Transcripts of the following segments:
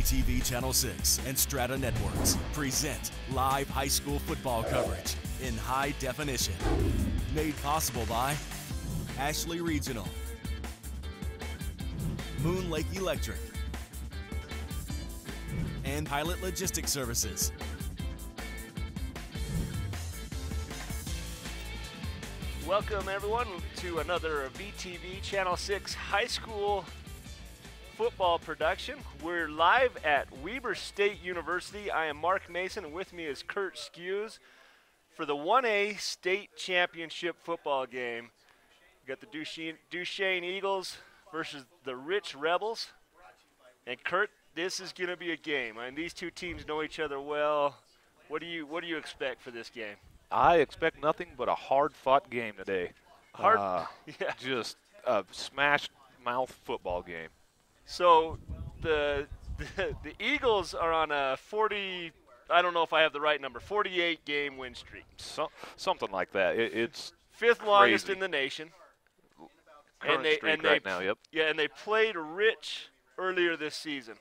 VTV Channel 6 and Strata Networks present live high school football coverage in high definition. Made possible by Ashley Regional, Moon Lake Electric, and Pilot Logistics Services. Welcome everyone to another VTV Channel 6 high school football production. We're live at Weber State University. I am Mark Mason, and with me is Kurt Skews for the 1A state championship football game. We got the Duchesne Eagles versus the Rich Rebels. And Kurt, this is going to be a game. I mean, these two teams know each other well. What do you expect for this game? I expect nothing but a hard-fought game today. Yeah. Just a smash-mouth football game. So the Eagles are on a 40, I don't know if I have the right number, 48-game win streak. Something like that. It's fifth crazy. longest in the nation. Current streak right now, yep. Yeah, and they played Rich earlier this season.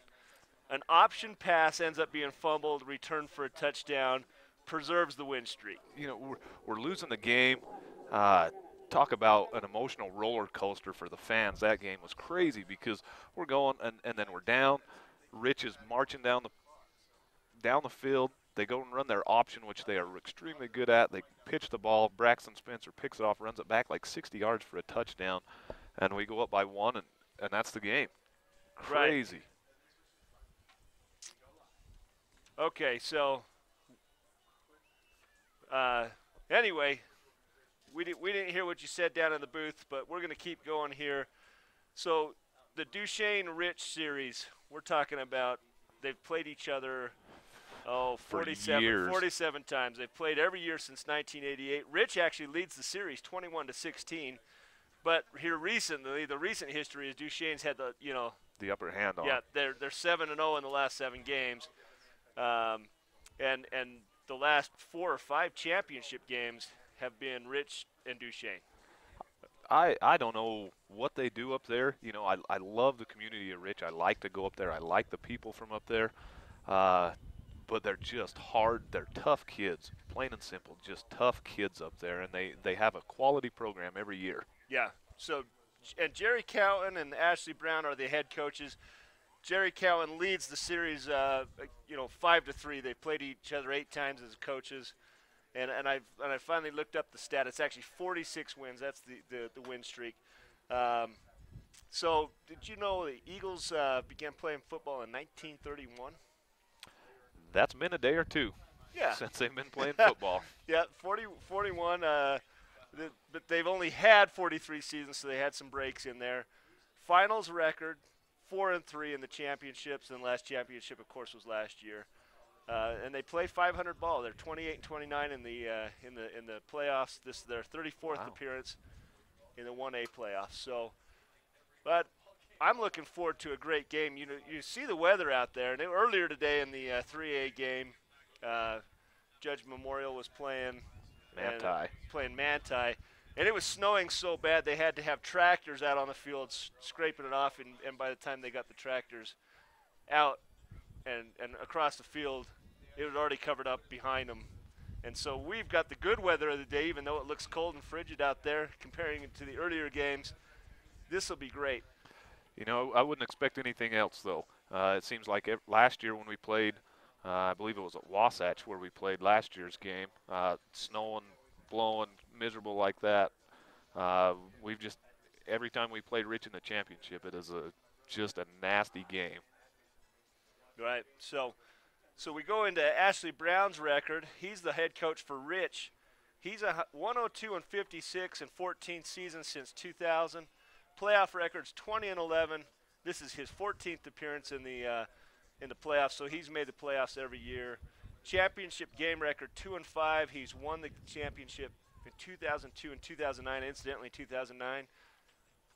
An option pass ends up being fumbled, returned for a touchdown, preserves the win streak. You know, we're losing the game. Talk about an emotional roller coaster for the fans. That game was crazy because we're going and then we're down. Rich is marching down the field. They go and run their option, which they are extremely good at. They pitch the ball. Braxton Spencer picks it off, runs it back like 60 yards for a touchdown, and we go up by one, and that's the game. Crazy. Right. Okay, so anyway, we didn't hear what you said down in the booth, but we're going to keep going here. So the Duchesne Rich series, we're talking about, they've played each other 47 times. They've played every year since 1988. Rich actually leads the series 21-16, but here recently, the recent history is Duchesne's had the upper hand on. Yeah, they're 7-0 in the last 7 games, and the last 4 or 5 championship games have been Rich and Duchesne. I don't know what they do up there. You know, I love the community of Rich. I like to go up there. I like the people from up there. But they're just hard. They're tough kids, plain and simple, just tough kids up there. And they have a quality program every year. Yeah. So, and Jerry Cowan and Ashley Brown are the head coaches. Jerry Cowan leads the series, 5-3. They played each other 8 times as coaches. And I finally looked up the stat. It's actually 46 wins. That's the win streak. So did you know the Eagles began playing football in 1931? That's been a day or two. Yeah. Since they've been playing football. Yeah, 41. But they've only had 43 seasons, so they had some breaks in there. Finals record 4-3 in the championships, and the last championship, of course, was last year. And they play 500 ball. They're 28-29 in the playoffs. This is their 34th appearance in the 1A playoffs. So, but I'm looking forward to a great game. You see the weather out there. And earlier today in the 3A game, Judge Memorial was playing Manti, and it was snowing so bad they had to have tractors out on the field scraping it off. And by the time they got the tractors out and across the field, it was already covered up behind them. And so we've got the good weather of the day, even though it looks cold and frigid out there, comparing it to the earlier games. This will be great. You know, I wouldn't expect anything else, though. It seems like last year when we played, I believe it was at WATCHit where we played last year's game, snowing, blowing, miserable like that. Every time we played Rich in the championship, it is just a nasty game. Right. So we go into Ashley Brown's record. He's the head coach for Rich. He's a 102-56 in 14 seasons since 2000. Playoff record's 20-11. This is his 14th appearance in the playoffs, so he's made the playoffs every year. Championship game record 2-5. He's won the championship in 2002 and 2009. Incidentally, 2009,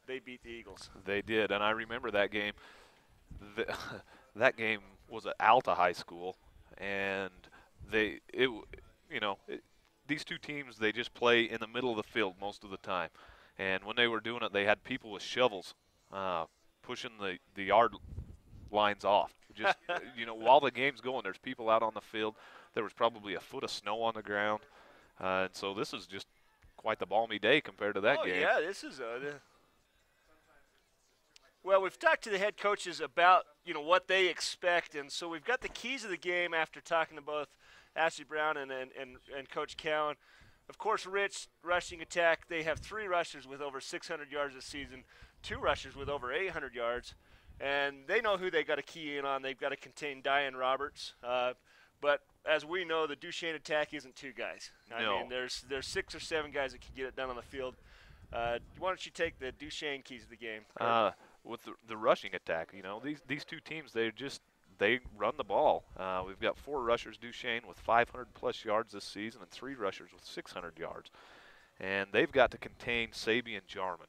they beat the Eagles. They did, and I remember that game. That game was at Alta High School, and these two teams, they just play in the middle of the field most of the time. And when they were doing it, they had people with shovels pushing the yard lines off. Just, while the game's going, there's people out on the field. There was probably a foot of snow on the ground. And so this is just quite the balmy day compared to that game. Oh, yeah, this is well, we've talked to the head coaches about, what they expect. And so we've got the keys of the game after talking to both Ashley Brown and Coach Cowan. Of course, Rich, rushing attack. They have 3 rushers with over 600 yards this season, 2 rushers with over 800 yards. And they know who they got to key in on. They've got to contain Diane Roberts. But as we know, the Duchesne attack isn't 2 guys. I mean, there's 6 or 7 guys that can get it done on the field. Why don't you take the Duchesne keys of the game? With the rushing attack, these 2 teams, they run the ball. We've got 4 rushers, Duchesne, with 500-plus yards this season, and 3 rushers with 600 yards. And they've got to contain Sabi and Jarman,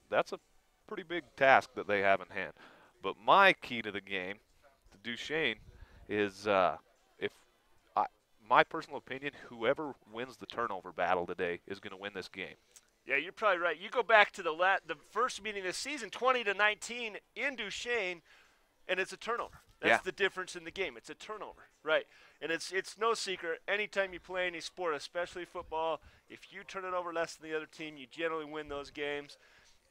that's a pretty big task that they have in hand. But my key to the game, to Duchesne, is my personal opinion, whoever wins the turnover battle today is going to win this game. Yeah, you're probably right. You go back to the first meeting this season, 20-19 in Duchesne, and it's a turnover. That's the difference in the game. It's a turnover, right? And it's no secret. Anytime you play any sport, especially football, if you turn it over less than the other team, you generally win those games.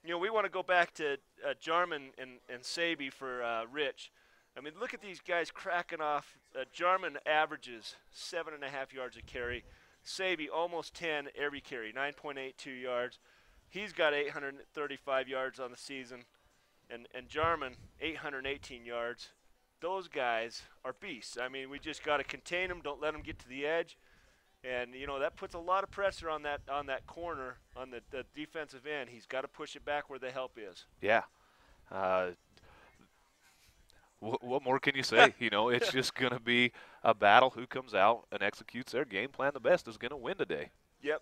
We want to go back to Jarman and Sabi for Rich. I mean, look at these guys cracking off. Jarman averages 7.5 yards a carry. Sabi almost 10 every carry, 9.82 yards. He's got 835 yards on the season. And Jarman, 818 yards. Those guys are beasts. I mean, we just got to contain them. Don't let them get to the edge. And, that puts a lot of pressure on that corner, on the defensive end. He's got to push it back where the help is. Yeah. What more can you say? It's just going to be a battle. Who comes out and executes their game plan the best is going to win today. Yep.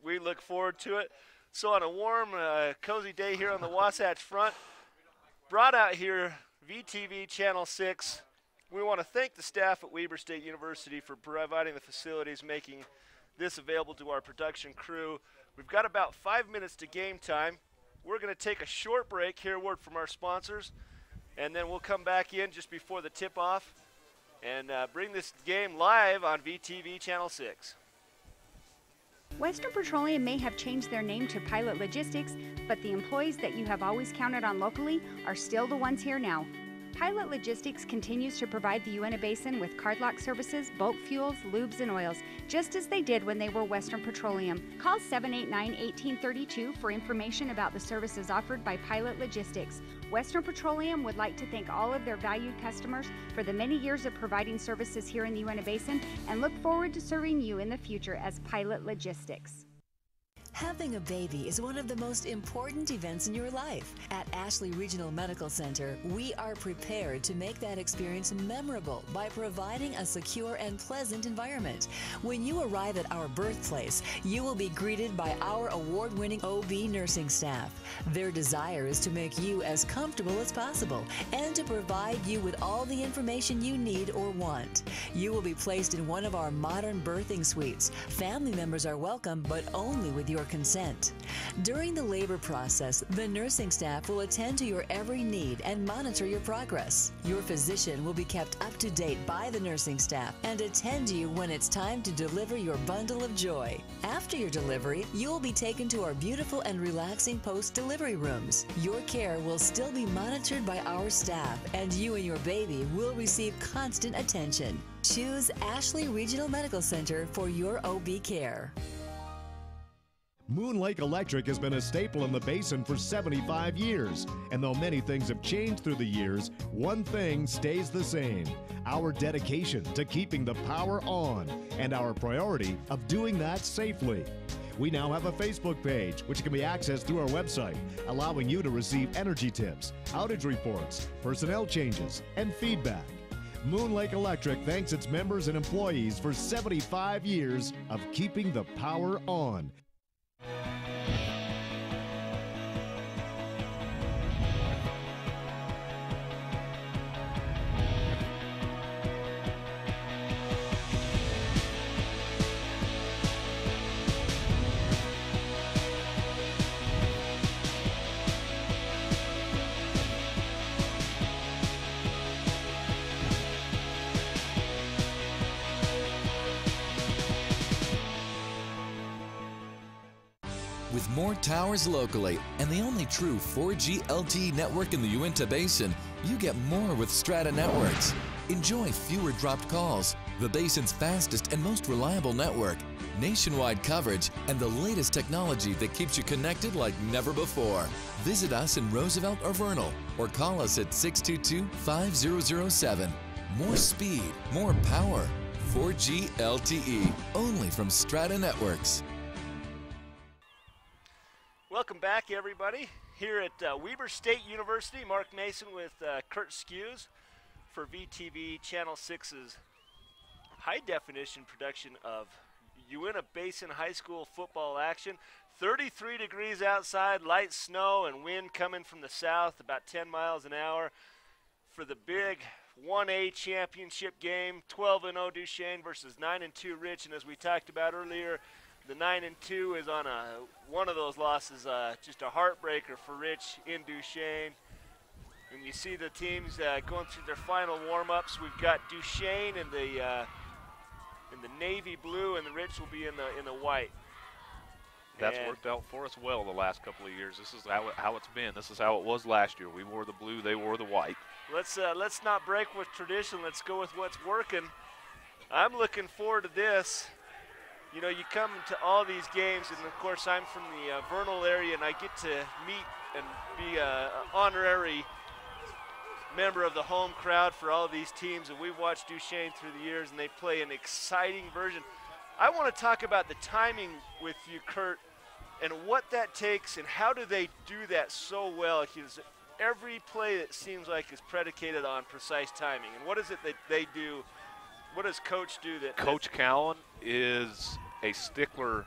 We look forward to it. So on a warm, cozy day here on the Wasatch Front, brought out here VTV Channel 6. We want to thank the staff at Weber State University for providing the facilities, making this available to our production crew. We've got about 5 minutes to game time. We're going to take a short break, hear a word from our sponsors, and then we'll come back in just before the tip-off and bring this game live on VTV Channel 6. Western Petroleum may have changed their name to Pilot Logistics, but the employees that you have always counted on locally are still the ones here now. Pilot Logistics continues to provide the Uinta Basin with cardlock services, bulk fuels, lubes, and oils, just as they did when they were Western Petroleum. Call 789-1832 for information about the services offered by Pilot Logistics. Western Petroleum would like to thank all of their valued customers for the many years of providing services here in the Uinta Basin and look forward to serving you in the future as Pilot Logistics. Having a baby is one of the most important events in your life. At Ashley Regional Medical Center, we are prepared to make that experience memorable by providing a secure and pleasant environment. When you arrive at our birthplace, you will be greeted by our award-winning OB nursing staff. Their desire is to make you as comfortable as possible and to provide you with all the information you need or want. You will be placed in one of our modern birthing suites. Family members are welcome, but only with your consent. During the labor process, the nursing staff will attend to your every need and monitor your progress. Your physician will be kept up to date by the nursing staff and attend you when it's time to deliver your bundle of joy. After your delivery, you will be taken to our beautiful and relaxing post-delivery rooms. Your care will still be monitored by our staff, and you and your baby will receive constant attention. Choose Ashley Regional Medical Center for your OB care. Moon Lake Electric has been a staple in the basin for 75 years. And though many things have changed through the years, one thing stays the same: our dedication to keeping the power on and our priority of doing that safely. We now have a Facebook page, which can be accessed through our website, allowing you to receive energy tips, outage reports, personnel changes, and feedback. Moon Lake Electric thanks its members and employees for 75 years of keeping the power on. more towers locally, and the only true 4G LTE network in the Uinta Basin, you get more with Strata Networks. Enjoy fewer dropped calls, the basin's fastest and most reliable network, nationwide coverage, and the latest technology that keeps you connected like never before. Visit us in Roosevelt or Vernal, or call us at 622-5007. More speed, more power. 4G LTE, only from Strata Networks. Welcome back, everybody. Here at Weber State University, Mark Mason with Kurt Skews for VTV Channel 6's high-definition production of Uinta Basin High School football action. 33 degrees outside, light snow and wind coming from the south, about 10 miles an hour for the big 1A championship game, 12-0 Duchesne versus 9-2 Rich. And as we talked about earlier, the 9-2 is on one of those losses, just a heartbreaker for Rich in Duchesne. And you see the teams going through their final warm-ups. We've got Duchesne in the navy blue, and the Rich will be in the white. That's worked out for us well the last couple of years. This is how it's been. This is how it was last year. We wore the blue, they wore the white. Let's not break with tradition. Let's go with what's working. I'm looking forward to this. You know, you come to all these games, and of course I'm from the Vernal area, and I get to meet and be an honorary member of the home crowd for all these teams, and we've watched Duchesne through the years, and they play an exciting version. I want to talk about the timing with you, Kurt, and what that takes, and how do they do that so well? Because every play, that seems like, is predicated on precise timing. And what is it that they do? What does Coach do? Coach Cowan is a stickler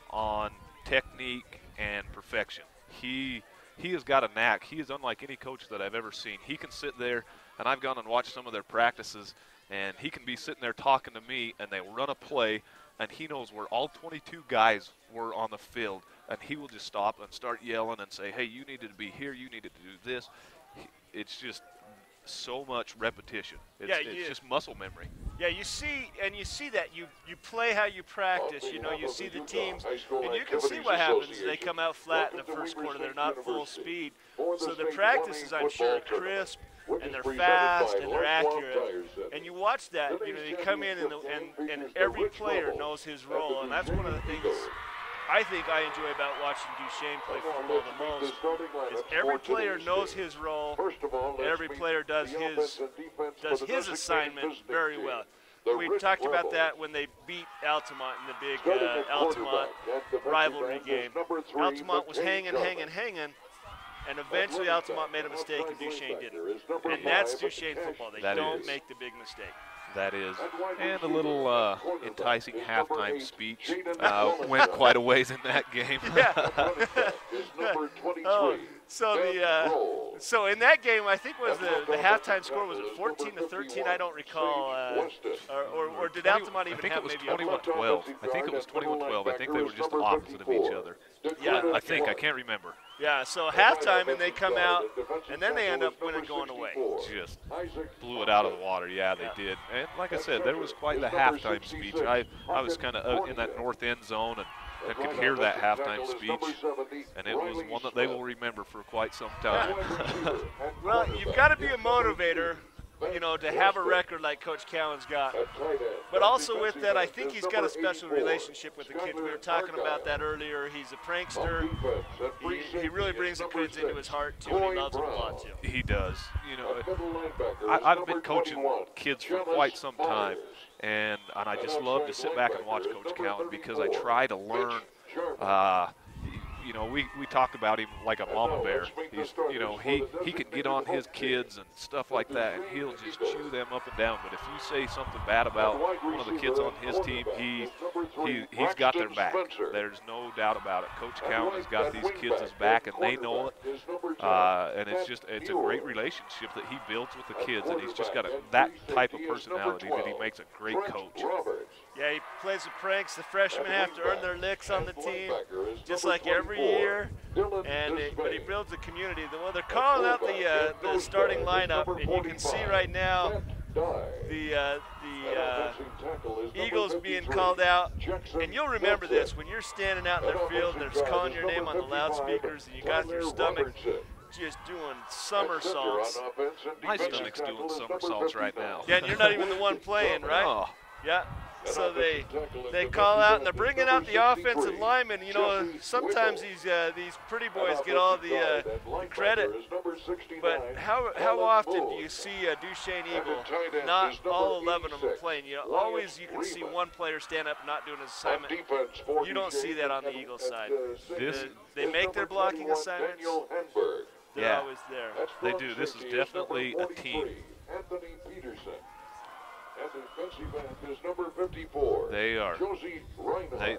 on technique and perfection. He has got a knack. He is unlike any coach that I've ever seen. He can sit there, and I've gone and watched some of their practices, and he can be sitting there talking to me, and they run a play, and he knows where all 22 guys were on the field, and he will just stop and start yelling and say, hey, you needed to be here, you needed to do this. It's just so much repetition. It's just muscle memory. Yeah, you see that you play how you practice. You know, you see the teams, and you can see what happens. They come out flat in the first quarter. They're not full speed. So the practices, I'm sure, are crisp, and they're fast, and they're accurate. And you watch that. You know, they come in, and every player knows his role, and that's one of the things I think I enjoy about watching Duchesne play football the most, is every player knows his role, and every player does his assignment very well. We talked about that when they beat Altamont in the big Altamont rivalry game. Altamont was hanging, and eventually Altamont made a mistake and Duchesne didn't. And that's Duchesne football. They don't make the big mistake. That is. And a little enticing halftime speech went quite a ways in that game. So in that game, I think was the halftime score, was it 14-13? I don't recall. Or did Altamont even have maybe a 21-12. I think it was 21-12. I think they were just opposite of each other. Yeah, I can't remember. Yeah, so halftime, and they come out, and then they end up winning going away. Just blew it out of the water. Yeah, they did. And like I said, there was quite the halftime speech. I was kind of in that north end zone and could hear that halftime speech, and it was one that they will remember for quite some time. Well, you've got to be a motivator, you know, to have a record like Coach Cowan's got. But also with that, I think he's got a special relationship with the kids. We were talking about that earlier. He's a prankster. He really brings the kids into his heart, too, and he loves them a lot, too. He does. You know, I've been coaching kids for quite some time, and I just love to sit back and watch Coach Cowan because I try to learn. You know, we talked about him like a mama bear. He's, you know, he can get on his kids and stuff like that, and he'll just chew them up and down. But if you say something bad about one of the kids on his team, he's got their back. There's no doubt about it. Coach Cowan has got these kids' back, and they know it. And it's a great relationship that he builds with the kids, and he's just got that type of personality that he makes a great coach. Yeah, he plays the pranks. The freshmen have to earn their licks on the team, just like every year. But he builds a community. Well, they're calling out the starting lineup, and you can see right now the Eagles being called out. And you'll remember this when you're standing out in the field and they're calling your name on the loudspeakers and you got your stomach just doing somersaults. My stomach's doing somersaults right now. Yeah, and you're not even the one playing, right? Oh. Yeah. So they call out and they're bringing out the offensive linemen. You know, sometimes these pretty boys get all the credit, but how often do you see a Duchesne Eagle, not all 11 of them playing? You know, always you can see one player stand up and not doing his assignment. You don't see that on the Eagles side. They make their blocking assignments. They're always there. They do. This is definitely a team. They are.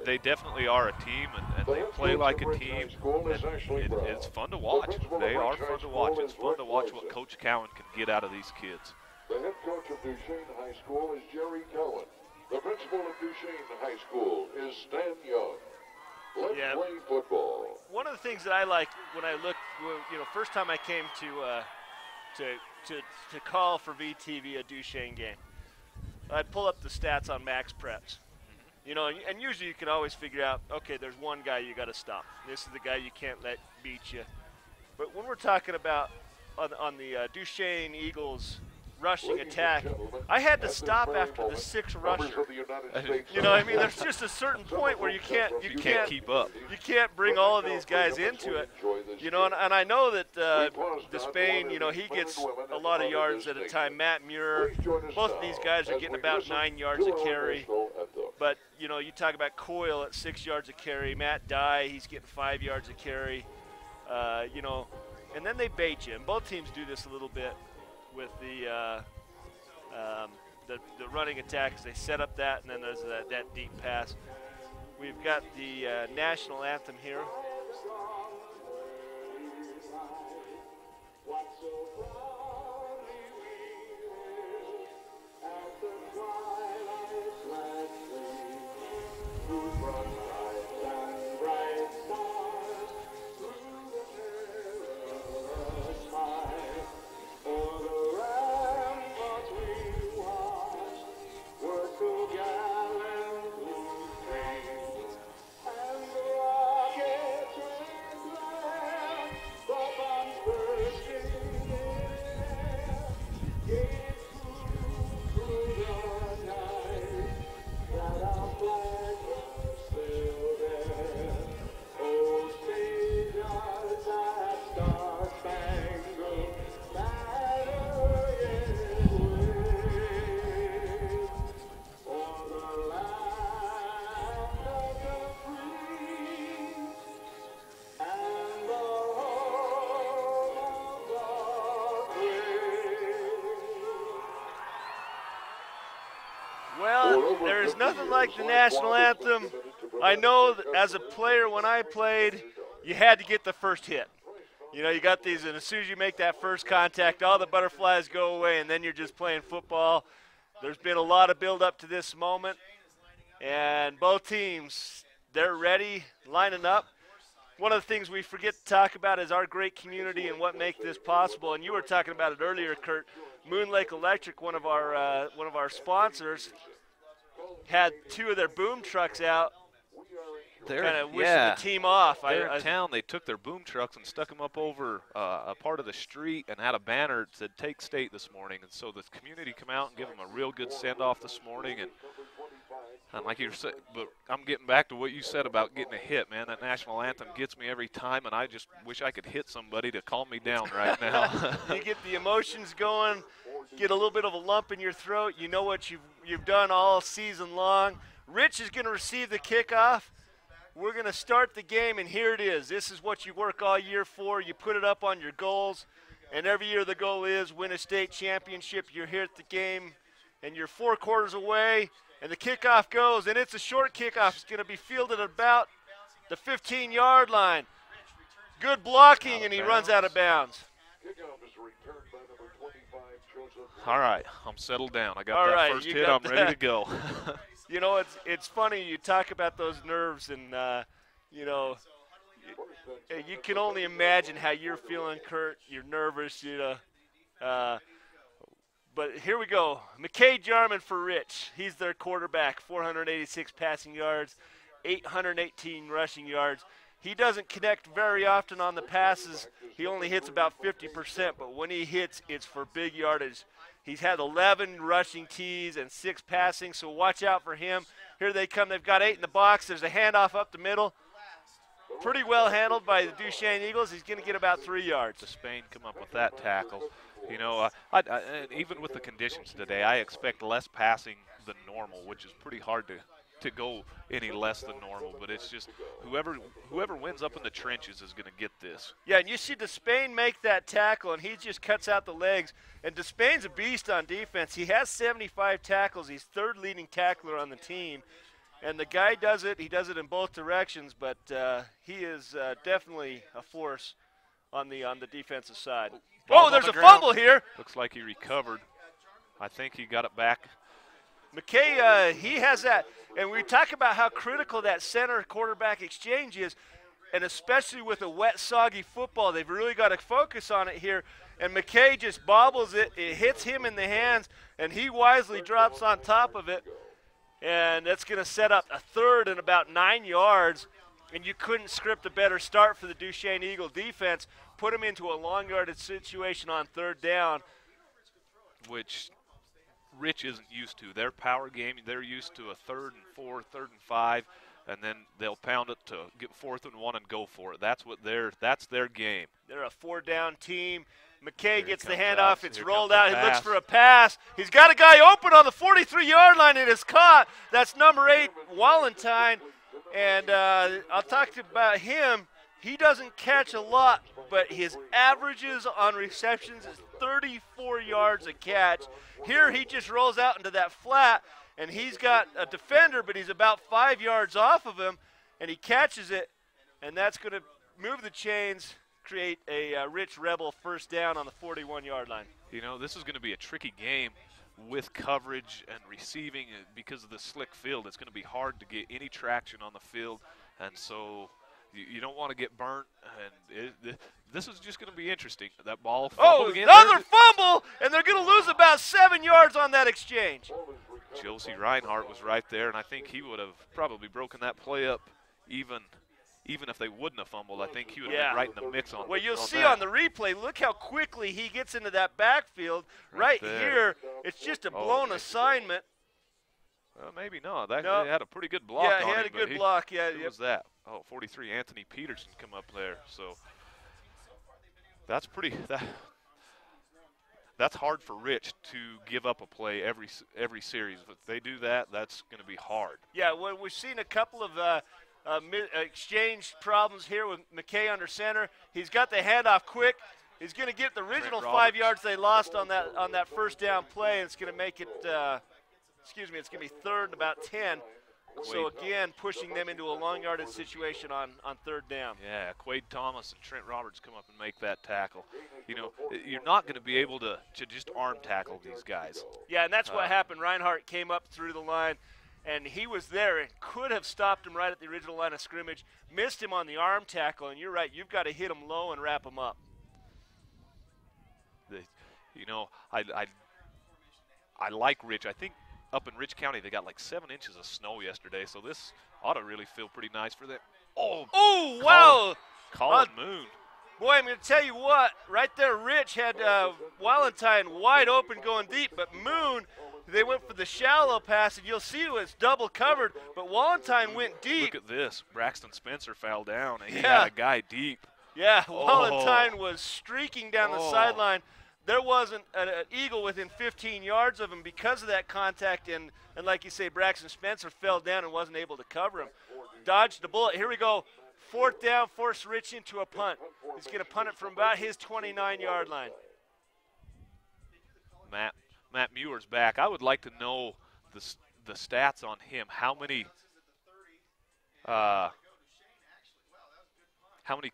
They definitely are a team, and they play like a team. And it's fun to watch. They are fun to watch. It's fun to watch what Coach Cowan can get out of these kids. The head coach of Duchesne High School is Jerry Cowan. The principal of Duchesne High School is Stan Young. Let's play football. One of the things that I like when I look, you know, first time I came to call for VTV a Duchesne game, I'd pull up the stats on max preps. You know, and usually you can always figure out, okay, there's one guy you got to stop. This is the guy you can't let beat you. But when we're talking about on the Duchesne Eagles rushing attack, I had to stop after the 6th rusher. You know, I mean, there's just a certain point where you can't keep up. You can't bring all of these guys into it. You know, and I know that Duchesne, you know, he gets a lot of yards at a time. Matt Muir, both of these guys are getting about 9 yards a carry. But, you know, you talk about Coyle at 6 yards a carry. Matt Dye, he's getting 5 yards a carry. You know, and then they bait you. And both teams do this a little bit with the running attacks. They set up that, and then there's that deep pass. We've got the national anthem here. Well, there is nothing like the national anthem. I know that as a player when I played, you had to get the first hit. You know, you got these, and as soon as you make that first contact, all the butterflies go away, and then you're just playing football. There's been a lot of build-up to this moment, and both teams, they're ready, lining up. One of the things we forget to talk about is our great community and what makes this possible. And you were talking about it earlier, Kurt. Moon Lake Electric, one of our sponsors, had 2 of their boom trucks out, kind of wishing the team off. They're in town. They took their boom trucks and stuck them up over a part of the street and had a banner that said "Take State" this morning. And so the community come out and give them a real good send-off this morning. And like you said, but I'm getting back to what you said about getting a hit, man. That national anthem gets me every time, and I just wish I could hit somebody to calm me down right now. You get the emotions going, get a little bit of a lump in your throat. You know what you've done all season long. Rich is going to receive the kickoff. We're going to start the game, and here it is. This is what you work all year for. You put it up on your goals, and every year the goal is win a state championship. You're here at the game, and you're 4 quarters away. And the kickoff goes, and it's a short kickoff. It's going to be fielded at about the 15-yard line. Good blocking, and he runs out of bounds. All right, I'm settled down. I got that first hit. I'm ready to go. You know, it's funny. You talk about those nerves, and, you know, you can only imagine how you're feeling, Kurt. You're nervous, you know. But here we go. McKay Jarman for Rich. He's their quarterback, 486 passing yards, 818 rushing yards. He doesn't connect very often on the passes. He only hits about 50%, but when he hits, it's for big yardage. He's had 11 rushing TDs and 6 passing, so watch out for him. Here they come. They've got 8 in the box. There's a handoff up the middle. Pretty well handled by the Duchesne Eagles. He's going to get about 3 yards. Spain come up with that tackle. You know, even with the conditions today, I expect less passing than normal, which is pretty hard to go any less than normal. But it's just whoever wins up in the trenches is going to get this. Yeah, and you see Despain make that tackle, and he just cuts out the legs. And Despain's a beast on defense. He has 75 tackles. He's third leading tackler on the team. And the guy does it. He does it in both directions, but he is definitely a force on the defensive side. Oh, there's a fumble here. Looks like he recovered. I think he got it back. McKay, he has that. And we talk about how critical that center quarterback exchange is, and especially with a wet, soggy football, they've really got to focus on it here. And McKay just bobbles it. It hits him in the hands, and he wisely drops on top of it. And that's going to set up a third and about 9 yards. And you couldn't script a better start for the Duchesne Eagle defense. Put them into a long-yarded situation on third down. Which Rich isn't used to. Their power game, they're used to a 3rd and 4, 3rd and 5, and then they'll pound it to get 4th and 1 and go for it. That's their game. They're a 4-down team. McKay gets the handoff. It's rolled out. He looks for a pass. He's got a guy open on the 43-yard line. It is caught. That's number 8, Wallentine. And I'll talk about him. He doesn't catch a lot, but his averages on receptions is 34 yards a catch. Here he just rolls out into that flat, and he's got a defender, but he's about 5 yards off of him, and he catches it, and that's going to move the chains, create a Rich Rebel first down on the 41-yard line. You know, this is going to be a tricky game with coverage and receiving because of the slick field. It's going to be hard to get any traction on the field, and so you don't want to get burnt. And this is just going to be interesting. That ball fumbled again. Another fumble, and they're going to lose about 7 yards on that exchange. Josie Reinhardt was right there, and I think he would have probably broken that play up even if they wouldn't have fumbled. I think he would have been right in the mix on that. Well, you'll see on the replay, look how quickly he gets into that backfield. Right here, it's just a blown assignment. Well, maybe not. He had a pretty good block on him. Yeah, he had a good block. Yeah, who was that? Oh, 43, Anthony Peterson come up there. So that's pretty that's hard for Rich to give up a play every series. If they do that, that's going to be hard. Yeah, well, we've seen a couple of exchange problems here with McKay under center. He's got the handoff quick. He's going to get the original 5 yards they lost on that first down play, and it's going to make it it's going to be 3rd and about 10. So again, pushing them into a long-yarded situation on third down. Yeah, Quade Thomas and Trent Roberts come up and make that tackle. You know, you're not going to be able to just arm tackle these guys. Yeah, and that's what happened. Reinhardt came up through the line, and he was there and could have stopped him right at the original line of scrimmage, missed him on the arm tackle, and you're right, you've got to hit him low and wrap him up. I like Rich. I think up in Rich County they got like 7 inches of snow yesterday, so this ought to really feel pretty nice for them. Oh, wow. Colin Moon. Boy, I'm going to tell you what, right there Rich had Wallentine wide open going deep, but Moon, they went for the shallow pass, and you'll see it was double covered, but Wallentine went deep. Look at this. Braxton Spencer fell down, and he had a guy deep. Yeah, Wallentine was streaking down the sideline. There wasn't an Eagle within 15 yards of him because of that contact, and like you say, Braxton Spencer fell down and wasn't able to cover him. Dodged the bullet. Here we go. 4th down, force Rich into a punt. He's going to punt it from about his 29-yard line. Matt Muir's back. I would like to know the stats on him. How many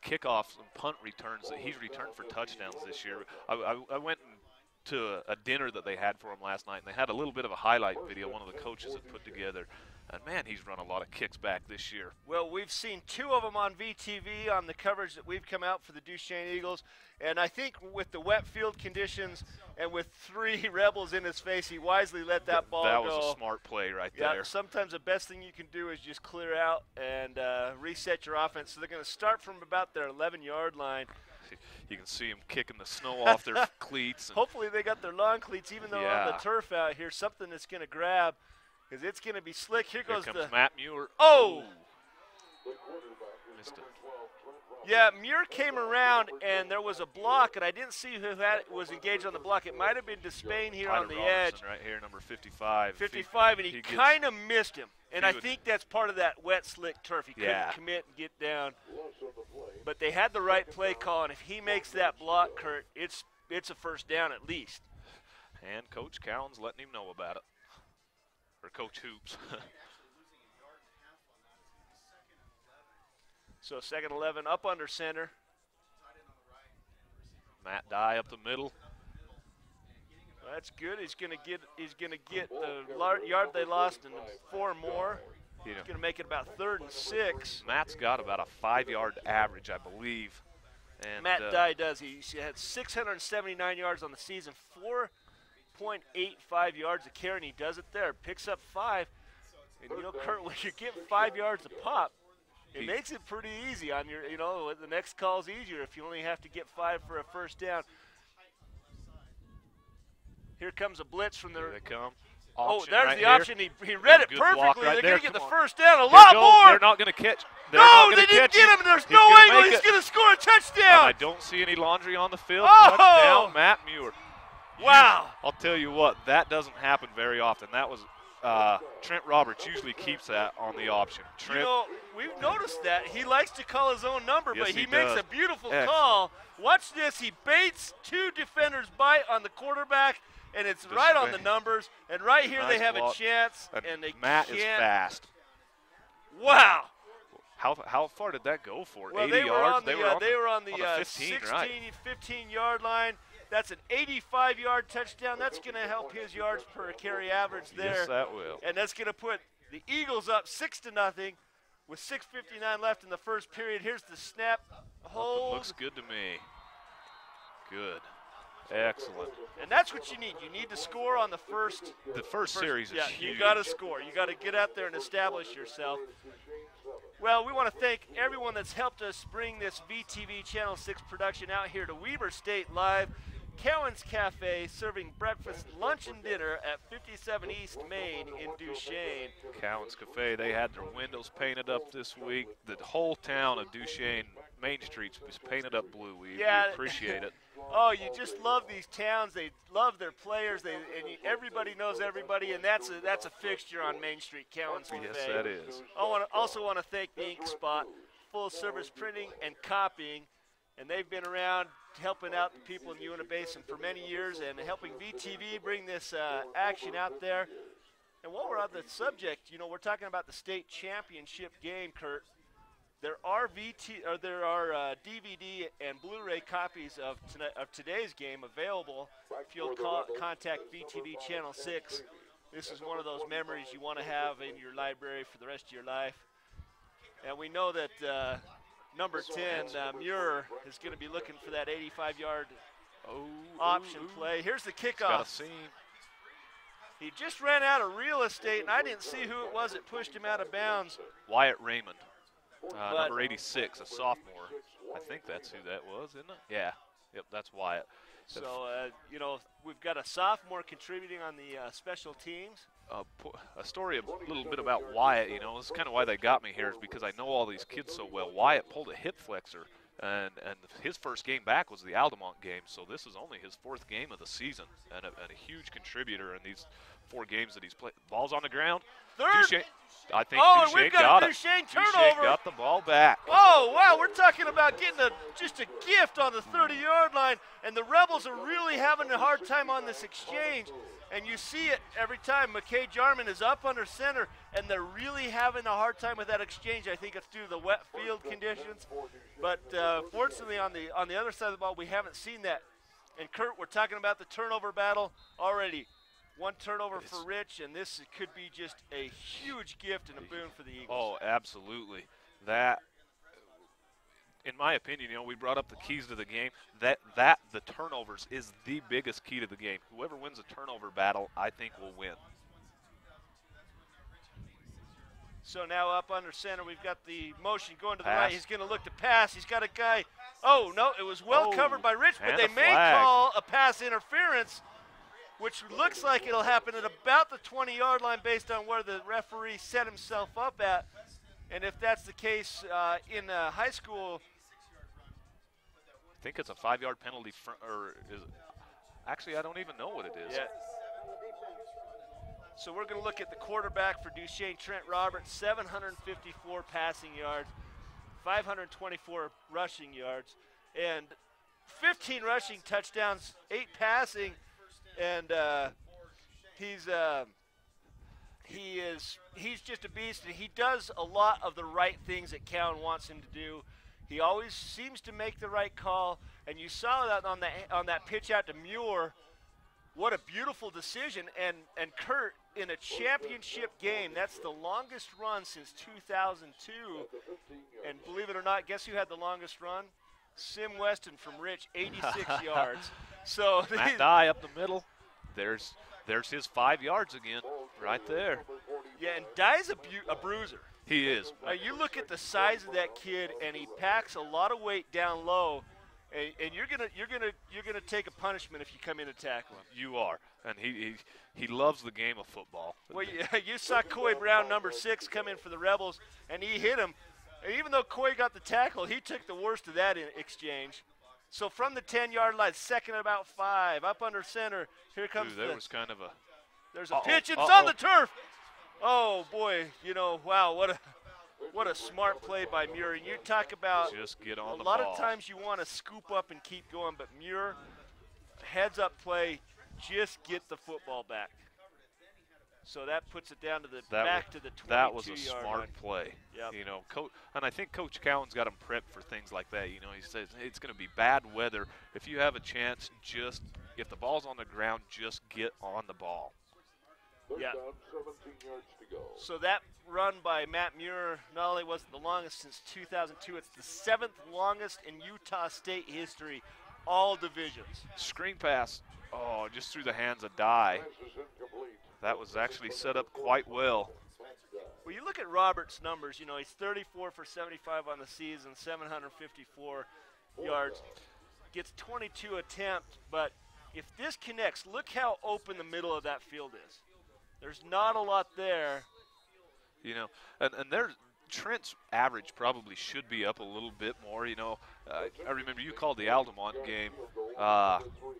kickoffs and punt returns that he's returned for touchdowns this year. I went to a dinner that they had for him last night, and they had a little bit of a highlight video one of the coaches had put together. And, man, he's run a lot of kicks back this year. Well, we've seen 2 of them on VTV on the coverage that we've come out for the Duchesne Eagles. And I think with the wet field conditions and with 3 Rebels in his face, he wisely let that ball go. That was a smart play right there. Sometimes the best thing you can do is just clear out and reset your offense. So they're going to start from about their 11-yard line. You can see them kicking the snow off their cleats. Hopefully they got their long cleats, even though on the turf out here, something that's going to grab, because it's going to be slick. Here goes Matt Muir. Oh! Missed it. Yeah, Muir came around, and there was a block, and I didn't see who was engaged on the block. It might have been Duchesne here on the edge. Right here, number 55. 55, and he kind of missed him. And I think that's part of that wet, slick turf. He couldn't commit and get down. But they had the right play call, and if he makes that block, Kurt, it's a first down at least. And Coach Cowan's letting him know about it. Or Coach Hoops. So 2nd 11 up under center. Matt Dye up the middle. Well, that's good. He's going to get the yard they lost and 4 more. He's going to make it about 3rd and 6. Matt's got about a 5-yard average, I believe. And Matt Dye does. He had 679 yards on the season, 4.85 yards a carry, and he does it there. Picks up 5. And, Kurt, when you're getting 5 yards a pop, it makes it pretty easy on your, the next call's easier if you only have to get 5 for a first down. Here comes a blitz from the. Here they come. Option there's right the option. He read it perfectly. Right They're going to get the first down. Here Lot goes. more. They're not going to catch. No, they didn't get him. There's no angle. He's going to score a touchdown. And I don't see any laundry on the field. Oh! Touchdown, Matt Muir. Wow. I'll tell you what, that doesn't happen very often. That was Trent Roberts usually keeps that on the option. Trent, we've noticed that. He likes to call his own number, yes, but he does. makes a beautiful call. Watch this. He baits 2 defenders bite on the quarterback, and it's right on the numbers. And right here they have a chance, and they Matt can't. is fast. Wow. How far did that go for? Well, 80 they were yards? on the 15-yard line. That's an 85-yard touchdown. That's going to help his yards per carry average there. Yes, that will. And that's going to put the Eagles up 6-0 with 6:59 left in the first period. Here's the snap. Hold. Looks good to me. Good. Excellent. And that's what you need. You need to score on the first. The first series is huge. You got to score. You got to get out there and establish yourself. Well, we want to thank everyone that's helped us bring this VTV Channel 6 production out here to Weber State Live. Cowan's Cafe, serving breakfast, lunch, and dinner at 57 East Main in Duchesne. Cowan's Cafe, they had their windows painted up this week. The whole town of Duchesne, Main Street, was painted up blue. We appreciate it. Oh, you just love these towns. They love their players. Everybody knows everybody, and that's a fixture on Main Street, Cowan's Cafe. Yes, that is. I also want to thank the Ink Spot, full service printing and copying, and they've been around helping out the people in the Uinta Basin for many years and helping VTV bring this action out there. And while we're on the subject, we're talking about the state championship game, Kurt. There are DVD and Blu-ray copies of today's game available. If you'll contact VTV Channel 6, this is one of those memories you want to have in your library for the rest of your life. And we know that number 10, Muir, is going to be looking for that 85-yard option play. Here's the kickoff. Got a seam. He just ran out of real estate, and I didn't see who it was that pushed him out of bounds. Wyatt Raymond, number 86, a sophomore. I think that's who that was, isn't it? Yeah. Yep, that's Wyatt. So, we've got a sophomore contributing on the special teams. A story a little bit about Wyatt, this is kind of why they got me here, is because I know all these kids so well. Wyatt pulled a hip flexor, and his first game back was the Aldemont game, so this is only his 4th game of the season, and a huge contributor in these 4 games that he's played. Ball's on the ground. Third. I think Duchesne we've got a Duchesne turnover. Duchesne got the ball back. Oh, wow, we're talking about getting just a gift on the 30-yard line, and the Rebels are really having a hard time on this exchange. And you see it every time. McKay Jarman is up under center, and they're really having a hard time with that exchange. I think it's due to the wet field conditions. But fortunately, on the other side of the ball, we haven't seen that. And, Kurt, we're talking about the turnover battle already. One turnover for Rich, and this could be just a huge gift and a boon for the Eagles. Oh, absolutely. That, in my opinion, we brought up the keys to the game. The turnovers is the biggest key to the game. Whoever wins a turnover battle, I think, will win. So now up under center, we've got the motion going to the Pass. right. He's going to look to pass. He's got a guy. Oh, no, it was well covered by Rich, but and they a may flag. call a pass interference, which looks like it'll happen at about the 20-yard line based on where the referee set himself up at. And if that's the case in high school, I think it's a 5-yard penalty, or is it? Actually, I don't even know what it is. yeah. So we're going to look at the quarterback for Duchesne, Trent Roberts, 754 passing yards, 524 rushing yards, and 15 rushing touchdowns, 8 passing, and he's just a beast, and he does a lot of the right things that Cowan wants him to do. He always seems to make the right call, and you saw that on that pitch out to Muir. What a beautiful decision, and Kurt, in a championship game, that's the longest run since 2002, and believe it or not, guess who had the longest run? Sim Weston from Rich, 86 yards. So Matt Dye up the middle. There's his 5 yards again, right there. Yeah, and Dye's a bruiser. He is. You look at the size of that kid, and he packs a lot of weight down low. And you're gonna take a punishment if you come in and tackle him. You are, and he loves the game of football. Well, you saw Coy Brown, number 6, come in for the Rebels, and he hit him. And even though Coy got the tackle, he took the worst of that exchange. So from the 10-yard line, second and about 5, up under center. Here comes was kind of a. There's a pitch. It's on the turf. Oh boy, wow, what a smart play by Muir. And you talk about just get on a the lot ball. of times you want to scoop up and keep going, but Muir, heads up play, just get the football back. So that puts it down to the back to the 22-yard line. That was a smart play. Yep. And I think Coach Cowan's got him prepped for things like that. He says it's going to be bad weather. If you have a chance, if the ball's on the ground, just get on the ball. Yeah. Down, 17 yards to go. So that run by Matt Muir not only was it the longest since 2002, it's the 7th longest in Utah State history, all divisions. Screen pass, just through the hands of Dye. Pass is incomplete. That was actually set up quite well. Well, you look at Roberts' numbers, he's 34 for 75 on the season, 754 yards, gets 22 attempts, but if this connects, look how open the middle of that field is. There's not a lot there. And Trent's average probably should be up a little bit more. I remember you called the Altamont game.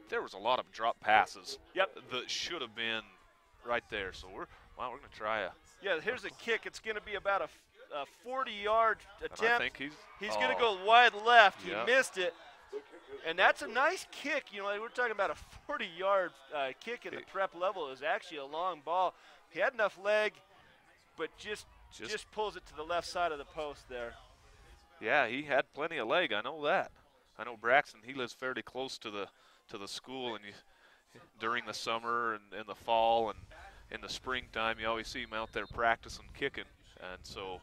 There was a lot of drop passes. Yep. That should have been right there. So we're going to try a. Yeah, here's a kick. It's going to be about a 40-yard attempt. And I think he's going to go wide left. Yep. He missed it. And that's a nice kick. We're talking about a 40-yard kick at the prep level. It was actually a long ball. He had enough leg, but just pulls it to the left side of the post there. Yeah, he had plenty of leg. I know that. I know Braxton. He lives fairly close to the school, and during the summer and in the fall and in the springtime, you always see him out there practicing kicking. And so.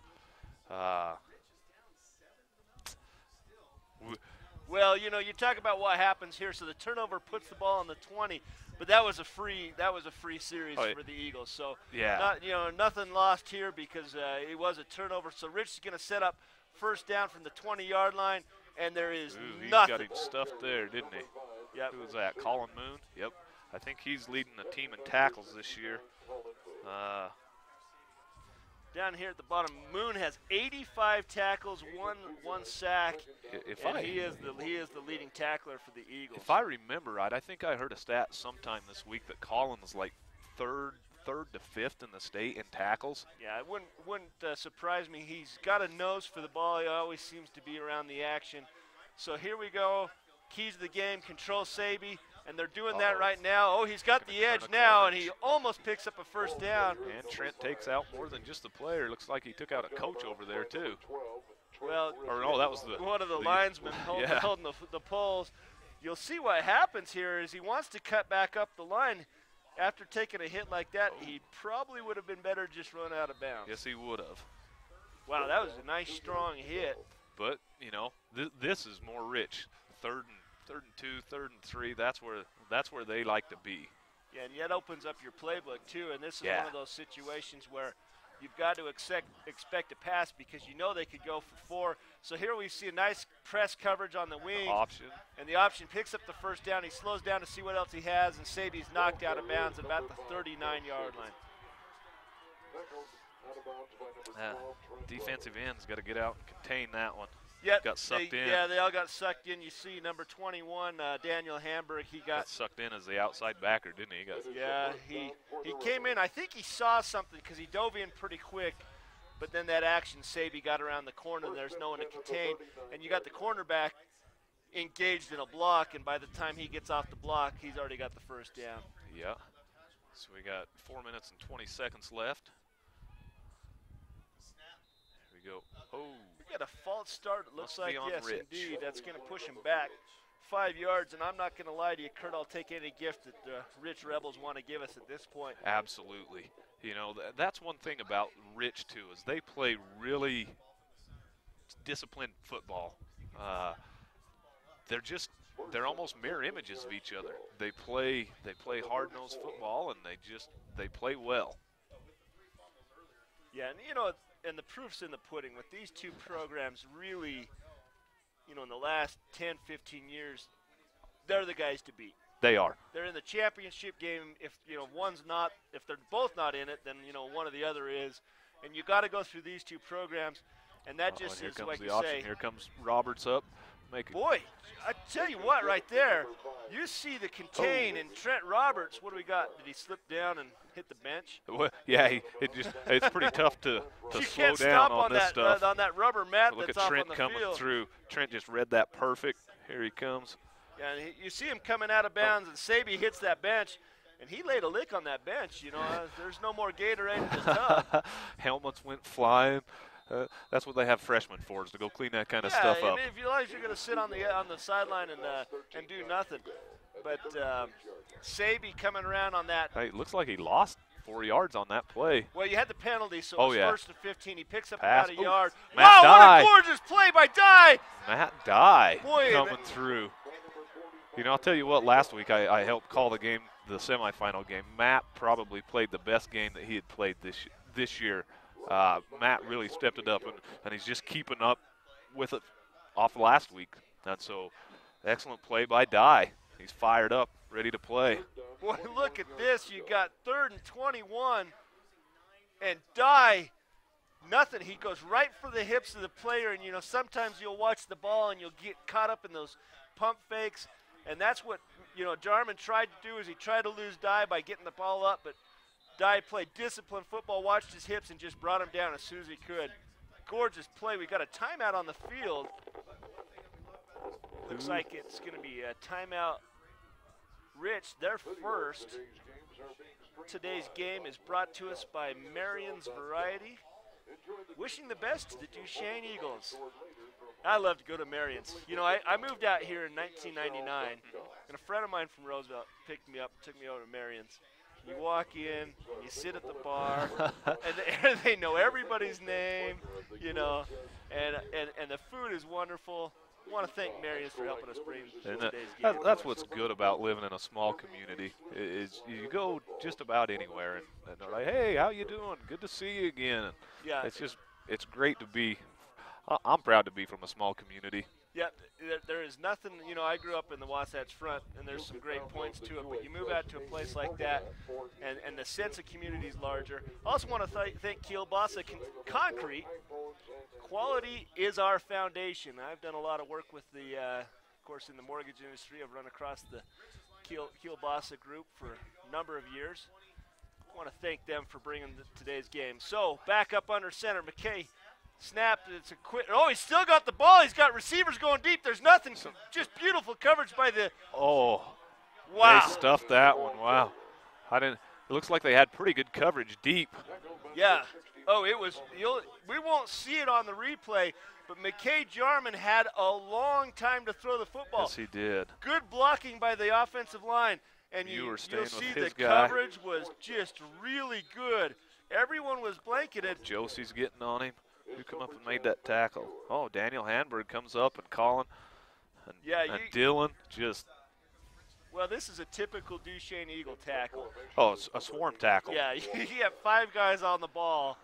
Well, you talk about what happens here. So the turnover puts the ball on the 20, but that was a free series for the Eagles. So yeah, nothing lost here because it was a turnover. So Rich is going to set up first down from the 20-yard line, and there is nothing. He got him stuffed there, didn't he? Yep. Who was that? Colin Moon. Yep. I think he's leading the team in tackles this year. Down here at the bottom, Moon has 85 tackles, one sack, he is the leading tackler for the Eagles. If I remember right, I think I heard a stat sometime this week that Colin was like third to fifth in the state in tackles. Yeah, it wouldn't surprise me. He's got a nose for the ball. He always seems to be around the action. So here we go. Keys to the game, control Saby. And they're doing that right now. Oh, he's got the edge now, and he almost picks up a first down. And Trent takes out more than just the player. Looks like he took out a coach over there, too. Well, or no, that was one of the linesmen holding the poles. You'll see what happens here is he wants to cut back up the line. after taking a hit like that, he probably would have been better just run out of bounds. Yes, he would have. Wow, that was a nice, strong hit. But, you know, this is more rich. Third and 2, 3rd and 3, that's where they like to be. Yeah, and yet opens up your playbook, too. And this is one of those situations where you've got to expect a pass because you know they could go for 4. So here we see a nice press coverage on the wing. Option. And the option picks up the first down. He slows down to see what else he has, and Sabi's knocked out of bounds at about the 39-yard line. Defensive end's got to get out and contain that one. Yep, got sucked in. Yeah, they all got sucked in. You see number 21, Daniel Hamburg, he got sucked in as the outside backer, didn't he? He came in. I think he saw something because he dove in pretty quick. But then that action, Sabi got around the corner, and there's no one to contain. And you got the cornerback engaged in a block, and by the time he gets off the block, he's already got the first down. Yeah. So we got 4 minutes and 20 seconds left. Here we go. Oh. We got a false start, it looks like. Yes, Rich. Indeed. That's going to push him back 5 yards, and I'm not going to lie to you, Kurt, I'll take any gift that the Rich Rebels want to give us at this point. Absolutely. You know, that's one thing about Rich, too, is they play really disciplined football. They're almost mirror images of each other. They play hard-nosed football, and they play well. Yeah, and you know, and the proof's in the pudding with these two programs. Really, you know, in the last 10, 15 years, they're the guys to beat. They are. They're in the championship game. If you know one's not, if they're both not in it, then you know one or the other is. And you got to go through these two programs, and that just is like you say. Here comes Roberts up. Boy, I tell you what, right there, you see the contain and Trent Roberts. What do we got? Did he slip down and hit the bench? Well, yeah, it's pretty tough to slow down on this stuff. On that rubber mat Look that's at off Trent on the coming field. through. Trent just read that perfect. Here he comes. Yeah, and you see him coming out of bounds, and Sabi hits that bench, and he laid a lick on that bench. You know, there's no more Gatorade in the tub. Helmets went flying. That's what they have freshmen for, is to go clean that kind of stuff up. If you realize you're going to sit on the sideline and do nothing. But Sabi coming around on that. Hey, it looks like he lost 4 yards on that play. Well, you had the penalty, so it was first and 15. He picks up Pass. about a yard. Matt Dye. What a gorgeous play by Dye. Matt Dye Boy, coming through. You know, I'll tell you what, last week I helped call the game, the semifinal game. Matt probably played the best game that he had played this year. Matt really stepped it up, and he's just keeping up with it off last week. And so, excellent play by Dye. He's fired up, ready to play. Boy, look at this. You got 3rd and 21, and Dye, nothing. He goes right for the hips of the player, and, you know, sometimes you'll watch the ball and you'll get caught up in those pump fakes, and that's what, you know, Jarman tried to do is he tried to lose Dye by getting the ball up, but Dye played disciplined football, watched his hips, and just brought him down as soon as he could. Gorgeous play. We got a timeout on the field. Looks like it's going to be a timeout. Rich, their first. Today's game is brought to us by Marion's Variety. Wishing the best to the Duchesne Eagles. I love to go to Marion's. You know, I moved out here in 1999, and a friend of mine from Roosevelt picked me up and took me over to Marion's. You walk in, you sit at the bar, and they know everybody's name, you know, and the food is wonderful. I want to thank Marion's for helping us bring today's game. That's what's good about living in a small community. Is you go just about anywhere, and they're like, "Hey, how you doing? Good to see you again." And yeah, it's great to be. I'm proud to be from a small community. Yeah, there is nothing, you know, I grew up in the Wasatch Front, and there's some great points to it, but you move out to a place like that, and the sense of community is larger. I also want to thank Kielbasa Concrete. Quality is our foundation. I've done a lot of work with of course, in the mortgage industry. I've run across the Kielbasa group for a number of years. I want to thank them for bringing today's game. So, back up under center, McKay. Snap, it's a quick. Oh, he's still got the ball. He's got receivers going deep. There's nothing. Just beautiful coverage by the. Oh, wow! They stuffed that one. Wow, it looks like they had pretty good coverage deep. Yeah. Oh, it was. We won't see it on the replay, but McKay Jarman had a long time to throw the football. Yes, he did. Good blocking by the offensive line, And Muir staying you'll with see his the guy. coverage was just really good. Everyone was blanketed. Josie's getting on him. Who come up and made that tackle? Oh, Daniel Hanberg comes up, and Colin and, and Dylan just. Well, this is a typical Duchesne Eagle tackle. Oh, it's a swarm tackle. Yeah, he had 5 guys on the ball,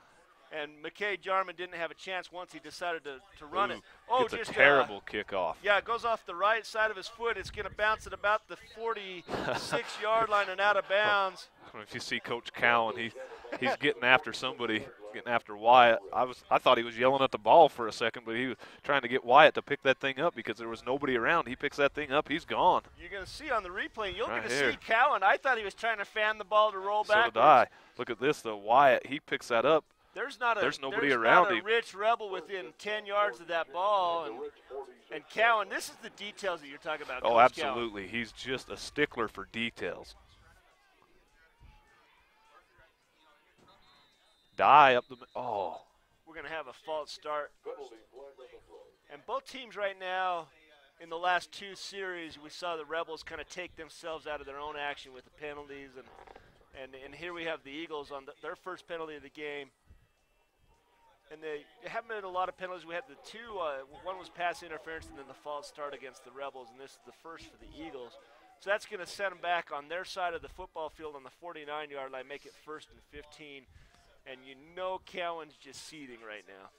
and McKay Jarman didn't have a chance once he decided to run it. Oh, it's just a terrible kickoff. Yeah, it goes off the right side of his foot. It's going to bounce at about the 46-yard line and out of bounds. If you see Coach Cowan, he's getting after somebody, getting after Wyatt. I thought he was yelling at the ball for a second, but he was trying to get Wyatt to pick that thing up because there was nobody around. He picks that thing up, he's gone. You're going to see on the replay, you're Right going to here. see Cowan. I thought he was trying to fan the ball to roll back. So did I. Look at this, though. Wyatt, he picks that up. There's nobody around not a him. Rich Rebel within 10 yards of that ball. And Cowan, this is the details that you're talking about. Oh, Coach absolutely. Cowan. He's just a stickler for details. Die up the oh. We're going to have a false start. And both teams right now, in the last 2 series, we saw the Rebels kind of take themselves out of their own action with the penalties. And here we have the Eagles on their first penalty of the game. And they haven't been a lot of penalties. We had the 2, one was pass interference and then the false start against the Rebels, and this is the first for the Eagles. So that's going to set them back on their side of the football field on the 49-yard line, make it 1st and 15. And you know Cowan's just seething right now.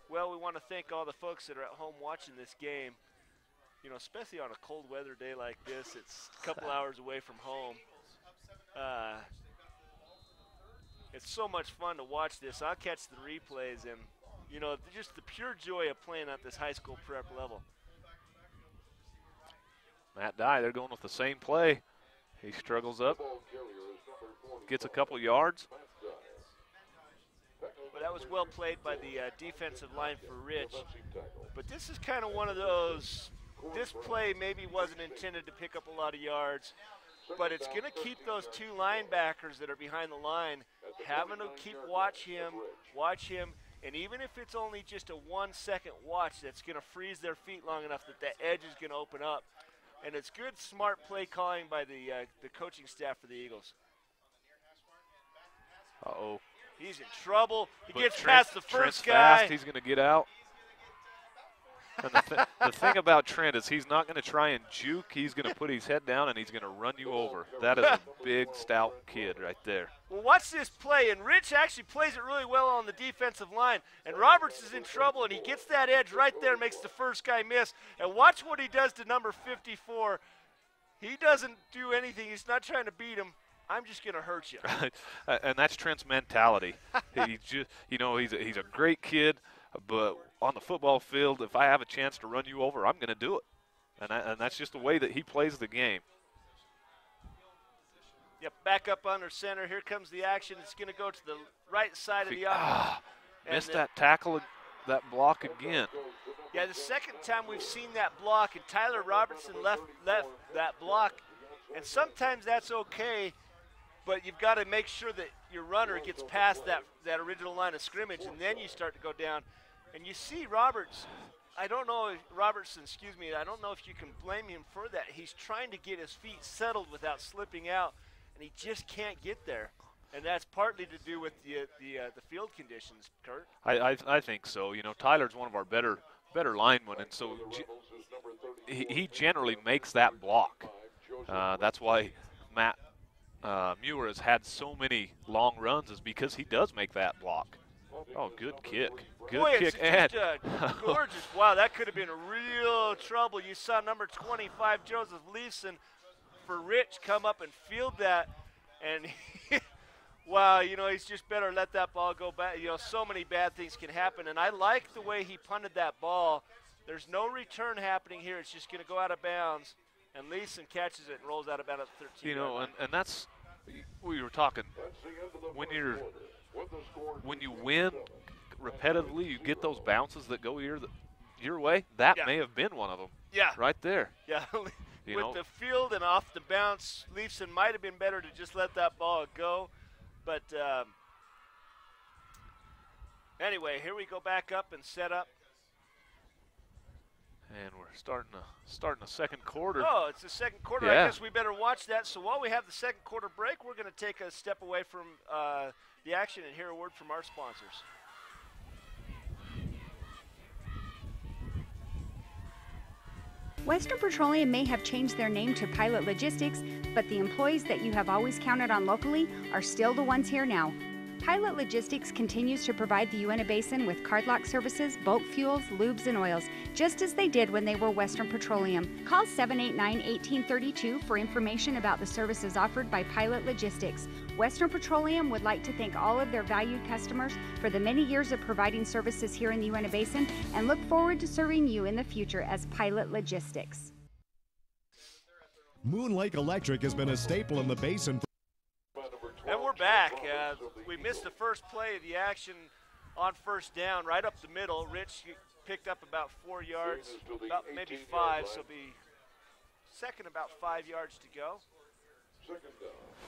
Well, we want to thank all the folks that are at home watching this game. You know, especially on a cold weather day like this, it's a couple hours away from home. It's so much fun to watch this. I'll catch the replays and, you know, just the pure joy of playing at this high school prep level. Matt Dye, they're going with the same play. He struggles up, gets a couple yards. But that was well played by the defensive line for Rich. But this is kind of one of those, this play maybe wasn't intended to pick up a lot of yards, but it's going to keep those 2 linebackers that are behind the line having to keep watch him, and even if it's only just a 1-second watch, that's going to freeze their feet long enough that the edge is going to open up. And it's good, smart play calling by the coaching staff for the Eagles. Uh-oh. He's in trouble. He gets Trent, past the first Trent's guy. Fast. He's going to get out. And the thing about Trent is he's not going to try and juke. He's going to put his head down, and he's going to run you over. That is a big, stout kid right there. Well, watch this play, and Rich actually plays it really well on the defensive line. And Roberts is in trouble, and he gets that edge right there, makes the first guy miss. And watch what he does to number 54. He doesn't do anything. He's not trying to beat him. I'm just going to hurt you. And that's Trent's mentality. He just, you know, he's a great kid, but on the football field, if I have a chance to run you over, I'm going to do it. And that's just the way that he plays the game. Yep, back up under center. Here comes the action. It's going to go to the right side of the offense. Missed that tackle, that block again. Yeah, the second time we've seen that block, and Tyler Robertson left that block. And sometimes that's okay, but you've got to make sure that your runner gets past that original line of scrimmage, and then you start to go down. And you see Robertson, I don't know if I don't know if you can blame him for that. He's trying to get his feet settled without slipping out, and he just can't get there. And that's partly to do with the field conditions, Kurt. I think so. You know, Tyler's one of our better linemen, and so he generally makes that block. That's why Matt Muir has had so many long runs, is because he does make that block. Oh, good kick. Good kick. It's just gorgeous. Wow, that could have been real trouble. You saw number 25, Joseph Leeson, for Rich come up and field that. And, wow, you know, he's just better let that ball go back. You know, so many bad things can happen. And I like the way he punted that ball. There's no return happening here. It's just going to go out of bounds. And Leeson catches it and rolls out of bounds at 13. You know, and that's, we were talking, when you win repetitively, you get those bounces that go your way. That may have been one of them. Yeah. Right there. Yeah. You With know, the field and off the bounce, Leifson might have been better to just let that ball go. But anyway, here we go back up and set up. And we're starting the second quarter. Oh, it's the second quarter. Yeah. I guess we better watch that. So while we have the second quarter break, we're going to take a step away from the action and hear a word from our sponsors. Western Petroleum may have changed their name to Pilot Logistics, but the employees that you have always counted on locally are still the ones here now. Pilot Logistics continues to provide the Uinta Basin with cardlock services, bulk fuels, lubes, and oils, just as they did when they were Western Petroleum. Call 789-1832 for information about the services offered by Pilot Logistics. Western Petroleum would like to thank all of their valued customers for the many years of providing services here in the Uinta Basin and look forward to serving you in the future as Pilot Logistics. Moon Lake Electric has been a staple in the basin for And we're back. We missed the first play of the action on first down, right up the middle. Rich picked up about 4 yards, about maybe 5, so be second about 5 yards to go.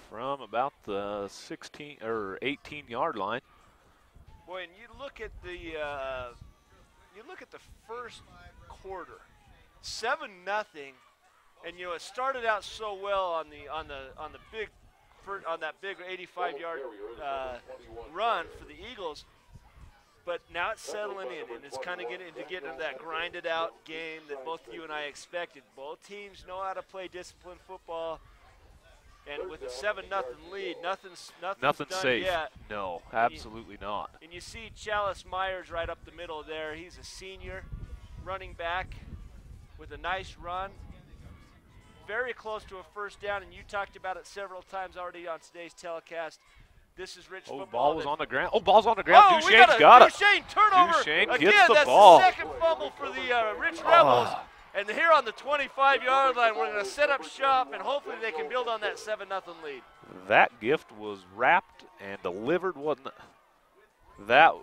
From about the 16 or 18-yard line. Boy, and you look at the first quarter, 7-0, and it started out so well on that big 85-yard run for the Eagles, but now it's settling in, and it's kind of getting into that grinded-out game that both you and I expected. Both teams know how to play disciplined football, and with a 7-0 lead, nothing's done safe. yet. No, absolutely not. And you see Chalice Myers right up the middle there. He's a senior running back with a nice run. Very close to a first down, and you talked about it several times already on today's telecast. This is Rich football. Ball was on the ground. Ball's on the ground. Oh, Duchesne's got it. Duchesne turnover. Duchesne Again, gets the that's ball. the second fumble for the Rich Rebels. And here on the 25-yard line, we're going to set up shop, and hopefully they can build on that 7-0 lead. That gift was wrapped and delivered, wasn't it? That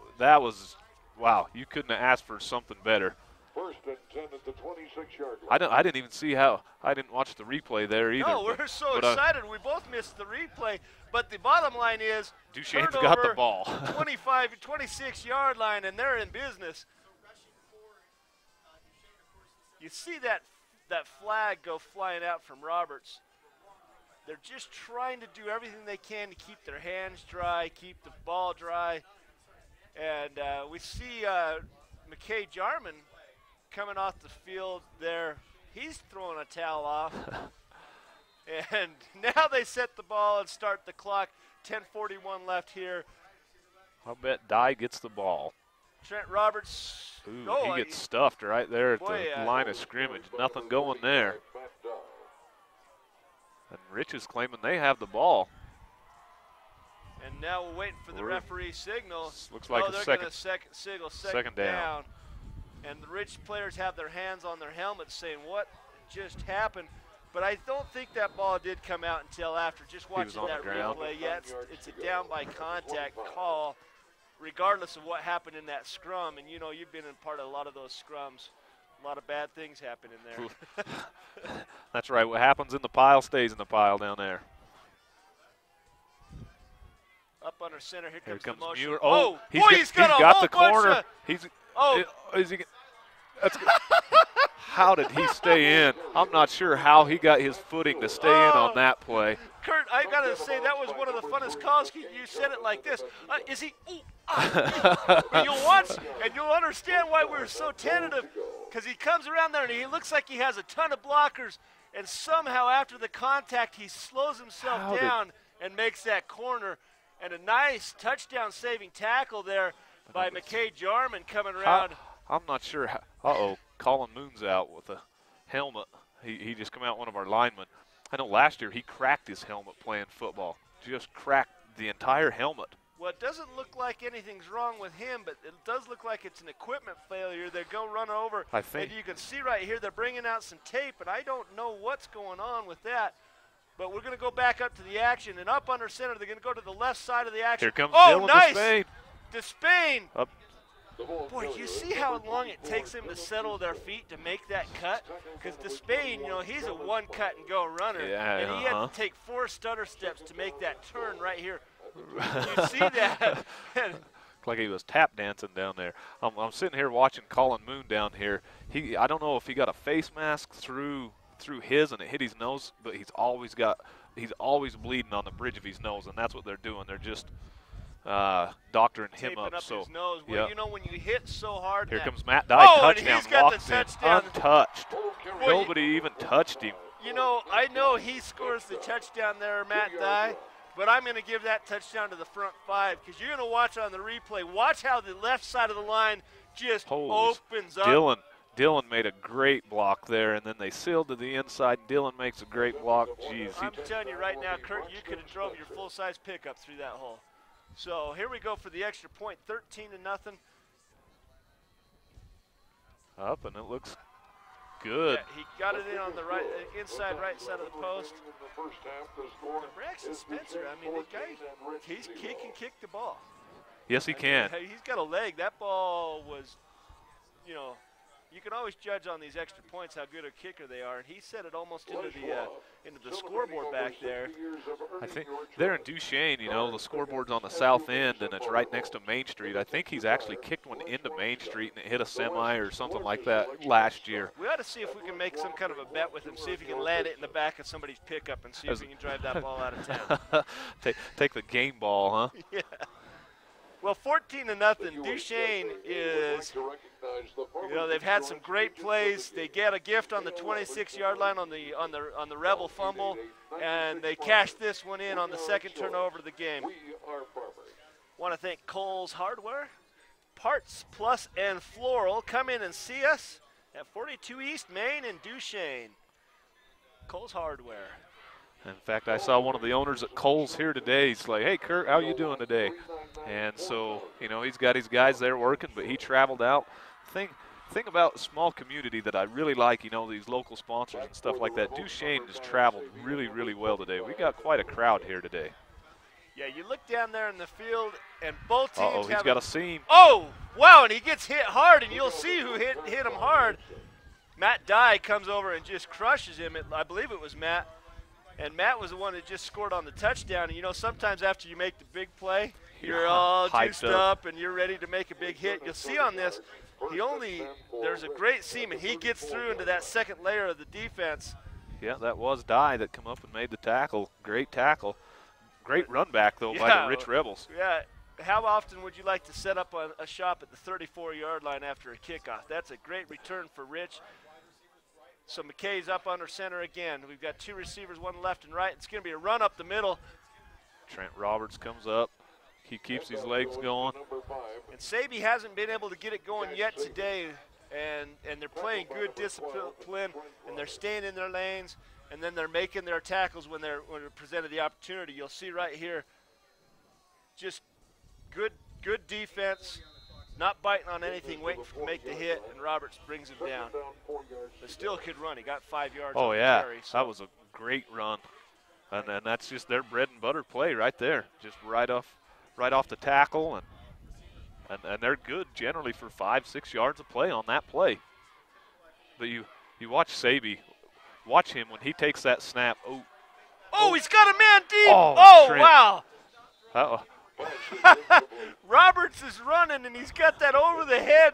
was, wow, you couldn't have asked for something better. First and 10 at the 26-yard line. I didn't even see how, I didn't watch the replay there either. No, we're so excited. We both missed the replay. But the bottom line is, Duchesne's got the ball. 26-yard line, and they're in business. You see that flag go flying out from Roberts. They're just trying to do everything they can to keep their hands dry, keep the ball dry. And we see McKay Jarman coming off the field there. He's throwing a towel off. And now they set the ball and start the clock. 10:41 left here. I'll bet Dye gets the ball. Trent Roberts. Ooh, he gets stuffed right there at the line of scrimmage. Nothing going there. And Rich is claiming they have the ball. And now we're waiting for the referee signal. Looks like a second down. And the Rich players have their hands on their helmets saying, what just happened? But I don't think that ball did come out until after just watching that replay. Yeah, it's a down by contact call, regardless of what happened in that scrum. And, you know, you've been in part of a lot of those scrums. A lot of bad things happen in there. That's right. What happens in the pile stays in the pile down there. Up under center. Here comes the motion. Muir. Oh, he's got the corner. Is he? That's good. How did he stay in? I'm not sure how he got his footing to stay in on that play. Kurt, I got to say, that was one of the funnest calls. You said it like this. Is he? You'll watch, and you'll understand why we were so tentative, because he comes around there, and he looks like he has a ton of blockers, and somehow after the contact, he slows himself down and makes that corner. And a nice touchdown-saving tackle there by McKay Jarman coming around. I'm not sure how. Colin Moon's out with a helmet. He just come out, one of our linemen. I know last year he cracked his helmet playing football. Just cracked the entire helmet. Well, it doesn't look like anything's wrong with him, but it does look like it's an equipment failure. They go run over. I think. And you can see right here they're bringing out some tape, and I don't know what's going on with that. But we're going to go back up to the action, and up under center, they're going to go to the left side of the action. Here comes Dylan nice. Despain. Up. Boy, you see how long it takes them to settle their feet to make that cut? Because Despain, you know, he's a one-cut-and-go runner. Yeah, and he had to take 4 stutter steps to make that turn right here. You see that? like he was tap dancing down there. I'm sitting here watching Colin Moon down here. I don't know if he got a face mask through his and it hit his nose, but he's always bleeding on the bridge of his nose, and that's what they're doing. They're just doctoring him up. His So nose. Well, you know, when you hit so hard. Here comes Matt Dye, touchdown, and he's got walks the touchdown. in, untouched. Nobody even touched him. You know, I know he scores the touchdown there, Matt Dye, but I'm going to give that touchdown to the front five because you're going to watch on the replay. Watch how the left side of the line just opens up. Dylan made a great block there, and then they sealed to the inside. Dylan makes a great block. Jeez. I'm telling you right now, Kurt, you could have drove your full-size pickup through that hole. So here we go for the extra point, 13-0. Up, and it looks good. Yeah, he got it in on the right, inside right side of the post. Braxton Spencer, I mean, the guy, he can kick the ball. Yes, he can. He's got a leg. That ball was, you know, you can always judge on these extra points how good a kicker they are, and he set it almost into the scoreboard back there. I think there in Duchesne, you know, the scoreboard's on the south end, and it's right next to Main Street. I think he's actually kicked one into Main Street, and it hit a semi or something like that last year. We ought to see if we can make some kind of a bet with him, see if he can land it in the back of somebody's pickup and see if he can drive that ball out of town. Take the game ball, huh? Yeah. Well, 14-0. Duchesne is, you know, they've had some great plays. They get a gift on the 26-yard line on the Rebel fumble, and they cash this one in on the second turnover of the game. Want to thank Cole's Hardware, Parts Plus and Floral. Come in and see us at 42 East Main in Duchesne. Cole's Hardware. In fact, I saw one of the owners at Kohl's here today. He's like, hey, Kurt, how you doing today? And so, you know, he's got his guys there working, but he traveled out. Thing about a small community that I really like, you know, these local sponsors and stuff like that. Duchesne has traveled really, really well today. We got quite a crowd here today. Yeah, you look down there in the field, and both teams he's got a seam. Oh, wow, and he gets hit hard, and you'll see who hit him hard. Matt Dye comes over and just crushes him. I believe it was Matt. And Matt was the one that just scored on the touchdown. And, you know, sometimes after you make the big play, you're all juiced up and you're ready to make a big hit. You'll see on this, there's a great seam, and he gets through into that second layer of the defense. Yeah, that was Dye that come up and made the tackle. Great tackle. Great run back, though, by the Rich Rebels. Yeah. How often would you like to set up a shop at the 34-yard line after a kickoff? That's a great return for Rich. So McKay's up under center again. We've got two receivers, one left and right. It's going to be a run up the middle. Trent Roberts comes up. He keeps his legs going. And Saby hasn't been able to get it going yet today, and they're playing good discipline, and they're staying in their lanes, and then they're making their tackles when they're presented the opportunity. You'll see right here, just good defense. Not biting on anything, waiting to make the hit, and Roberts brings him down. But still could run. He got 5 yards on the carry. So. That was a great run. And that's just their bread and butter play right there. Just right off the tackle, and they're good generally for 5-6 yards of play on that play. But you watch Saby. Watch him when he takes that snap. Oh, he's got a man deep. Trent. Wow. Uh-oh. Roberts is running, and he's got that over the head.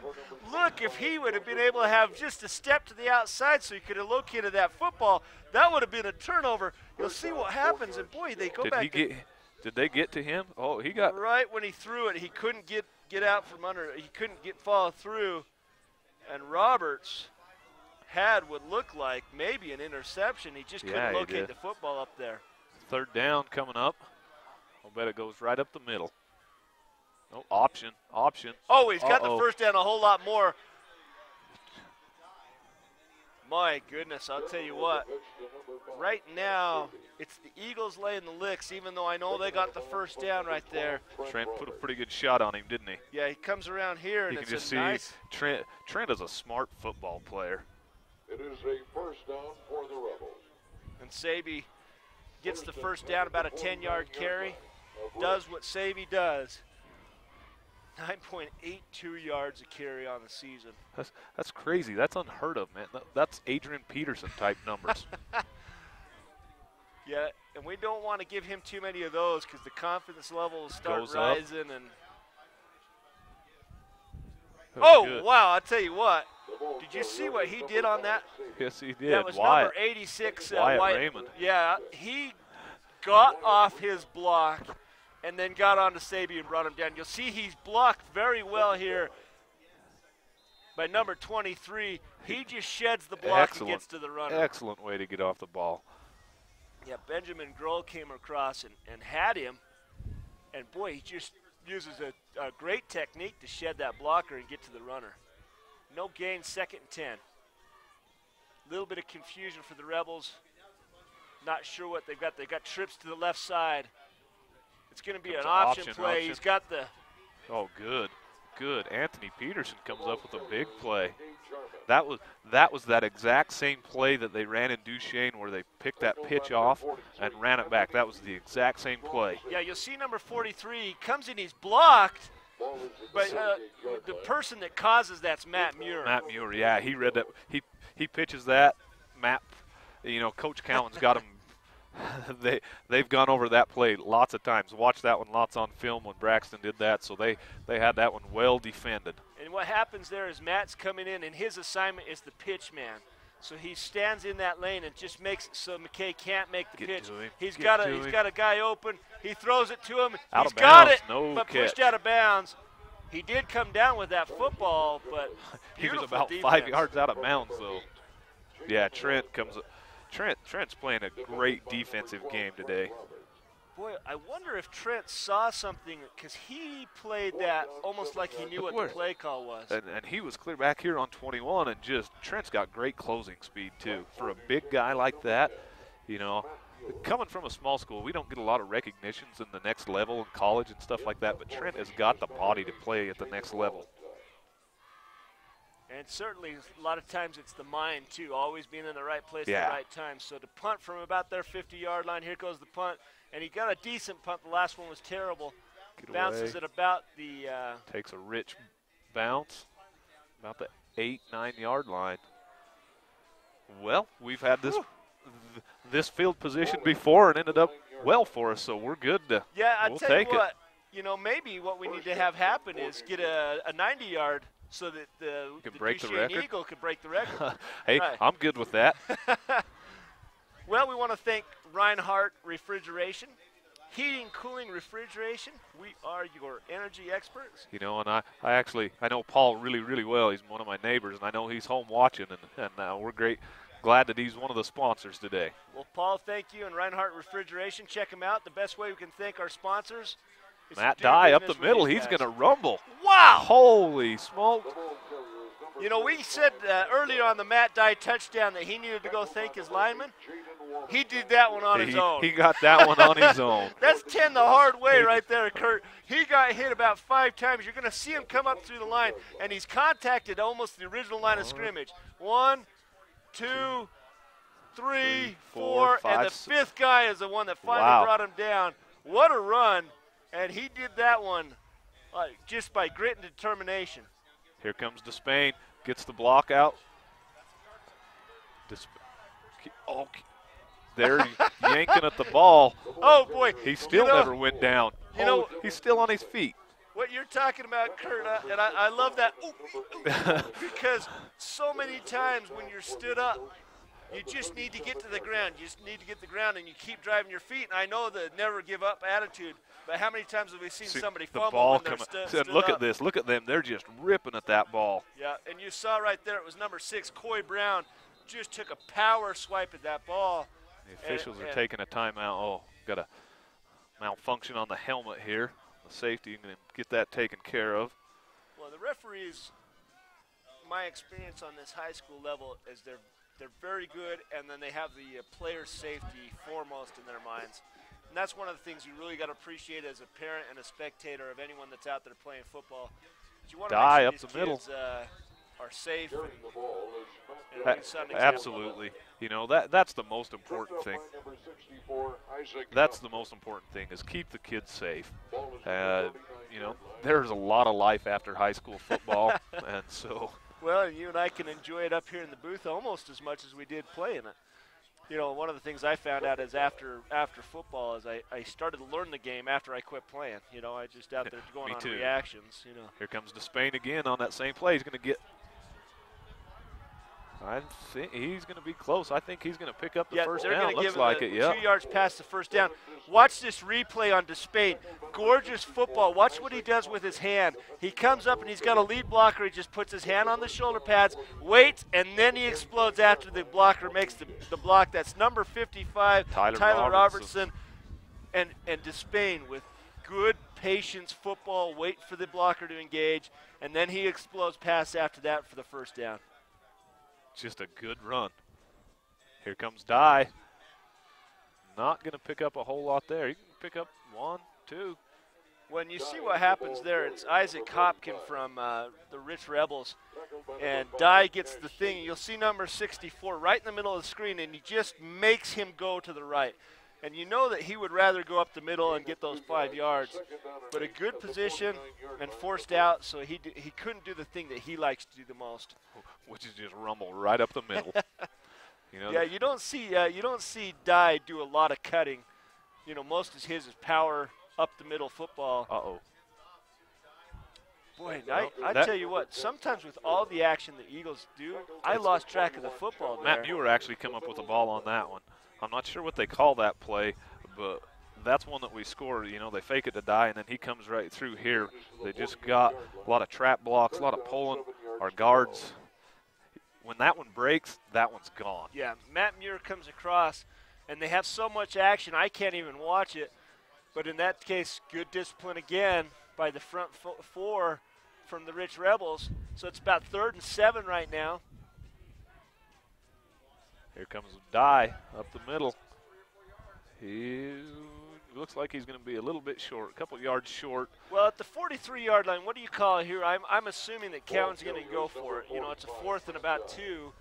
Look, if he would have been able to have just a step to the outside so he could have located that football, that would have been a turnover. You'll see what happens, and boy, they go back. Did they get to him? Oh, he got. Right when he threw it, he couldn't get out from under. He couldn't follow through, and Roberts had what looked like maybe an interception. He just couldn't locate the football up there. Third down coming up. I'll bet it goes right up the middle. Oh, option. Oh, he's got the first down a whole lot more. My goodness, I'll tell you what. Right now, it's the Eagles laying the licks, even though I know they got the first down right there. Trent put a pretty good shot on him, didn't he? Yeah, he comes around here, and you it's can just nice. see Trent is a smart football player. It is a first down for the Rebels. And Saby gets the first down, about a 10-yard carry. Does what Saby does. 9.82 yards a carry on the season. That's crazy. That's unheard of, man. That's Adrian Peterson type numbers. Yeah, and we don't want to give him too many of those because the confidence level will start Goes rising. And Oh, good. wow, I'll tell you what. Did you see what he did on that? Yes, he did. That was Wyatt. number 86. Wyatt Raymond. Yeah, he got off his block and then got onto Sabi and brought him down. You'll see he's blocked very well here by number 23. He just sheds the block and gets to the runner. Excellent way to get off the ball. Yeah, Benjamin Grohl came across and had him. And, boy, he just uses a great technique to shed that blocker and get to the runner. No gain, 2nd and 10. A little bit of confusion for the Rebels. Not sure what they've got. They've got trips to the left side. It's going to be an option play. He's got the... Oh, good. Good. Anthony Peterson comes up with a big play. That was that exact same play that they ran in Duchesne where they picked that pitch off and ran it back. That was the exact same play. Yeah, you'll see number 43 comes in, he's blocked, but the person that causes that's Matt Muir. Matt Muir, yeah, he read that. He pitches that. Matt, you know, Coach Cowan's got him. They've gone over that play lots of times. Watched that one lots on film when Braxton did that, so they had that one well defended. And what happens there is Matt's coming in, and his assignment is the pitch man. So he stands in that lane and just makes it so McKay can't make the pitch. He's got a guy open. He throws it to him. He's got it, but pushed out of bounds. He did come down with that football, but he was about defense. 5 yards out of bounds, though. Yeah, Trent's playing a great defensive game today. Boy, I wonder if Trent saw something, because he played that almost like he knew what the play call was. And he was clear back here on 21, and just Trent's got great closing speed, too. For a big guy like that, you know, coming from a small school, we don't get a lot of recognitions in the next level in college and stuff like that, but Trent has got the body to play at the next level. And certainly, a lot of times it's the mind, too, always being in the right place at the right time. So to punt from about their 50-yard line, here goes the punt. And he got a decent punt. The last one was terrible. Bounces at about the takes a rich bounce, about the 8-9 yard line. Well, we've had this field position before and ended up well for us, so we're good. We'll tell you what, you know, maybe what we need to have happen is get a 90-yard so that the Duchesne Eagle could break the record. Hey, I'm good with that. Well, we want to thank Reinhardt Refrigeration. Heating, cooling, refrigeration. We are your energy experts. You know, and I know Paul really, really well. He's one of my neighbors, and I know he's home watching, and we're glad that he's one of the sponsors today. Well, Paul, thank you, and Reinhardt Refrigeration. Check him out. The best way we can thank our sponsors is Matt Dye up the middle. He's going to rumble. Wow! Holy smokes. You know, we said earlier on the Matt Dye touchdown that he needed to go thank his lineman. He did that one on his own. He got that one on his own. That's 10 the hard way right there, Kurt. He got hit about 5 times. You're going to see him come up through the line, and he's contacted almost the original line of scrimmage. 1, 2, 3, 4, and the 5th guy is the one that finally brought him down. What a run, and he did that one just by grit and determination. Here comes Despain, gets the block out. They're yanking at the ball. Oh, boy. He still never went down. You know, he's still on his feet. What you're talking about, Kurt, and I love that, because so many times when you're stood up, you just need to get to the ground. You just need to get to the ground, and you keep driving your feet. And I know the never give up attitude, but how many times have we seen somebody fumble when they're stood up? Look at this. Look at them. They're just ripping at that ball. Yeah, and you saw right there, it was number 6, Coy Brown, just took a power swipe at that ball. The officials are taking a timeout. Oh, got a malfunction on the helmet here. The safety, you can get that taken care of. Well, the referees, my experience on this high school level is they're very good, and then they have the player safety foremost in their minds. And that's one of the things you really got to appreciate as a parent and a spectator of anyone that's out there playing football. You want to make sure up these the middle. kids are safe. Absolutely. You know, that's the most important thing. That's the most important thing is keep the kids safe. You know, there's a lot of life after high school football, and so. Well, and you and I can enjoy it up here in the booth almost as much as we did playing it. you know, one of the things I found out is after football is I started to learn the game after I quit playing. You know, I just out there going on reactions. You know. Here comes Duchesne again on that same play. He's going to get. I think he's going to be close. I think he's going to pick up the first down. Looks like it. Yeah. 2 yards past the first down. Watch this replay on Duchesne. Gorgeous football. Watch what he does with his hand. He comes up and he's got a lead blocker. He just puts his hand on the shoulder pads, waits, and then he explodes after the blocker makes the block. That's number 55, Tyler Robertson. And Duchesne with good patience football, wait for the blocker to engage, and then he explodes past after that for the first down. Just a good run. Here comes Dye. Not going to pick up a whole lot there. He can pick up 1, 2. When you see what happens there, it's Isaac Hopkin from the Rich Rebels. And Dye gets the thing. You'll see number 64 right in the middle of the screen, and he just makes him go to the right. And you know that he would rather go up the middle and get those 5 yards. But a good position and forced out, so he couldn't do the thing that he likes to do the most, which is just rumble right up the middle. You know, yeah, you don't see Dye do a lot of cutting. You know, most of his is power up the middle football. Uh-oh. Boy, I tell you what, sometimes with all the action the Eagles do, I lost track of the football there. Matt Muir actually come up with a ball on that one. I'm not sure what they call that play, but that's one that we scored. You know, they fake it to Dye, and then he comes right through here. They just got a lot of trap blocks, a lot of pulling. Our guards, when that one breaks, that one's gone. Yeah, Matt Muir comes across, and they have so much action, I can't even watch it. But in that case, good discipline again by the front four from the Rich Rebels. So it's about 3rd and 7 right now. Here comes Dye up the middle. He looks like he's going to be a little bit short, a couple yards short. Well, at the 43-yard line, what do you call it here? I'm assuming that Cowan's going to go for it. You know, it's a 4th and about 2,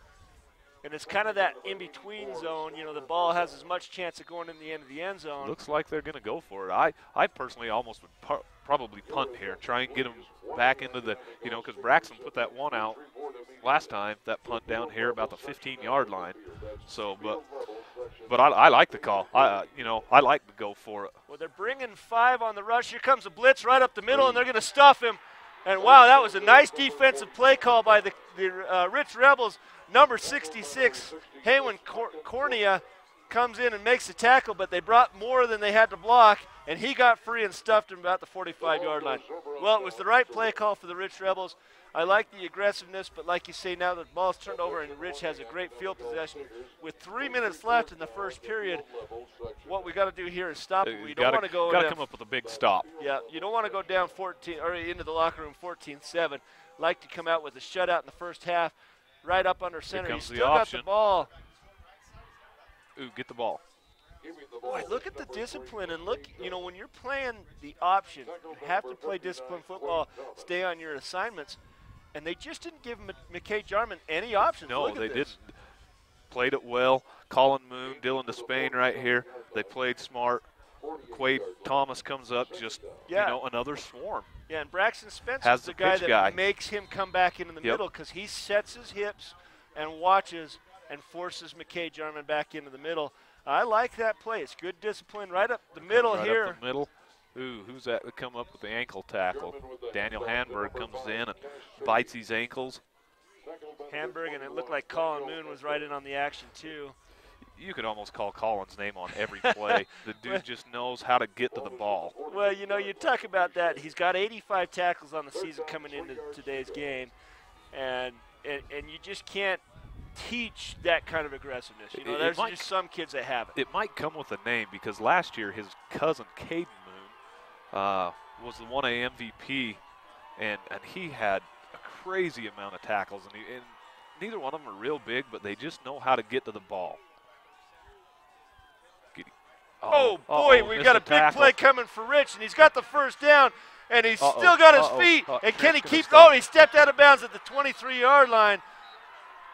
and it's kind of that in-between zone. You know, the ball has as much chance of going in the end of the end zone. Looks like they're going to go for it. I personally almost would probably punt here, try and get them back into the, you know, because Braxton put that one out last time, that punt down here about the 15-yard line. So, but I like the call. You know, I like to go for it. Well, they're bringing 5 on the rush. Here comes a blitz right up the middle, and they're going to stuff him. And wow, that was a nice defensive play call by the Rich Rebels. Number 66, Haywan Cornea, comes in and makes the tackle, but they brought more than they had to block, and he got free and stuffed him about the 45-yard line. Well, it was the right play call for the Rich Rebels. I like the aggressiveness, but like you say, now the ball's turned over and Rich has a great field possession. With 3 minutes left in the first period, what we got to do here is stop it. We don't want to go. Got to come up with a big stop. Yeah, you don't want to go down 14 or into the locker room 14-7. Like to come out with a shutout in the first half, right up under center. He's still got the ball. Ooh, get the ball. Boy, look at the discipline, and look, you know, when you're playing the option, you have to play disciplined football, stay on your assignments, and they just didn't give McKay Jarman any options. No, they didn't. Played it well. Colin Moon, Dylan Duchesne right here. They played smart. Quade Thomas comes up, just, you know, another swarm. Yeah, and Braxton Spencer is the guy that makes him come back into the middle because he sets his hips and watches and forces McKay Jarman back into the middle. I like that play. It's good discipline right up the middle here. Right up the middle. Ooh, who's that to come up with the ankle tackle? Daniel Hanberg comes in and bites his ankles. Hanberg, and it looked like Colin Moon was right in on the action too. You could almost call Colin's name on every play. The dude just knows how to get to the ball. Well, you know, you talk about that. He's got 85 tackles on the season coming into today's game, and you just can't teach that kind of aggressiveness. You know, there's just some kids that have it. It might come with a name because last year his cousin Caden Moon was the 1A MVP, and he had a crazy amount of tackles, and neither one of them are real big, but they just know how to get to the ball. Oh boy, we've got a big play coming for Rich, and he's got the first down, and he's still got his feet. And can he keep going? He stepped out of bounds at the 23-yard line.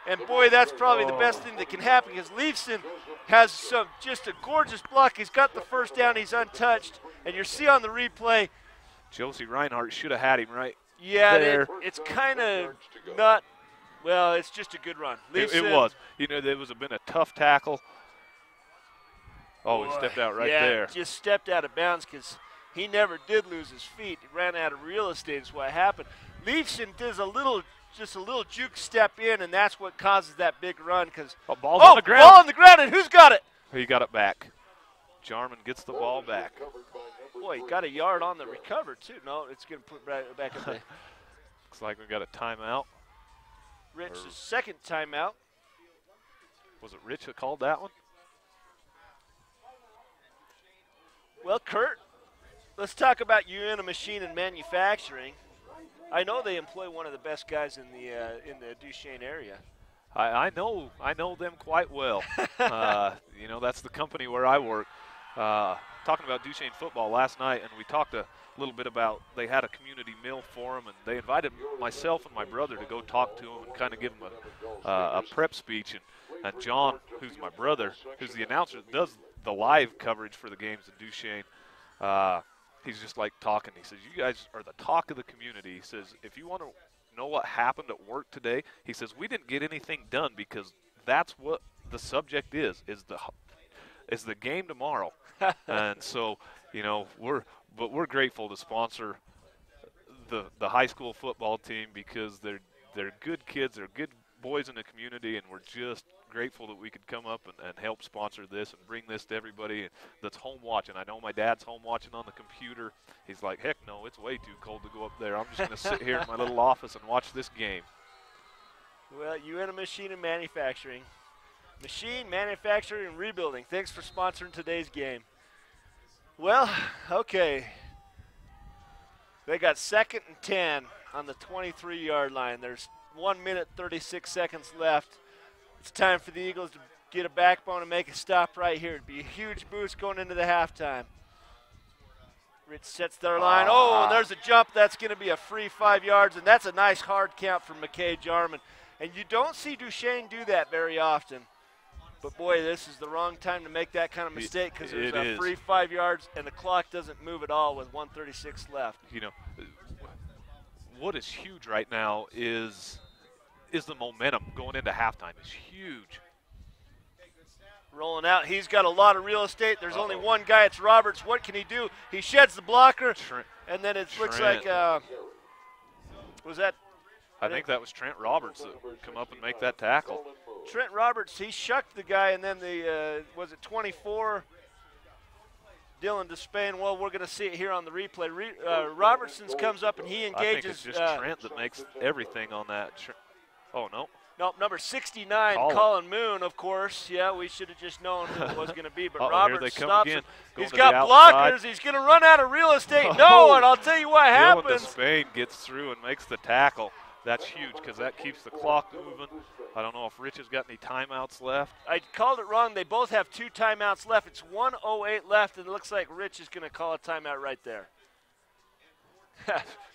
And boy, that's probably the best thing that can happen because Leifson has just a gorgeous block. He's got the first down. He's untouched. And you see on the replay. Josie Reinhardt should have had him right there. It's kind of not – well, it's just a good run. It was. You know, there was been a tough tackle. Oh, he stepped out right yeah, there. Just stepped out of bounds because he never did lose his feet. He ran out of real estate is what happened. Leifson does just a little juke step in, and that's what causes that big run. Because ball's on the ground. Ball on the ground, and who's got it? He got it back. Jarman gets the ball back. Boy, he got a yard on the recover, too. No, it's going to put back up there. Looks like we got a timeout. Rich's second timeout. Was it Rich that called that one? Well, Kurt, let's talk about Uinta Machine and Manufacturing. I know they employ one of the best guys in the Duchesne area. I know them quite well. You know, that's the company where I work. Talking about Duchesne football last night, and we talked a little bit about they had a community meal for them, and they invited myself and my brother to go talk to them and kind of give them a prep speech. And John, who's my brother, who's the announcer that does the live coverage for the games in Duchesne, he's just like talking. He says, you guys are the talk of the community. He says, if you want to know what happened at work today, he says, we didn't get anything done because that's what the subject is the game tomorrow. And so, you know, we're grateful to sponsor the high school football team because they're good kids, they're good boys in the community, and we're just grateful that we could come up and help sponsor this and bring this to everybody that's home watching. I know my dad's home watching on the computer. He's like, heck no, it's way too cold to go up there. I'm just going to sit here in my little office and watch this game. Well, Uinta Machine and Manufacturing. Machine, Manufacturing, and Rebuilding. Thanks for sponsoring today's game. Well, okay. They got 2nd and 10 on the 23-yard line. There's 1 minute, 36 seconds left. It's time for the Eagles to get a backbone and make a stop right here. It'd be a huge boost going into the halftime. Rich sets their line. Oh, and there's a jump. That's going to be a free 5 yards, and that's a nice hard count from McKay Jarman. And you don't see Duchesne do that very often. But, boy, this is the wrong time to make that kind of mistake because there's a free 5 yards, and the clock doesn't move at all with 1:36 left. You know, what is huge right now is the momentum going into halftime is huge. Rolling out. He's got a lot of real estate. There's only one guy. It's Roberts. What can he do? He sheds the blocker, and then it looks like was that? I think that was Trent Roberts that come up and make that tackle. Trent Roberts, he shucked the guy, and then was it 24? Dylan Despain. Well, we're going to see it here on the replay. Robertson's comes up, and he engages. I think it's just Trent that makes everything on that. Oh, no. Nope, number 69, Colin Moon, of course. Yeah, we should have just known who it was going to be, but Roberts stops him. He's got blockers. He's going to run out of real estate. No, and I'll tell you what happens. Dylan Despain gets through and makes the tackle. That's huge because that keeps the clock moving. I don't know if Rich has got any timeouts left. I called it wrong. They both have 2 timeouts left. It's 1:08 left, and it looks like Rich is going to call a timeout right there.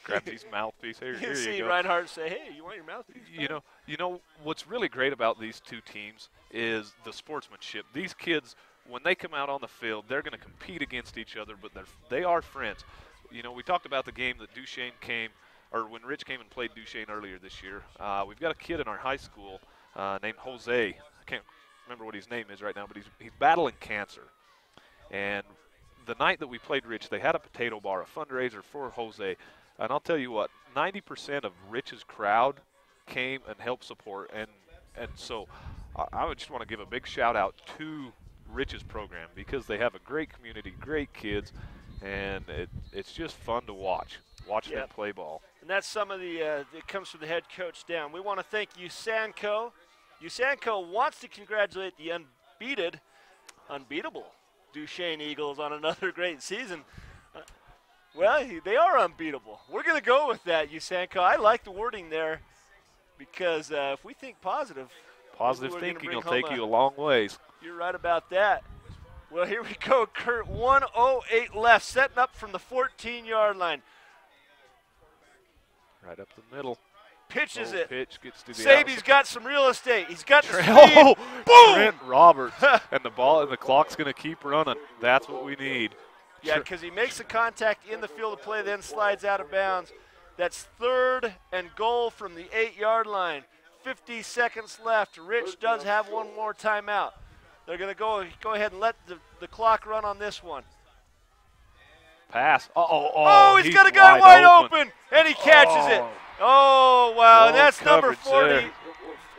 Grab his mouthpiece. Here you see go. Reinhardt say, hey, you want your mouthpiece? You know what's really great about these two teams is the sportsmanship. These kids, when they come out on the field, they're going to compete against each other, but they are friends. You know, we talked about the game that Duchesne came – or when Rich came and played Duchesne earlier this year. We've got a kid in our high school named Jose. I can't remember what his name is right now, but he's battling cancer. And the night that we played Rich, they had a potato bar, a fundraiser for Jose. And I'll tell you what, 90% of Rich's crowd came and helped support. And so I would just want to give a big shout out to Rich's program because they have a great community, great kids, and it's just fun to watch them play ball. And that's some of the it comes from the head coach down. We want to thank USANCO. USANCO wants to congratulate the unbeatable Duchesne Eagles on another great season. Well, they are unbeatable. We're going to go with that, USANCO. I like the wording there because if we think positive thinking will take you a long ways. You're right about that. Well, here we go, Kurt. 1:08 left, setting up from the 14-yard line. Right up the middle. Pitches it. Pitch gets to the Saby's got some real estate. He's got the speed. Oh, boom! Trent Roberts. And the clock's going to keep running. That's what we need. Yeah, because he makes the contact in the field of play, then slides out of bounds. That's 3rd and goal from the 8-yard line. 50 seconds left. Rich does have one more timeout. They're going to go ahead and let the clock run on this one. Pass. Oh, he's got a guy wide open, and he catches it. Oh, wow, and that's number 40,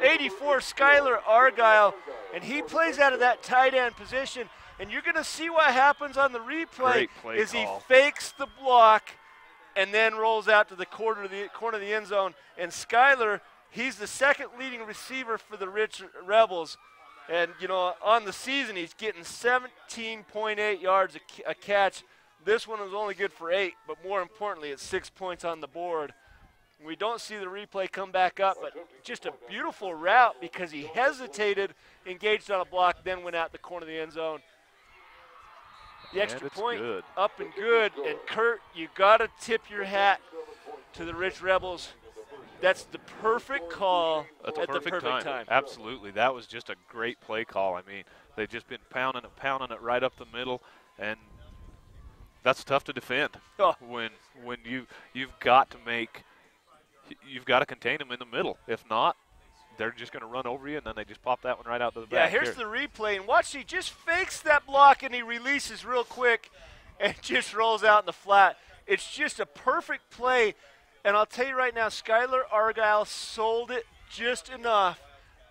84, Skylar Argyle, and he plays out of that tight end position. And you're going to see what happens on the replay is he fakes the block and then rolls out to the corner of the end zone. And Skylar, he's the second leading receiver for the Rich Rebels. And, you know, on the season, he's getting 17.8 yards a catch. This one was only good for 8, but more importantly, it's 6 points on the board. We don't see the replay come back up, but just a beautiful route because he hesitated, engaged on a block, then went out the corner of the end zone. The extra point, up and good. And, Kurt, you got to tip your hat to the Rich Rebels. That's the perfect call at the perfect time. Absolutely. That was just a great play call. I mean, they've just been pounding it right up the middle, and that's tough to defend when you've got to contain them in the middle. If not, they're just going to run over you, and then they just pop that one right out to the back. Yeah, here's the replay, and watch, he just fakes that block, and he releases real quick and just rolls out in the flat. It's just a perfect play, and I'll tell you right now, Skylar Argyle sold it just enough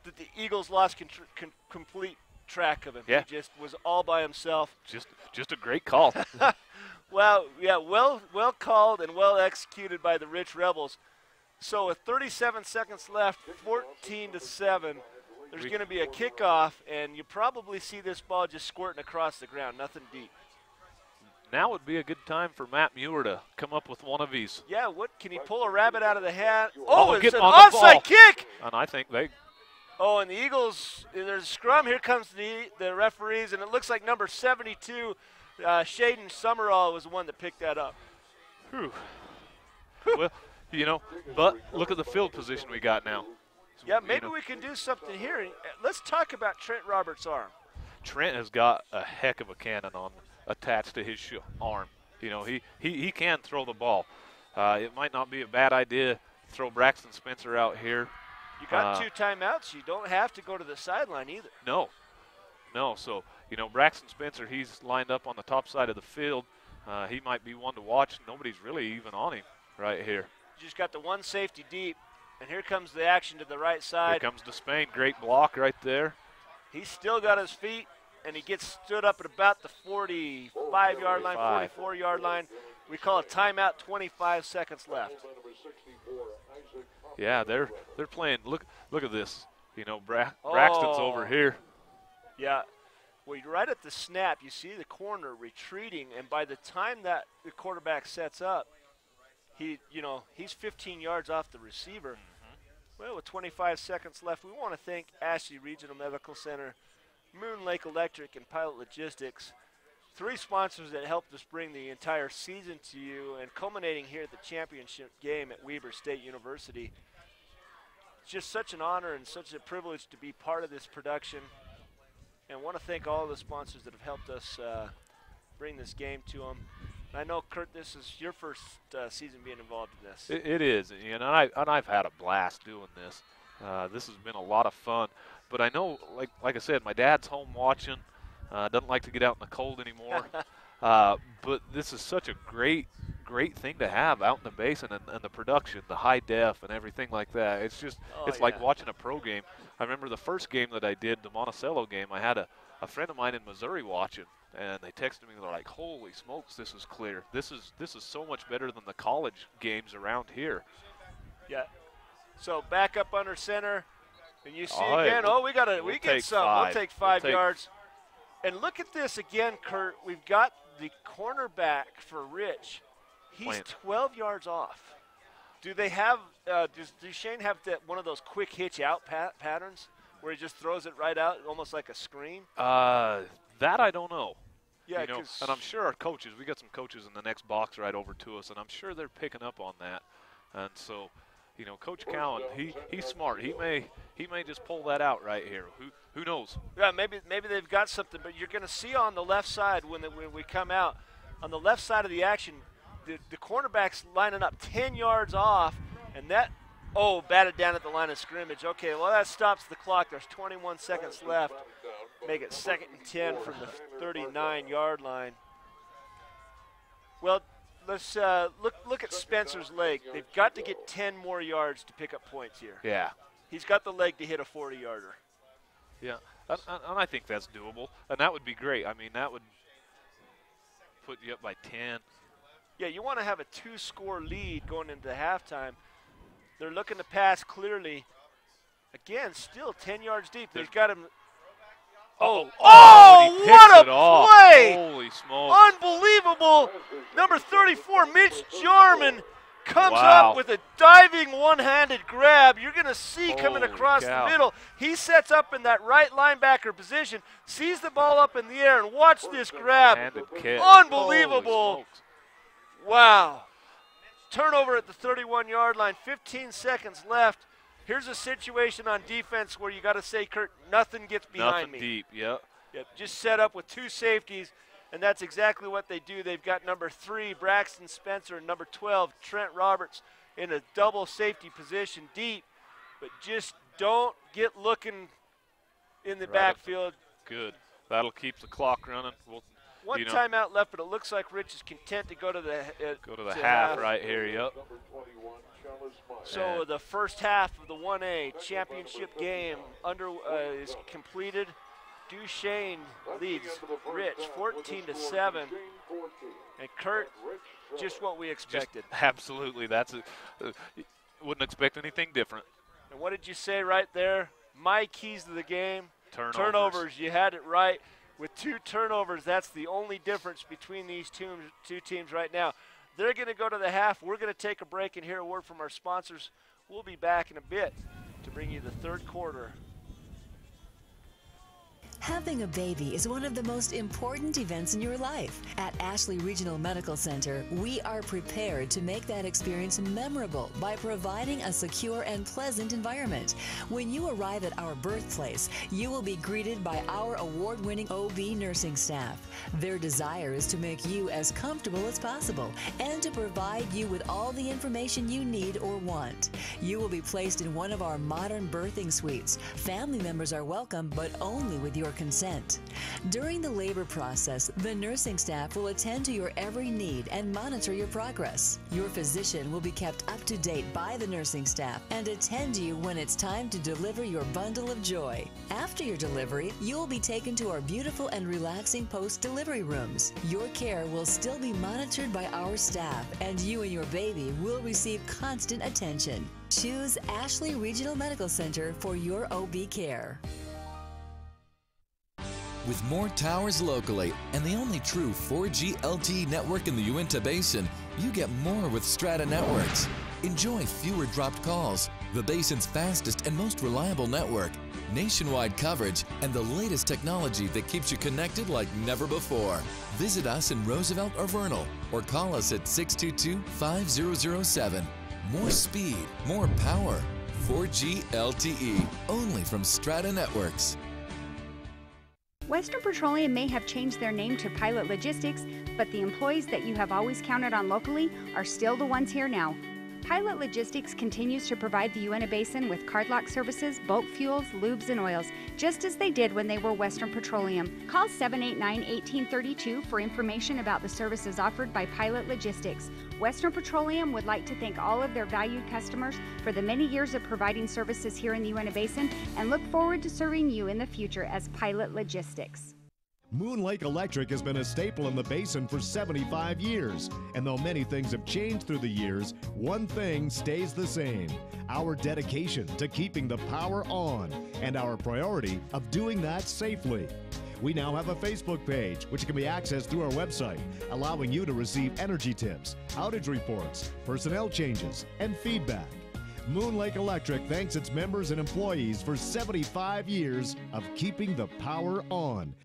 that the Eagles lost complete track of him. Yeah. He just was all by himself. Just a great call. Well, yeah, well called and well executed by the Rich Rebels. So with 37 seconds left, 14-7, there's going to be a kickoff, and you probably see this ball just squirting across the ground, nothing deep. Now would be a good time for Matt Muir to come up with one of these. Yeah, what can he pull a rabbit out of the hat? Oh, it's an on onside kick! And I think they. Oh, and the Eagles, there's a scrum. Here comes the referees, and it looks like number 72, Shaden Summerall, was the one that picked that up. Whew. Well, you know, but look at the field position we got now. Yeah, maybe we can do something here. Let's talk about Trent Roberts' arm. Trent has got a heck of a cannon attached to his arm. You know, he can throw the ball. It might not be a bad idea to throw Braxton Spencer out here. You got 2 timeouts. You don't have to go to the sideline either. No. So, you know, Braxton Spencer, he's lined up on the top side of the field. He might be one to watch. Nobody's really even on him right here. You just got the one safety deep, and here comes the action to the right side. Here comes Duchesne. Great block right there. He's still got his feet, and he gets stood up at about the 45-yard line, 44-yard line. We call a timeout, 25 seconds left. Yeah, they're playing. Look at this. You know, Braxton's over here. Yeah. Well, right at the snap, you see the corner retreating, and by the time that the quarterback sets up, he's 15 yards off the receiver. Mm-hmm. Well, with 25 seconds left, we want to thank Ashley Regional Medical Center, Moon Lake Electric, and Pilot Logistics, 3 sponsors that helped us bring the entire season to you, and culminating here at the championship game at Weber State University. It's just such an honor and such a privilege to be part of this production. And I want to thank all of the sponsors that have helped us bring this game to them. And I know, Kurt, this is your first season being involved in this. It is, and I've had a blast doing this. This has been a lot of fun. But I know, like I said, my dad's home watching. Doesn't like to get out in the cold anymore. But this is such a great thing to have out in the basin, and the production, the high def and everything like that. It's just, like watching a pro game. I remember the first game that I did, the Monticello game, I had a friend of mine in Missouri watching, and they texted me, they're like, holy smokes, this is clear. This is so much better than the college games around here. Yeah. So back up under center, and you see All again, right, we get some. We'll take 5 yards. And look at this again, Kurt. We've got the cornerback for Rich. He's 12 yards off. Do they have? Does Duchesne have one of those quick hitch out patterns where he just throws it right out, almost like a screen? That I don't know. Yeah, you know, and I'm sure our coaches. We got some coaches in the next box right over to us, and I'm sure they're picking up on that. And so, you know, Coach Cowan, he's smart. He may just pull that out right here. Who knows? Yeah, maybe they've got something. But you're going to see on the left side when we come out, on the left side of the action, the cornerback's lining up 10 yards off, and that batted down at the line of scrimmage. Okay, well that stops the clock. There's 21 seconds left. make it 2nd and 10 from the 39-yard line. Well, let's look at Spencer's leg. They've got to get 10 more yards to pick up points here. Yeah. He's got the leg to hit a 40-yarder. Yeah, and I think that's doable, and that would be great. I mean, that would put you up by 10. Yeah, you want to have a 2-score lead going into halftime. They're looking to pass clearly. Again, still 10 yards deep. They've got him. Oh, what a play! Holy smokes. Unbelievable. Number 34, Mitch Jarman, comes up with a diving one-handed grab. You're going to see coming across the middle. He sets up in that right linebacker position, sees the ball up in the air, and watch this grab. Unbelievable. Wow. Turnover at the 31-yard line, 15 seconds left. Here's a situation on defense where you got to say, Kurt, nothing gets behind me. Nothing deep, yep. Just set up with 2 safeties, and that's exactly what they do. They've got number 3, Braxton Spencer, and number 12, Trent Roberts, in a double safety position deep, but just don't get looking in the backfield. Good. That'll keep the clock running. One timeout left, but it looks like Rich is content to go to the half right here, yep. So the first half of the 1A championship game is completed. Duchesne leads Rich 14-7, and Kurt, just what we expected. Absolutely, wouldn't expect anything different. And what did you say right there? My keys to the game: turnovers. You had it right. With 2 turnovers, that's the only difference between these two teams right now. They're going to go to the half. We're going to take a break and hear a word from our sponsors. We'll be back in a bit to bring you the third quarter. Having a baby is one of the most important events in your life. At Ashley Regional Medical Center, we are prepared to make that experience memorable by providing a secure and pleasant environment. When you arrive at our birthplace, you will be greeted by our award-winning OB nursing staff. Their desire is to make you as comfortable as possible and to provide you with all the information you need or want. You will be placed in one of our modern birthing suites. Family members are welcome, but only with your consent. During the labor process, the nursing staff will attend to your every need and monitor your progress. Your physician will be kept up to date by the nursing staff and attend you when it's time to deliver your bundle of joy. After your delivery, you will be taken to our beautiful and relaxing post-delivery rooms. Your care will still be monitored by our staff, and you and your baby will receive constant attention. Choose Ashley Regional Medical Center for your OB care. With more towers locally and the only true 4G LTE network in the Uinta Basin, you get more with Strata Networks. Enjoy fewer dropped calls, the basin's fastest and most reliable network, nationwide coverage, and the latest technology that keeps you connected like never before. Visit us in Roosevelt or Vernal, or call us at 622-5007. More speed, more power. 4G LTE, only from Strata Networks. Western Petroleum may have changed their name to Pilot Logistics, but the employees that you have always counted on locally are still the ones here now. Pilot Logistics continues to provide the Uinta Basin with cardlock services, bulk fuels, lubes, and oils, just as they did when they were Western Petroleum. Call 789-1832 for information about the services offered by Pilot Logistics. Western Petroleum would like to thank all of their valued customers for the many years of providing services here in the Uinta Basin and look forward to serving you in the future as Pilot Logistics. Moon Lake Electric has been a staple in the basin for 75 years. And though many things have changed through the years, one thing stays the same: our dedication to keeping the power on and our priority of doing that safely. We now have a Facebook page, which can be accessed through our website, allowing you to receive energy tips, outage reports, personnel changes, and feedback. Moon Lake Electric thanks its members and employees for 75 years of keeping the power on.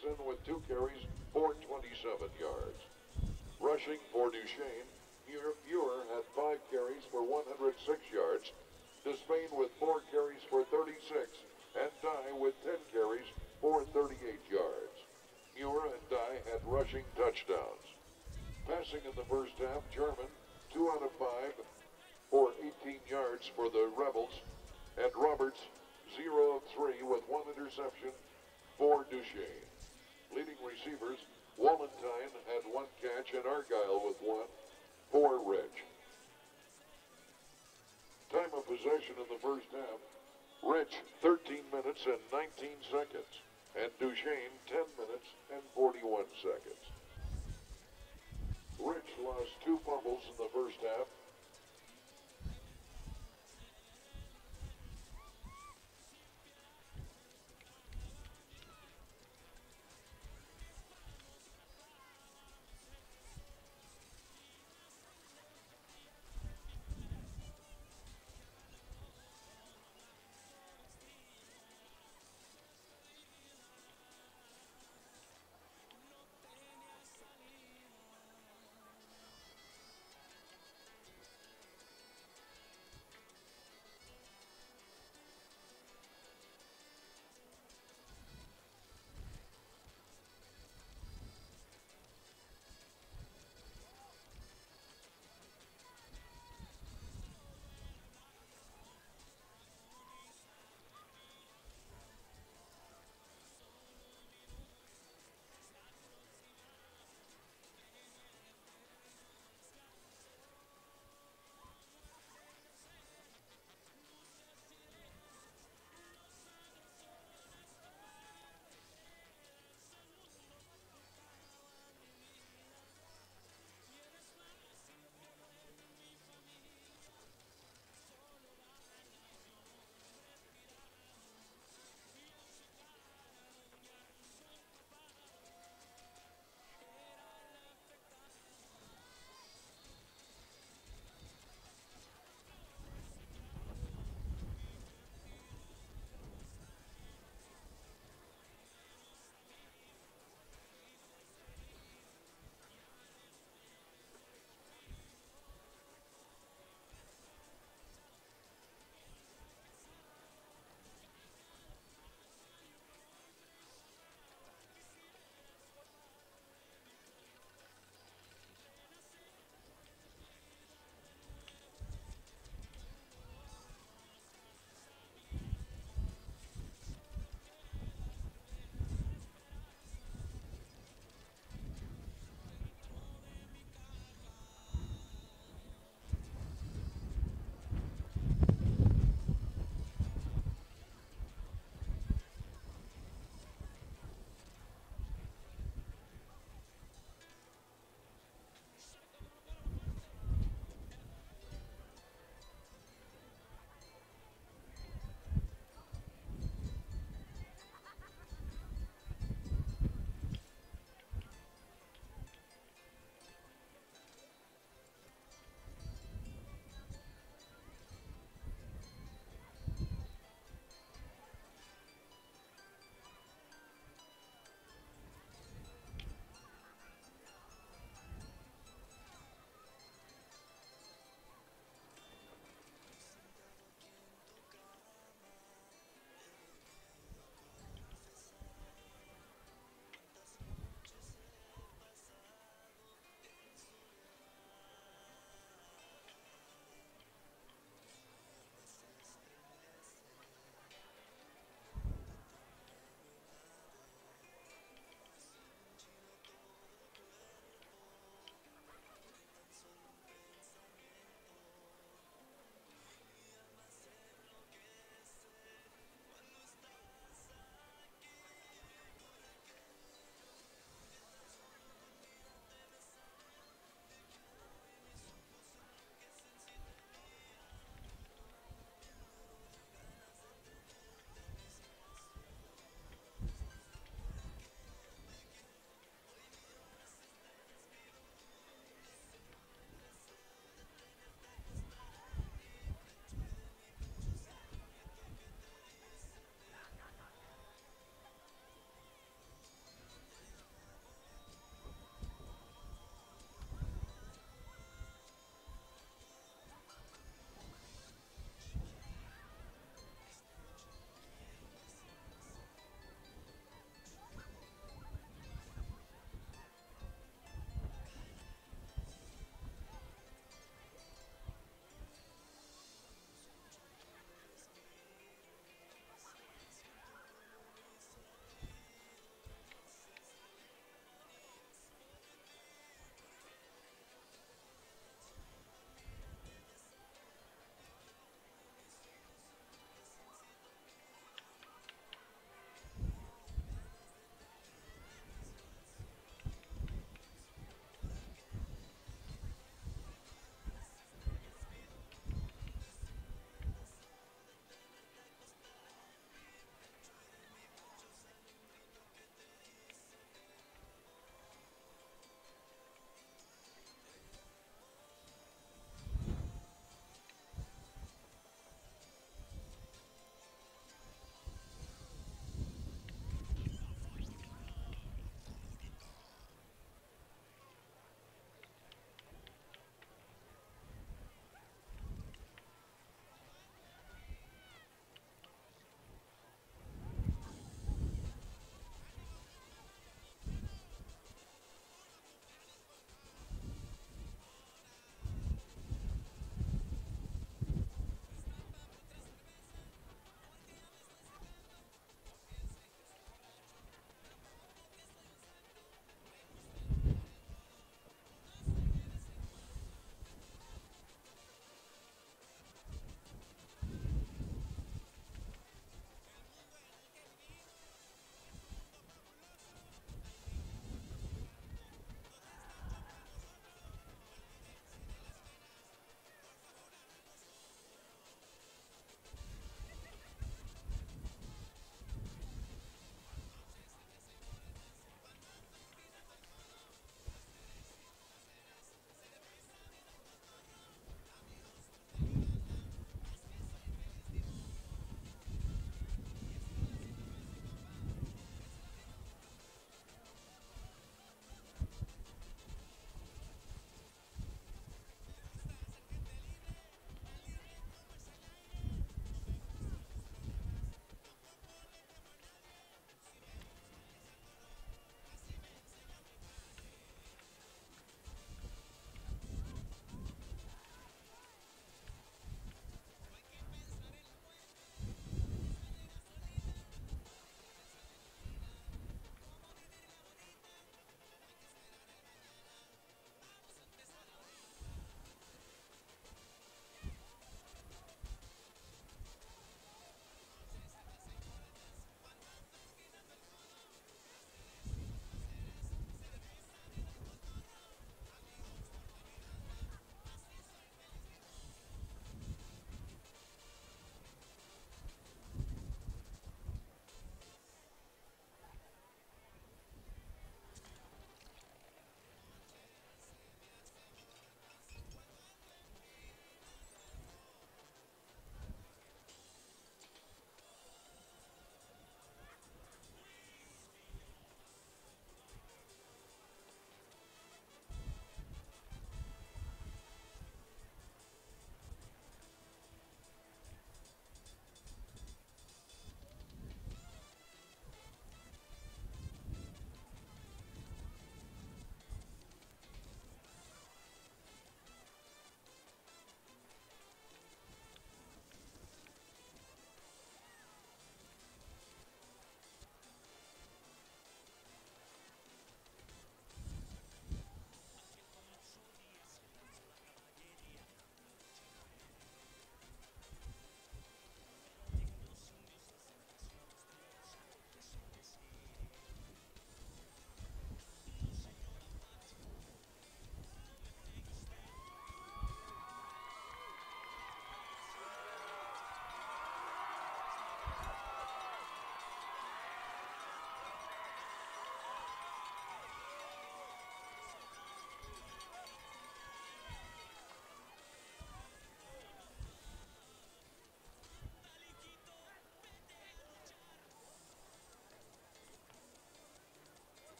Dickinson with 2 carries for 27 yards. Rushing for Duchesne, Muir had 5 carries for 106 yards. Despain with 4 carries for 36, and Dye with 10 carries for 38 yards. Muir and Dye had rushing touchdowns. Passing in the first half, German, 2 out of 5 for 18 yards for the Rebels, and Roberts, 0 of 3 with 1 interception for Duchesne. Leading receivers, Wallenstein had 1 catch and Argyle with 1 for Rich. Time of possession in the first half, Rich 13 minutes and 19 seconds, and Duchesne 10 minutes and 41 seconds. Rich lost 2 fumbles in the first half.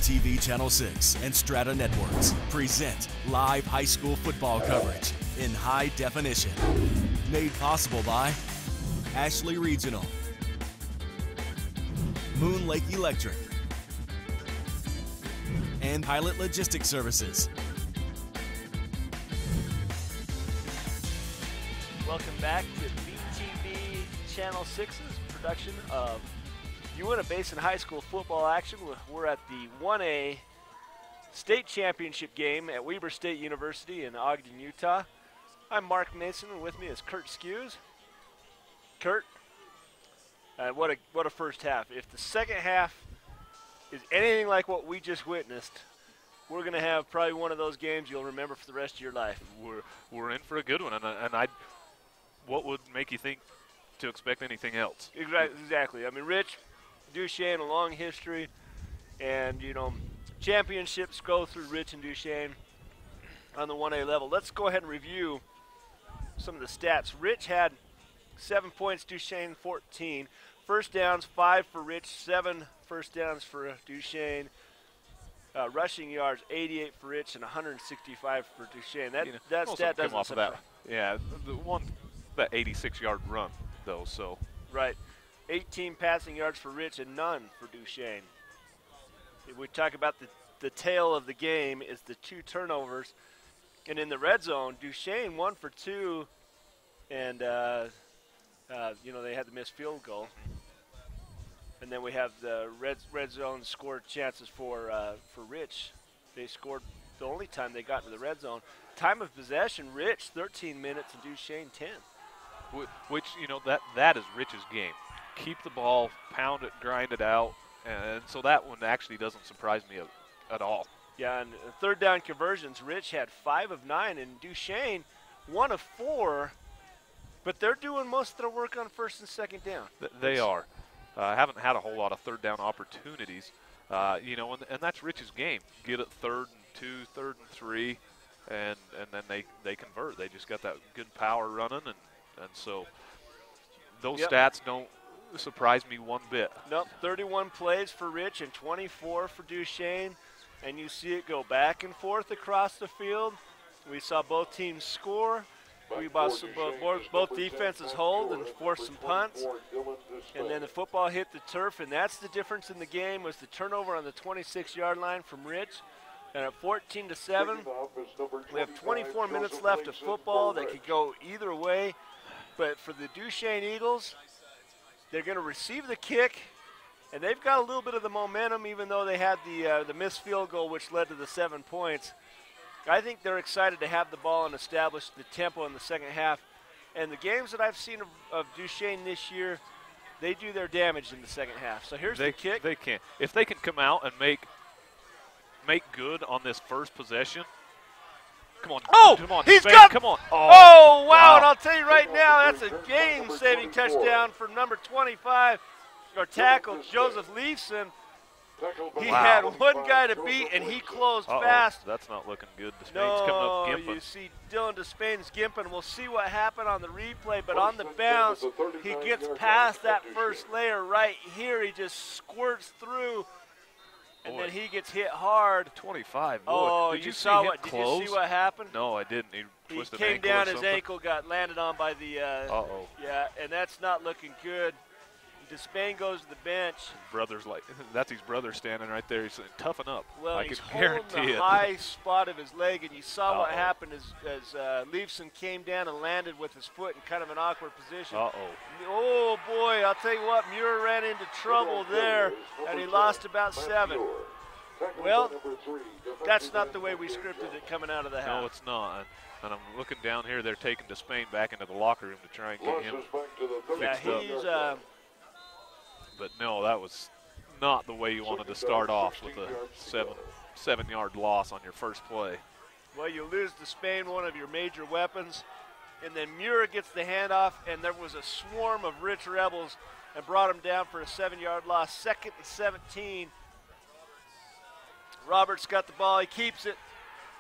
BTV Channel 6 and Strata Networks present live high school football coverage in high definition. Made possible by Ashley Regional, Moon Lake Electric, and Pilot Logistics Services. Welcome back to BTV Channel 6's production of Uinta Basin High School football action. We're at the 1A state championship game at Weber State University in Ogden, Utah. I'm Mark Mason, and with me is Kurt Skews. Kurt, what a first half. If the second half is anything like what we just witnessed, we're going to have probably one of those games you'll remember for the rest of your life. We're in for a good one, what would make you think to expect anything else? Exactly. I mean, Rich, Duchesne, a long history, and, championships go through Rich and Duchesne on the 1A level. Let's go ahead and review some of the stats. Rich had 7 points, Duchesne 14. First downs, 5 for Rich, 7 first downs for Duchesne. Rushing yards, 88 for Rich and 165 for Duchesne. That stat doesn't off of that. Yeah, that 86-yard run, though. So right, 18 passing yards for Rich and none for Duchesne. If we talk about the tail of the game is the 2 turnovers, and in the red zone, Duchesne 1 for 2, and they had the missed field goal. And then we have the red zone scored chances for Rich. They scored the only time they got into the red zone. Time of possession, Rich 13 minutes and Duchesne 10. Which that is Rich's game. Keep the ball, pound it, grind it out, and so that one actually doesn't surprise me at all. Yeah, and third down conversions, Rich had 5 of 9, and Duchesne 1 of 4. But they're doing most of their work on first and second down. They are. Haven't had a whole lot of third down opportunities, and that's Rich's game. Get it 3rd and 2, 3rd and 3, and then they convert. They just got that good power running, and so those stats don't surprise me one bit. Nope, 31 plays for Rich and 24 for Duchesne, and you see it go back and forth across the field. We saw both teams score. We both defenses hold and force some punts, and then the football hit the turf, and that's the difference in the game was the turnover on the 26-yard line from Rich. And at 14-7, we have 24 minutes left of football that could go either way. But for the Duchesne Eagles, they're going to receive the kick, and they've got a little bit of the momentum, even though they had the missed field goal, which led to the 7 points. I think they're excited to have the ball and establish the tempo in the second half. And the games that I've seen of Duchesne this year, they do their damage in the second half. So here's the kick. They can. If they can come out and make good on this first possession. Come on. Oh, come on. He's Spain, got. Come on. Oh, wow. And I'll tell you right now, that's a game-saving touchdown for number 25, or tackle, Joseph Leifson. He had one guy to beat, and he closed fast. That's not looking good. Despain's coming up gimping. You see Dylan Despain's gimping. We'll see what happened on the replay, but on the bounce, he gets past that first layer right here. He just squirts through, and then he gets hit hard. 25. Boy. Oh, did you saw see what? Did you see what happened? No, I didn't. He twisted came ankle down. or His something. ankle got landed on by the. Yeah, and that's not looking good. Despain goes to the bench. That's his brother standing right there. He's saying, toughen up. Well, I he's can holding guarantee the it. high spot of his leg, and you saw what happened as Leifson came down and landed with his foot in kind of an awkward position. Oh, boy, I'll tell you what, Muir ran into trouble there, and he lost about 7. Well, that's not the way we scripted it coming out of the half. No, it's not. And I'm looking down here. They're taking Despain back into the locker room to try and get him fixed up. But no, that was not the way you wanted to start off with a 7-yard loss on your first play. Well, you lose Despain, one of your major weapons, and then Muir gets the handoff, and there was a swarm of Rich Rebels and brought him down for a 7-yard loss. 2nd and 17. Roberts got the ball. He keeps it.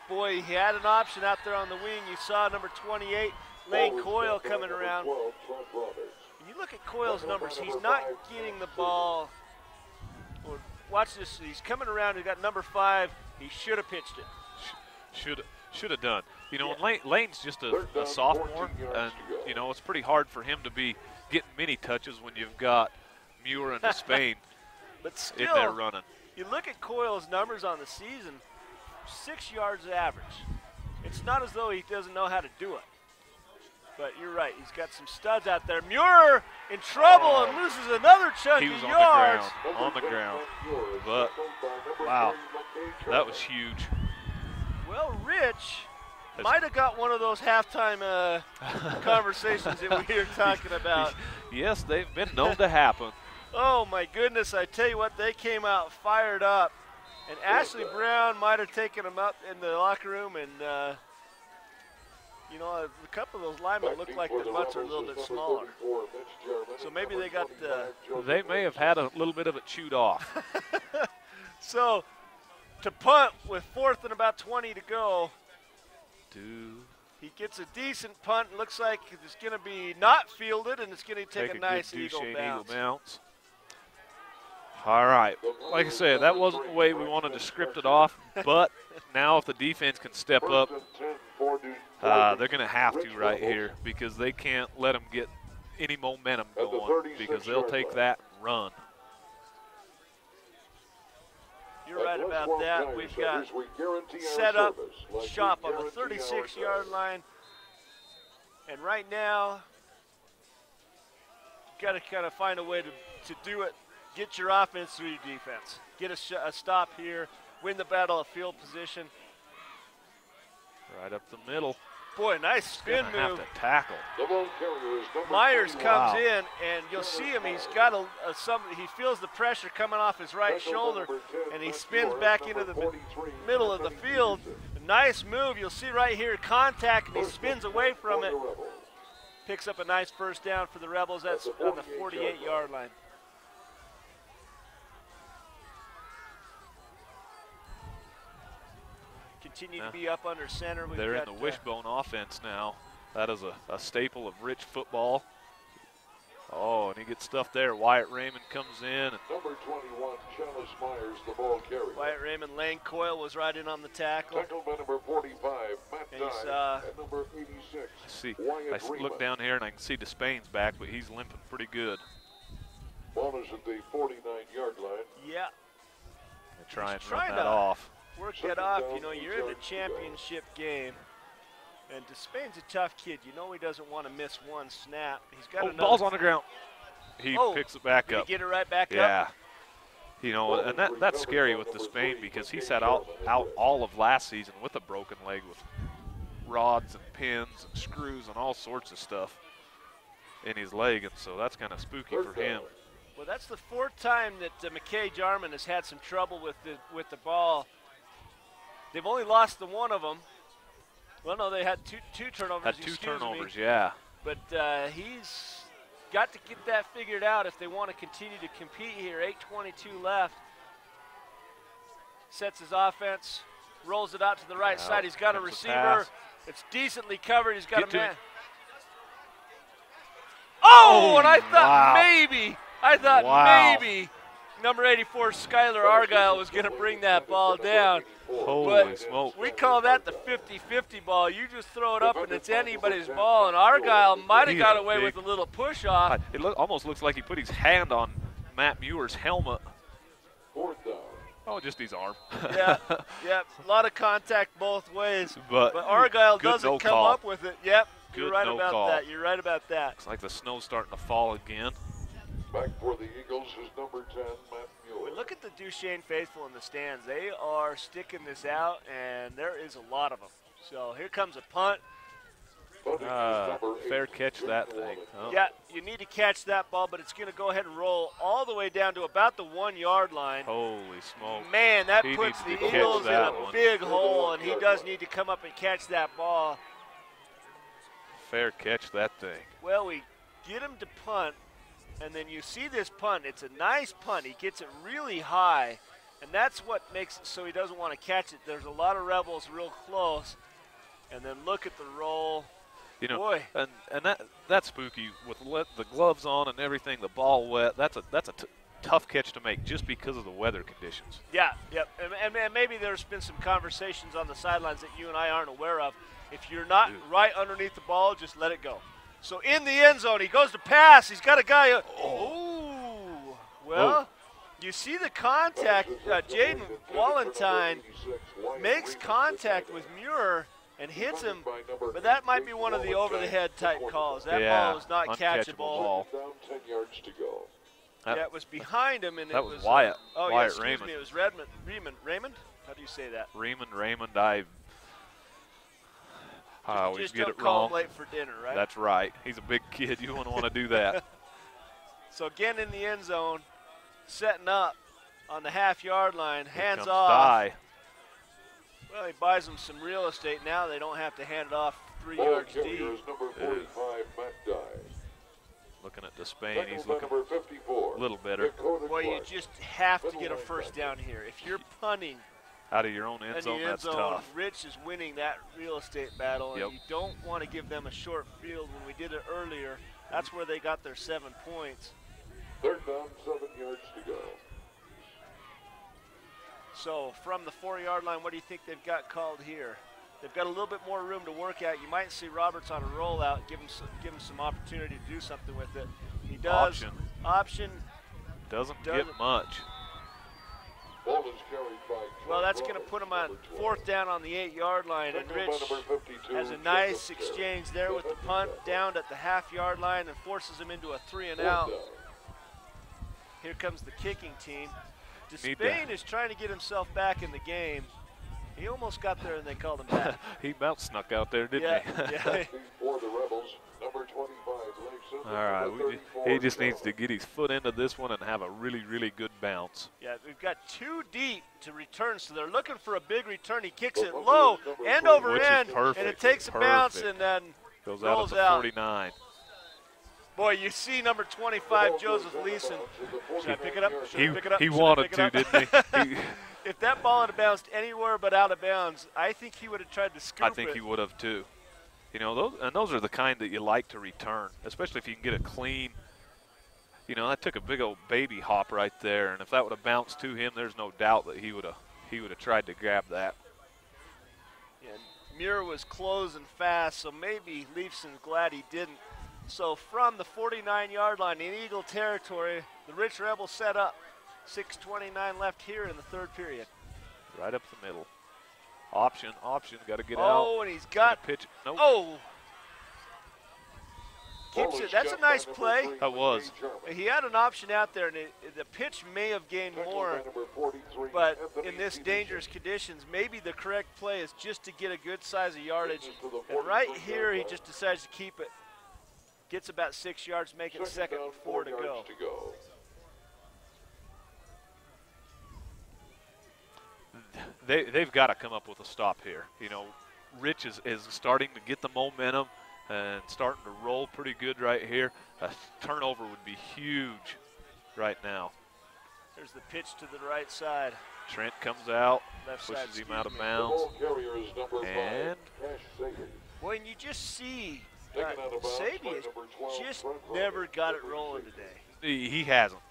Boy, he had an option out there on the wing. You saw number 28, Lane Coyle, coming around. You look at Coyle's numbers, he's not getting the ball. watch this. He's coming around. He's got number 5. He should have pitched it. Should have done. You know, Lane's just a sophomore, and you know it's pretty hard for him to be getting many touches when you've got Muir and Duchesne But still, in there running. You look at Coyle's numbers on the season, 6 yards average. It's not as though he doesn't know how to do it. But you're right, he's got some studs out there. Muir in trouble and loses another chunk He was of on yards. the ground. But, wow, that was huge. Well, Rich might have got one of those halftime conversations that we were talking about. Yes, they've been known to happen. Oh, my goodness, I tell you what, they came out fired up. And Ashley Brown might have taken him up in the locker room, and, you know, a couple of those linemen look like their butts are a little bit smaller. So maybe they got They may have had a little bit of it chewed off. So, to punt with 4th and about 20 to go, he gets a decent punt. Looks like it's going to be not fielded, and it's going to take a nice eagle bounce. All right. Like I said, that wasn't the way we wanted to script it off, but now if the defense can step up, they're going to have to right here because they can't let them get any momentum going because they'll take that and run. You're right about that. We've got set up shop on the 36-yard line. And right now, you've got to kind of find a way to do it. Get your offense through your defense. Get a stop here. Win the battle of field position. Right up the middle. Boy, nice spin move. Have to tackle. Myers comes in, and you'll see him. He's got he feels the pressure coming off his right shoulder, and he spins back into the middle of the field. Nice move. You'll see right here, contact, and he spins away from it. Picks up a nice first down for the Rebels. That's on the 48-yard line. Continue to be up under center. They're in the wishbone offense now. That is a staple of Rich football. Oh, and he gets stuff there. Wyatt Raymond comes in. And number 21, Chalice Myers, the ball carrier. Wyatt Raymond, Lane Coyle was right in on the tackle. Tackled by number 45, Matt Dye, and number 86, I look down here and I can see Despaine's back, but he's limping pretty good. Ball is at the 49-yard line. Yeah. They try and run that off. Work that off. You know, you're in the championship game. And Despaine's a tough kid. You know he doesn't want to miss one snap. He's got another. Ball's on the ground. He picks it back up. Did he get it right back up? Yeah. You know, and that's scary with Despain because he sat out all of last season with a broken leg with rods and pins and screws and all sorts of stuff in his leg, and so that's kind of spooky for him. Well, that's the 4th time that McKay Jarman has had some trouble with the ball. They've only lost the one of them. Well, no, they had two turnovers. Had two turnovers, yeah. But he's got to get that figured out if they want to continue to compete here. 8:22 left. Sets his offense, rolls it out to the right side. He's got a receiver. It's decently covered. He's got a man. Oh, and I thought maybe number 84, Skylar Argyle, was going to bring that ball down. Holy smoke. We call that the 50-50 ball. You just throw it up and it's anybody's ball, and Argyle might have got away with a little push-off. It almost looks like he put his hand on Matt Muir's helmet. Oh, just his arm. Yeah, a lot of contact both ways. But Argyle doesn't come up with it. Yep, you're right about that. You're right about that. Looks like the snow's starting to fall again. Back for the Eagles is number 10, Matt Muir. Look at the Duchesne faithful in the stands. They are sticking this out, and there is a lot of them. So here comes a punt. Fair catch that thing. Oh. Yeah, you need to catch that ball, but it's going to go ahead and roll all the way down to about the 1-yard line. Holy smoke. Man, that puts the Eagles in a big hole, and he does need to come up and catch that ball. Fair catch that thing. Well, we get him to punt. And then you see this punt. It's a nice punt. He gets it really high, and that's what makes it so he doesn't want to catch it. There's a lot of Rebels real close. And then look at the roll. You know, boy. And that's spooky with the gloves on and everything, the ball wet. That's a tough catch to make just because of the weather conditions. Yeah, yep. And maybe there's been some conversations on the sidelines that you and I aren't aware of. If you're not right underneath the ball, just let it go. So in the end zone, he goes to pass. He's got a guy. Well, you see the contact. Jaden Wallentyne makes contact with Muir and hits him, but that might be one of the over-the-head type calls. That ball was not catchable. Ball. Down 10 yards to go. Yeah, it was behind him, and that it was was Wyatt. Oh, Wyatt yeah, excuse Raymond. me. It was Raymond. How do you say that? Raymond. I always just get don't it call wrong. him late for dinner, right? That's right. He's a big kid. You wouldn't want to do that. So again in the end zone, setting up on the half-yard line, hands comes off. Dye. Well, he buys them some real estate now. They don't have to hand it off 3 yards deep. Carrier is number 45, Matt Dye. Looking at Duchesne, he's Tackle by looking number 54, a little better. Dakota Boy, you Clark. just have to get a first down here. If you're punting Out of your own end in zone, the end that's zone, tough. Rich is winning that real estate battle, Yep. and you don't want to give them a short field. When we did it earlier, that's where they got their 7 points. Third down, 7 yards to go. So from the 4-yard line, what do you think they've got called here? They've got a little bit more room to work at. You might see Roberts on a rollout, give him some opportunity to do something with it. He does. Option. Doesn't get much. Ball is carried by Well, that's going to put him on 4th down on the 8-yard line, and Rich has a nice exchange there with the punt down at the half-yard line and forces him into a 3-and-out. Here comes the kicking team. Duchesne is trying to get himself back in the game. He almost got there and they called him back. He about snuck out there, didn't he? Yeah. For the Rebels, number 25, Lakeson. All right, he just needs to get his foot into this one and have a really, really good bounce. Yeah, we've got 2 deep to return, so they're looking for a big return. He kicks it low, end over Which is end, perfect, and it takes a bounce and then goes out rolls at the out. 49. Boy, you see number 25, Joseph Leeson. Should I pick it up? He wanted to, didn't he? If that ball had bounced anywhere but out of bounds, I think he would have tried to scoop it. I think he would have too. You know, those are the kind that you like to return, especially if you can get a clean. You know, that took a big old baby hop right there, and if that would have bounced to him, there's no doubt that he would have tried to grab that. And Muir was closing fast, so maybe Leifson's glad he didn't. So from the 49-yard line in Eagle territory, the Rich Rebels set up. 6:29 left here in the 3rd period. Right up the middle. Option, got to get out. Oh, and he's got pitch. Nope. Oh. Keeps it. That's a nice play. That was. He had an option out there, and the pitch may have gained more, but in this dangerous conditions, maybe the correct play is just to get a good size of yardage. And right here, he just decides to keep it. Gets about 6 yards, make it 2nd and 4 to go. They've got to come up with a stop here. You know, Rich is starting to get the momentum and starting to roll pretty good right here. A turnover would be huge right now. There's the pitch to the right side. Trent comes out, Left pushes side, him out of excuse me. bounds. And Boy, and you just see Sabi has just never got it rolling today. He hasn't.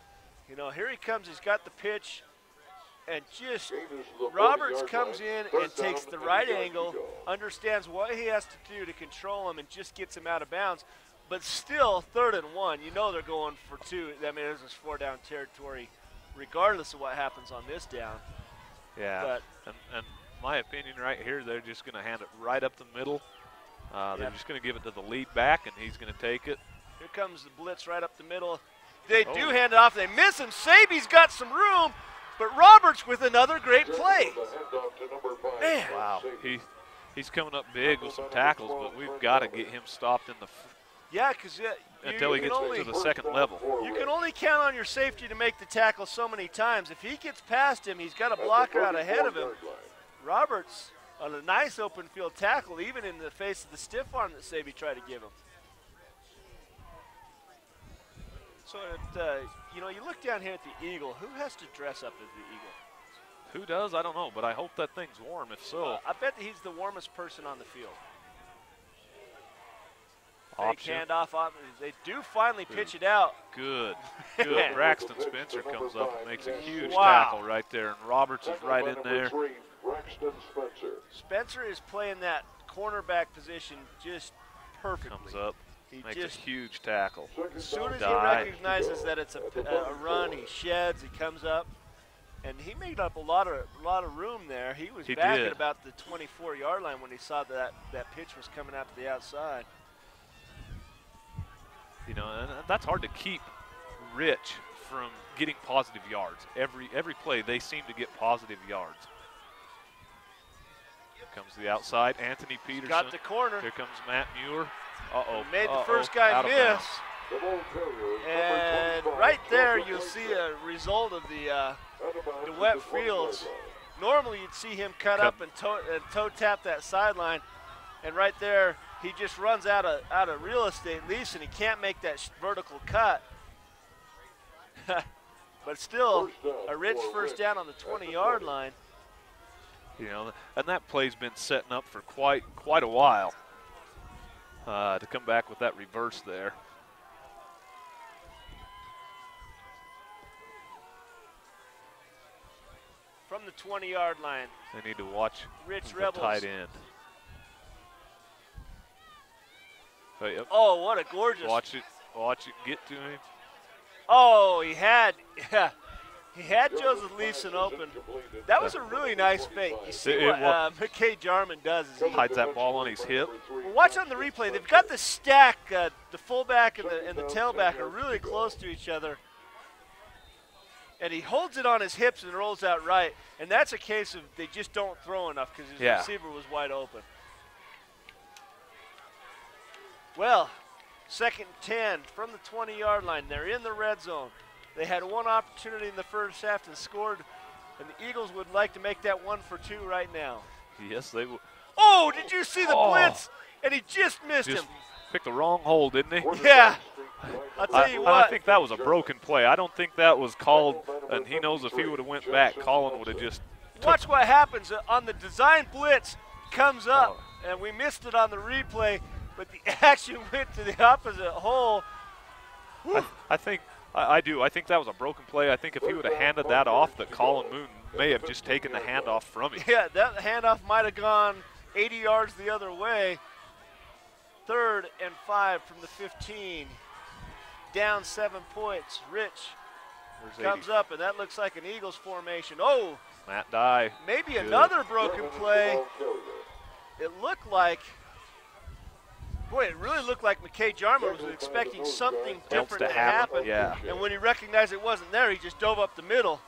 You know, here he comes. He's got the pitch. And just Roberts comes in and takes the right angle, understands what he has to do to control him, and just gets him out of bounds. But still, 3rd and 1. You know they're going for 2. I mean, this is 4-down territory, regardless of what happens on this down. Yeah, and my opinion right here, they're just going to hand it right up the middle. They're just going to give it to the lead back, and he's going to take it. Here comes the blitz right up the middle. They do hand it off. They miss him. Sabi's got some room. But Roberts with another great play. Man. Wow. He's coming up big with some tackles, but we've got to get him stopped in the yeah, because until he gets to the 2nd level. You can only count on your safety to make the tackle so many times. If he gets past him, he's got a blocker out ahead of him. Roberts on a nice open field tackle, even in the face of the stiff arm that Sabi tried to give him. So, you know, you look down here at the Eagle. Who has to dress up as the Eagle? Who does? I don't know, but I hope that thing's warm. If so, I bet that he's the warmest person on the field. Option. Fake handoff. They do finally pitch it out. Good. Good. Braxton Spencer comes up and makes a huge Wow. tackle right there, and Roberts is right in there. Braxton Spencer. Spencer is playing that cornerback position just perfectly. Comes up, makes just a huge tackle. As soon as he Dive. recognizes that it's a run, he sheds, he comes up, and he made up a lot of room there. He was back did. at about the 24-yard line when he saw that pitch was coming out to the outside. You know, and that's hard to keep Rich from getting positive yards. Every play, they seem to get positive yards. Here comes the outside, Anthony Peterson. Got the corner. Here comes Matt Muir. Uh-oh. Made the first guy out of miss. bounds. The ball carrier, And number 25, right there, Joseph you'll Lacey. see a result of the Out of bounds the at wet the 20-yard fields. line. Normally, you'd see him cut up and toe tap that sideline, and right there, he just runs out of real estate, least, and he can't make that vertical cut. But still, a rich first down on the 20-yard line. You know, and that play's been setting up for quite a while to come back with that reverse there. From the 20-yard line, They need to watch Rich the Rebels. tight end. Oh, yep. Oh, what a gorgeous. Watch it get to him. Oh, he had Joseph Leeson open. That was a really nice fake. You see It what wa- McKay Jarman does is he Hides that ball on his hip. well, watch on the replay. They've got the stack. The fullback and the tailback are really close to each other. And he holds it on his hips and rolls out right. And that's a case of they just don't throw enough because his Yeah. receiver was wide open. Well, 2nd and 10 from the 20-yard line. They're in the red zone. They had one opportunity in the first half and scored. And the Eagles would like to make that 1 for 2 right now. Yes, they will. Oh, did you see the blitz? And he just missed Just him. picked the wrong hole, didn't he? Yeah. I'll tell you I what. think that was a broken play. I don't think that was called, and he knows if he would have went back, Colin would have just Watch what happens on the design blitz. Comes up, and we missed it on the replay, but the action went to the opposite hole. I think that was a broken play. I think if he would have handed that off, that Colin Moon may have just taken the handoff from him. Yeah, that handoff might have gone 80 yards the other way. 3rd and 5 from the 15. Down 7 points. Rich comes up, and that looks like an Eagles formation. Oh, Matt Dye. maybe Good. another broken play. It looked like, boy, it really looked like McKay Jarman was expecting something different to happen. Yeah. And when he recognized it wasn't there, he just dove up the middle.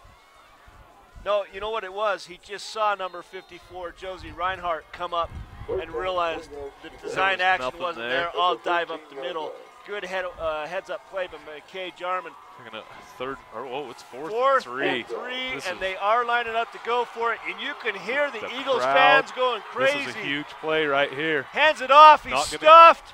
No, you know what it was? He just saw number 54, Josie Reinhardt, come up and realized the design action nothing wasn't there. there. I'll dive up the middle. Good heads-up play by McKay Jarman. Taking a third, it's 4th Fourth and 3. and 3, This and is- they are lining up to go for it. And you can hear the Eagles crowd. fans going crazy. This is a huge play right here. Hands it off. He's Not gonna- stuffed.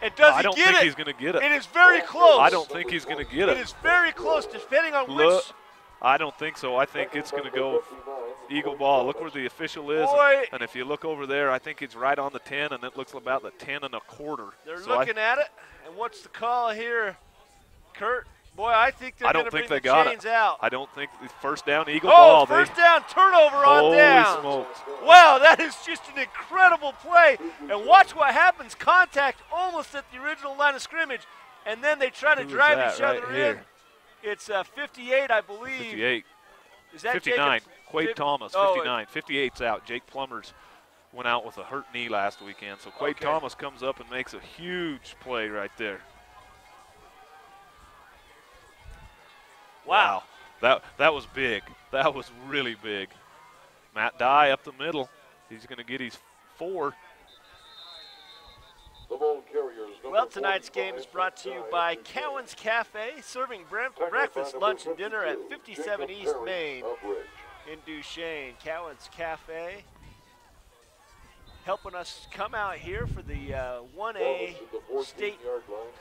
And does I he don't get think it? he's going to get it. It is very close. I don't think he's going to get It it. is very close, depending on Look, which. I don't think so. I think it's going to go Eagle ball. Look where the official is. Boy. And if you look over there, I think it's right on the 10, and it looks about the 10 1/4. They're So looking at it. And what's the call here, Kurt? Boy, I think they're I going don't to think bring they the got chains it. out. I don't think first down Eagle Oh, ball. first down, turnover on Holy down. smokes. Wow, that is just an incredible play. And watch what happens. Contact almost at the original line of scrimmage. And then they try to Who is drive that each right other here? in. It's 58, I believe. 58. Is that 59. Jacob? Quade Thomas, Oh, 59. 58's out. Jake Plumbers went out with a hurt knee last weekend. So Quade Thomas comes up and makes a huge play right there. Wow. That was big. That was really big. Matt Dye up the middle. He's going to get his 4. Well, tonight's game is brought to you by Cowan's Cafe, serving breakfast, lunch, and dinner at 57 East Main in Duchesne. Cowan's Cafe helping us come out here for the 1A state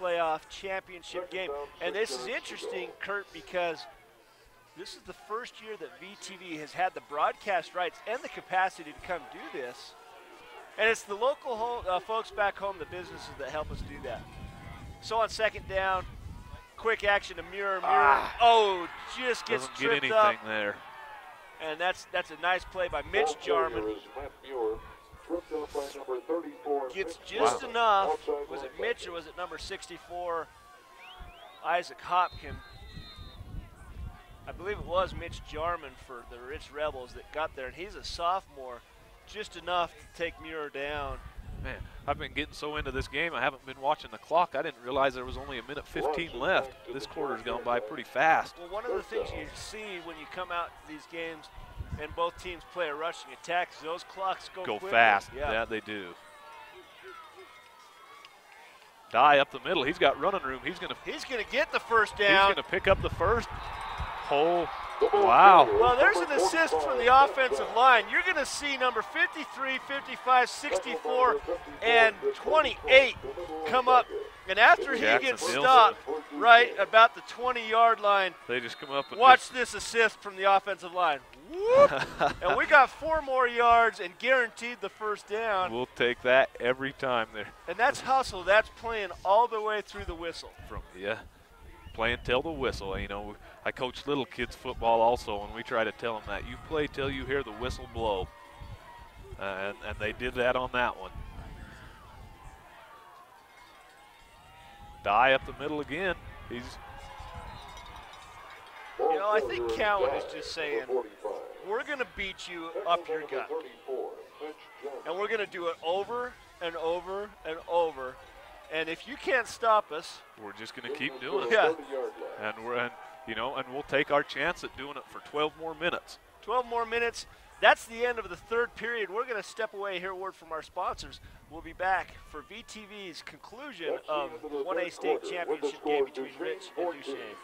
playoff championship game. And this is interesting, Kurt, because this is the first year that VTV has had the broadcast rights and the capacity to come do this. And it's the local folks back home, the businesses, that help us do that. So on second down, quick action to Muir. Just gets Doesn't get tripped anything up. there. And that's a nice play by Mitch Jarman. Gets just enough. Was it Mitch or was it number 64, Isaac Hopkin? I believe it was Mitch Jarman for the Rich Rebels that got there, and he's a sophomore, just enough to take Muir down. Man, I've been getting so into this game, I haven't been watching the clock. I didn't realize there was only 1:15 left. This quarter's gone by pretty fast. Well, one of the things you see when you come out to these games and both teams play a rushing attack is those clocks go quickly. Fast. Yeah, they do. Dye up the middle. He's got running room. He's gonna get the first down. He's gonna pick up the first. Wow. Well, there's an assist from the offensive line. You're going to see number 53, 55, 64, and 28 come up. And after he gets stopped right about the 20-yard line, they just come up and watch this assist from the offensive line. Whoop! And we got 4 more yards and guaranteed the first down. We'll take that every time there. And that's hustle. That's playing all the way through the whistle. Playing till the whistle. You know, I coach little kids football also, and we try to tell them that you play till you hear the whistle blow. And they did that on that one. Dye up the middle again. I think Cowan is just saying, we're going to beat you up your gut. And we're going to do it over and over and over. And if you can't stop us, we're just going to keep doing it. Yeah. And we'll take our chance at doing it for 12 more minutes. 12 more minutes. That's the end of the third period. We're going to step away, hear a word from our sponsors. We'll be back for VTV's conclusion of the 1A state championship game between Rich and Duchesne.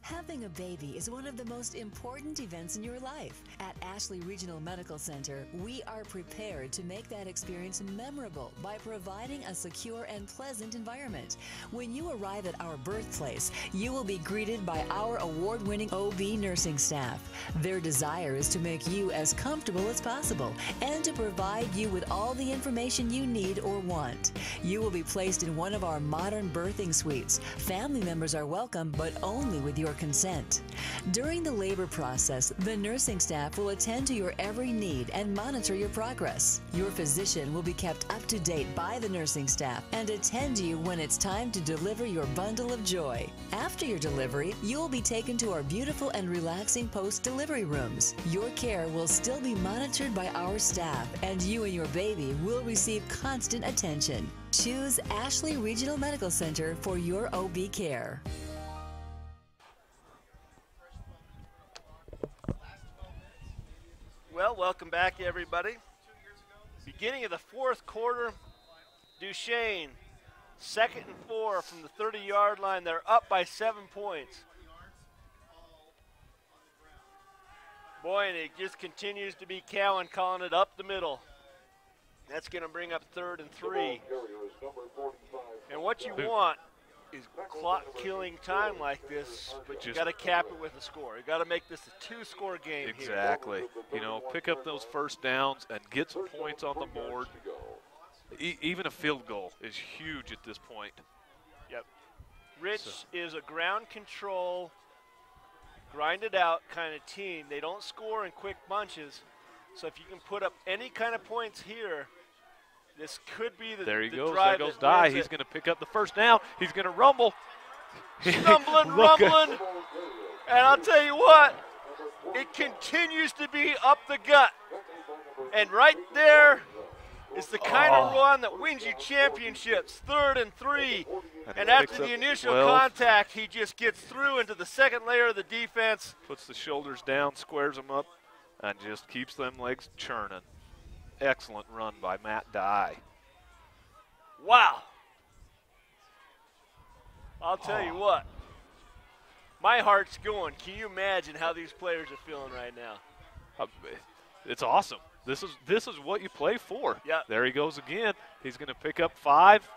Having a baby is one of the most important events in your life. At Ashley Regional Medical Center, we are prepared to make that experience memorable by providing a secure and pleasant environment. When you arrive at our birthplace, you will be greeted by our award-winning OB nursing staff. Their desire is to make you as comfortable as possible and to provide you with all the information you need or want. You will be placed in one of our modern birthing suites. Family members are welcome, but only with your consent. During the labor process, the nursing staff will attend to your every need and monitor your progress. Your physician will be kept up to date by the nursing staff and attend you when it's time to deliver your bundle of joy. After your delivery, you will be taken to our beautiful and relaxing post-delivery rooms. Your care will still be monitored by our staff, and you and your baby will receive constant attention. Choose Ashley Regional Medical Center for your OB care. Well, welcome back, everybody. Beginning of the fourth quarter, Duchesne, 2nd and 4 from the 30-yard line. They're up by 7 points. Boy, and it just continues to be Cowan calling it up the middle. That's going to bring up 3rd and 3. And what you want is clock-killing time like this, but you got to cap it with a score. You got to make this a 2-score game. Exactly. Here. Pick up those first downs and get some points on the board. Even a field goal is huge at this point. Yep. Rich is a ground control, grind it out kind of team. They don't score in quick bunches, so if you can put up any kind of points here, this could be the There he goes. Drive there goes Dye. He's going to pick up the first down. He's going to rumble. Stumbling, rumbling. And I'll tell you what, it continues to be up the gut. And right there is the kind of run that wins you championships. 3rd and 3. And after the initial contact, he just gets through into the second layer of the defense. Puts the shoulders down, squares them up, and just keeps them legs churning. Excellent run by Matt Dye. Wow. I'll tell you what. My heart's going. Can you imagine how these players are feeling right now? It's awesome. This is what you play for. Yeah. There he goes again. He's going to pick up 5.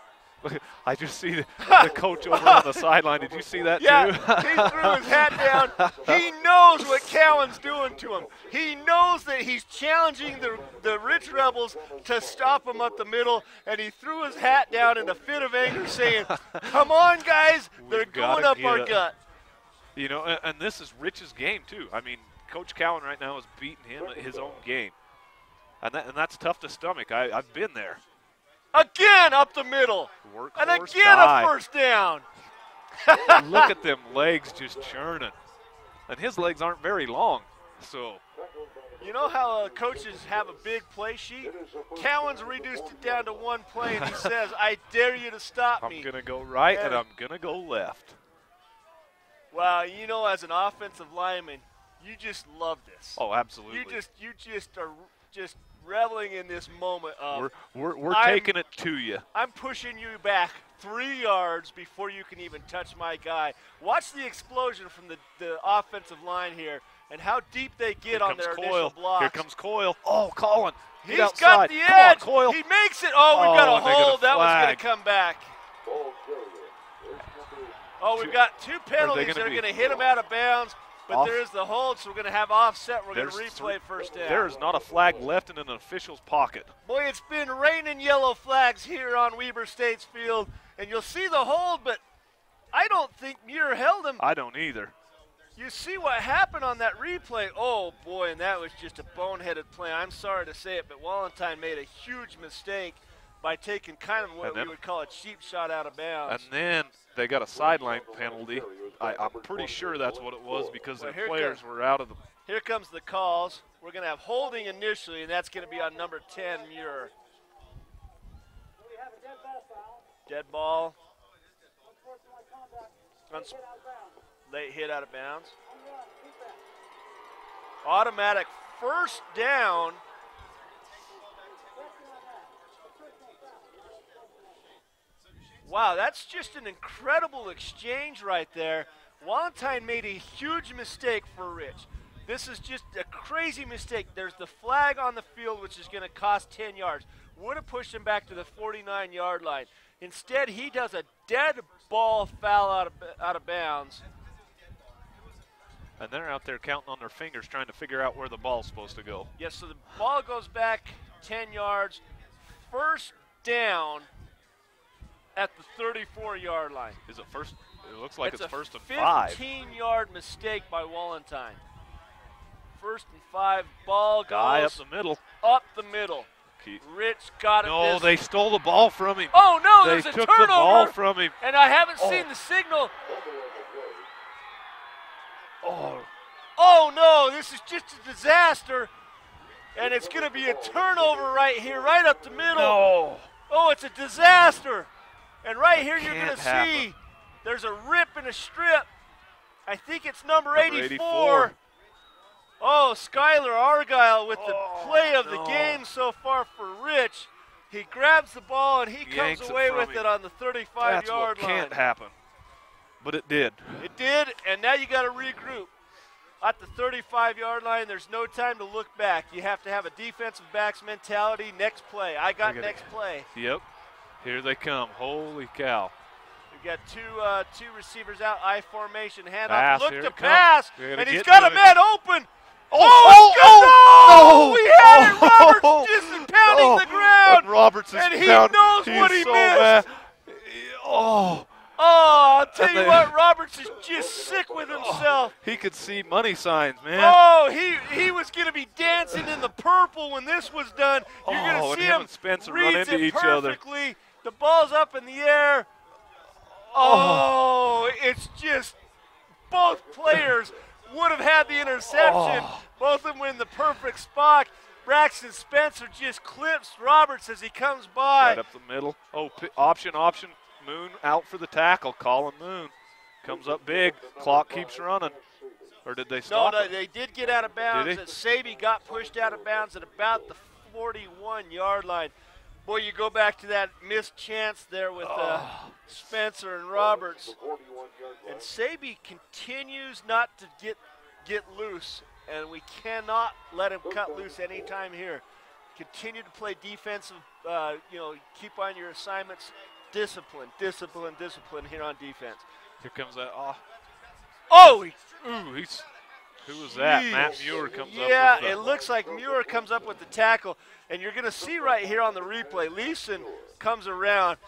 I just see the coach over on the sideline. Did you see that Yeah, too? he threw his hat down. He knows what Cowan's doing to him. He knows that he's challenging the Rich Rebels to stop him up the middle, and he threw his hat down in a fit of anger saying, come on, guys, they're going up our gut. You know, and this is Rich's game too. I mean, Coach Cowan right now is beating him at his own game. And that's tough to stomach. I've been there. Again up the middle. And again a first down. Look at them legs just churning. And his legs aren't very long. So, you know how coaches have a big play sheet? Cowan's reduced it down to one play, and he says, I dare you to stop me. I'm going to go right and I'm going to go left. Wow, you know, as an offensive lineman, you just love this. Oh, absolutely. You just are just reveling in this moment of we're taking it to you. I'm pushing you back 3 yards before you can even touch my guy. Watch the explosion from the offensive line here and how deep they get on their initial blocks. Here comes Coyle. Oh, Colin. He's got the edge. On, he makes it. Oh, we've got a hold. That was going to come back. Oh, we've got 2 penalties that are going to hit him out of bounds. But there is the hold, so we're going to have offset. We're going to replay first down. There is not a flag left in an official's pocket. Boy, it's been raining yellow flags here on Weber State's field, and you'll see the hold, but I don't think Muir held him. I don't either. You see what happened on that replay. Oh, boy, and that was just a boneheaded play. I'm sorry to say it, but Wallenstein made a huge mistake by taking kind of what we would call a cheap shot out of bounds. And then they got a sideline penalty. I'm pretty sure that's what it was because the players were out of the. Here comes the calls. We're going to have holding initially, and that's going to be on number 10, Muir. Dead ball. Late hit out of bounds. Automatic first down. Wow, that's just an incredible exchange right there. Wallenstein made a huge mistake for Rich. This is just a crazy mistake. There's the flag on the field, which is going to cost 10 yards. Would have pushed him back to the 49-yard line. Instead, he does a dead ball foul out of bounds. And they're out there counting on their fingers trying to figure out where the ball's supposed to go. Yes, so the ball goes back 10 yards. First down at the 34-yard line. Is it first? It looks like it's first and 5. 15-yard mistake by Wallenstein. 1st and 5. Ball goes up the middle. Up the middle. Rich got it. No, they stole the ball from him. Oh no, there's a turnover. They took the ball from him. And I haven't seen the signal. Oh no, this is just a disaster. And it's going to be a turnover right here, right up the middle. No. Oh, it's a disaster. And right here you're going to see there's a rip and a strip. I think it's number 84. Oh, Skylar Argyle with the play of the game so far for Rich. He grabs the ball and he comes away with it on the 35-yard line. That's what can't happen. But it did. It did, and now you got to regroup. At the 35-yard line, there's no time to look back. You have to have a defensive backs mentality. Next play. I got next play. Yep. Here they come. Holy cow. We've got two receivers out. I formation. Handoff. Look to pass. And he's got a man open. Oh, we had it. Roberts just pounding the ground. And Roberts is and he knows what he missed. Oh, I'll tell you what, Roberts is just sick with himself. He could see money signs, man. Oh, he was going to be dancing in the purple when this was done. You're going to see him and Spencer run into each perfectly. other. The ball's up in the air. Oh, it's just both players would have had the interception. Both of them were in the perfect spot. Braxton Spencer just clips Roberts as he comes by. Right up the middle. Oh, option. Moon out for the tackle. Colin Moon comes up big. Clock keeps running. Or did they stop? No, they did get out of bounds. Saby got pushed out of bounds at about the 41-yard line. Boy, you go back to that missed chance there with Spencer and Roberts. And Saby continues not to get loose, and we cannot let him cut loose anytime here. Continue to play defensive, keep on your assignments. discipline here on defense. Here comes that. Oh, Who was that? Matt Muir comes up with yeah, the, it looks like Muir comes up with the tackle. And you're going to see right here on the replay, Leeson comes around.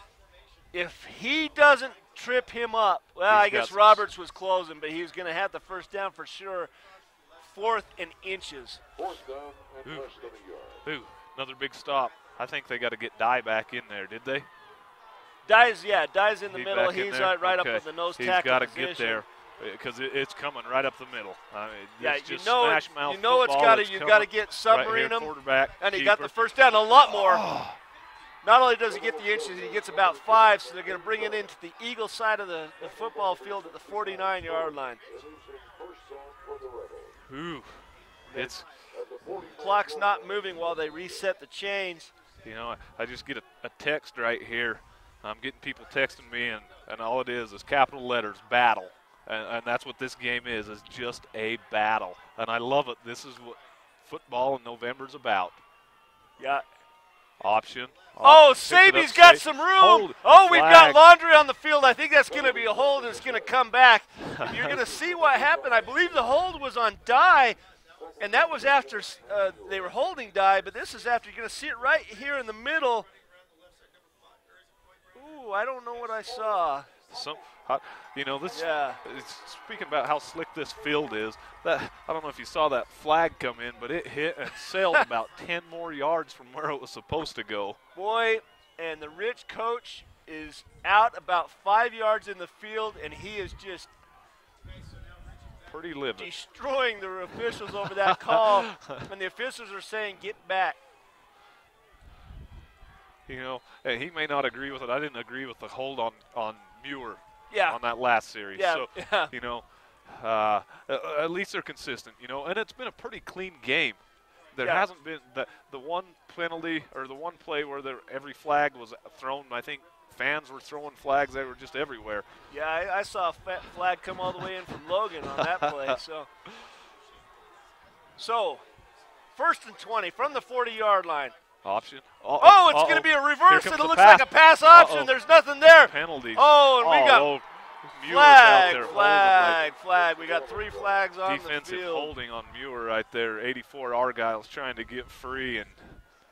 If he doesn't trip him up, well, I guess Roberts was closing, but he was going to have the first down for sure. 4th and inches. 4th down and less than a yard. Another big stop. I think they got to get Dye back in there, did they? Dye's in the middle. Back in He's there? right Okay. up with the nose He's tackle got to position. get there because it's coming right up the middle. I mean, Yeah, it's just you know football. you've got to get submarine him, Quarterback, and he keeper. got the first down. A lot more. Not only does he get the inches, he gets about 5, so they're going to bring it into the Eagle side of the football field at the 49-yard line. It's clock's not moving while they reset the chains. You know, I just get a text right here. I'm getting people texting me, and all it is capital letters, battle. And that's what this game is just a battle. And I love it. This is what football in November is about. Yeah. Option. Oh, Saby's got some room. We've got Laundry on the field. I think that's going to be a hold, and it's going to come back. And you're going to see what happened. I believe the hold was on Dye, and that was after they were holding Dye, but this is after. You're going to see it right here in the middle. Ooh, I don't know what I saw. Speaking about how slick this field is, I don't know if you saw that flag come in, but it hit and sailed about 10 more yards from where it was supposed to go. Boy, and the Rich coach is out about 5 yards in the field, and he is just pretty livid, destroying the officials over that call. And the officials are saying, get back. You know, and he may not agree with it. I didn't agree with the hold on Muir. Yeah. On that last series. Yeah. So, yeah. you know, at least they're consistent, you know, and it's been a pretty clean game. There hasn't been the one penalty or the one play where every flag was thrown. I think fans were throwing flags. They were just everywhere. Yeah, I saw a flag come all the way in from Logan on that play. So 1st and 20 from the 40-yard line. Option. It's going to be a reverse, and it looks like a pass option. There's nothing there. Penalties. Oh, and we got flag. We got 3 flags on the field. Defensive holding on Muir right there. 84 Argyle's trying to get free, and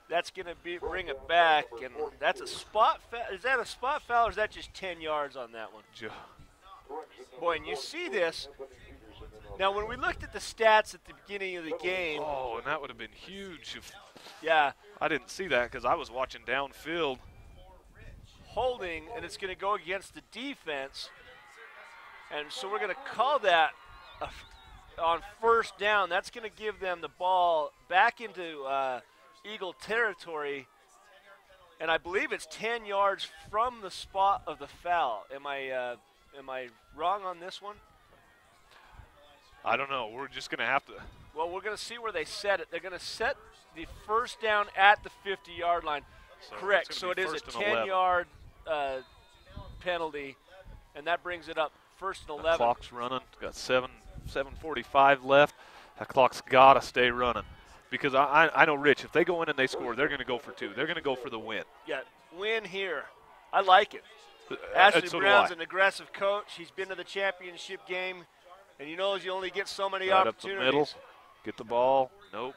that's going to bring it back, and that's a spot foul. Is that a spot foul, or is that just 10 yards on that one? Boy, and you see this. Now, when we looked at the stats at the beginning of the game. Oh, and that would have been huge. Yeah. I didn't see that because I was watching downfield. Holding, and it's going to go against the defense. And so we're going to call that on 1st down. That's going to give them the ball back into Eagle territory. And I believe it's 10 yards from the spot of the foul. Am I wrong on this one? I don't know. We're just going to have to. Well, we're going to see where they set it. They're going to set the 1st down at the 50-yard line. So correct. So it is a 10-yard penalty, and that brings it up 1st and 11. The clock's running. Got 7:45 left. That clock's got to stay running because I know, Rich, if they go in and they score, they're going to go for 2. They're going to go for the win. Yeah, win here. I like it. Ashley Brown's an aggressive coach. He's been to the championship game, and he knows you only get so many opportunities. Up the middle. Get the ball. Nope.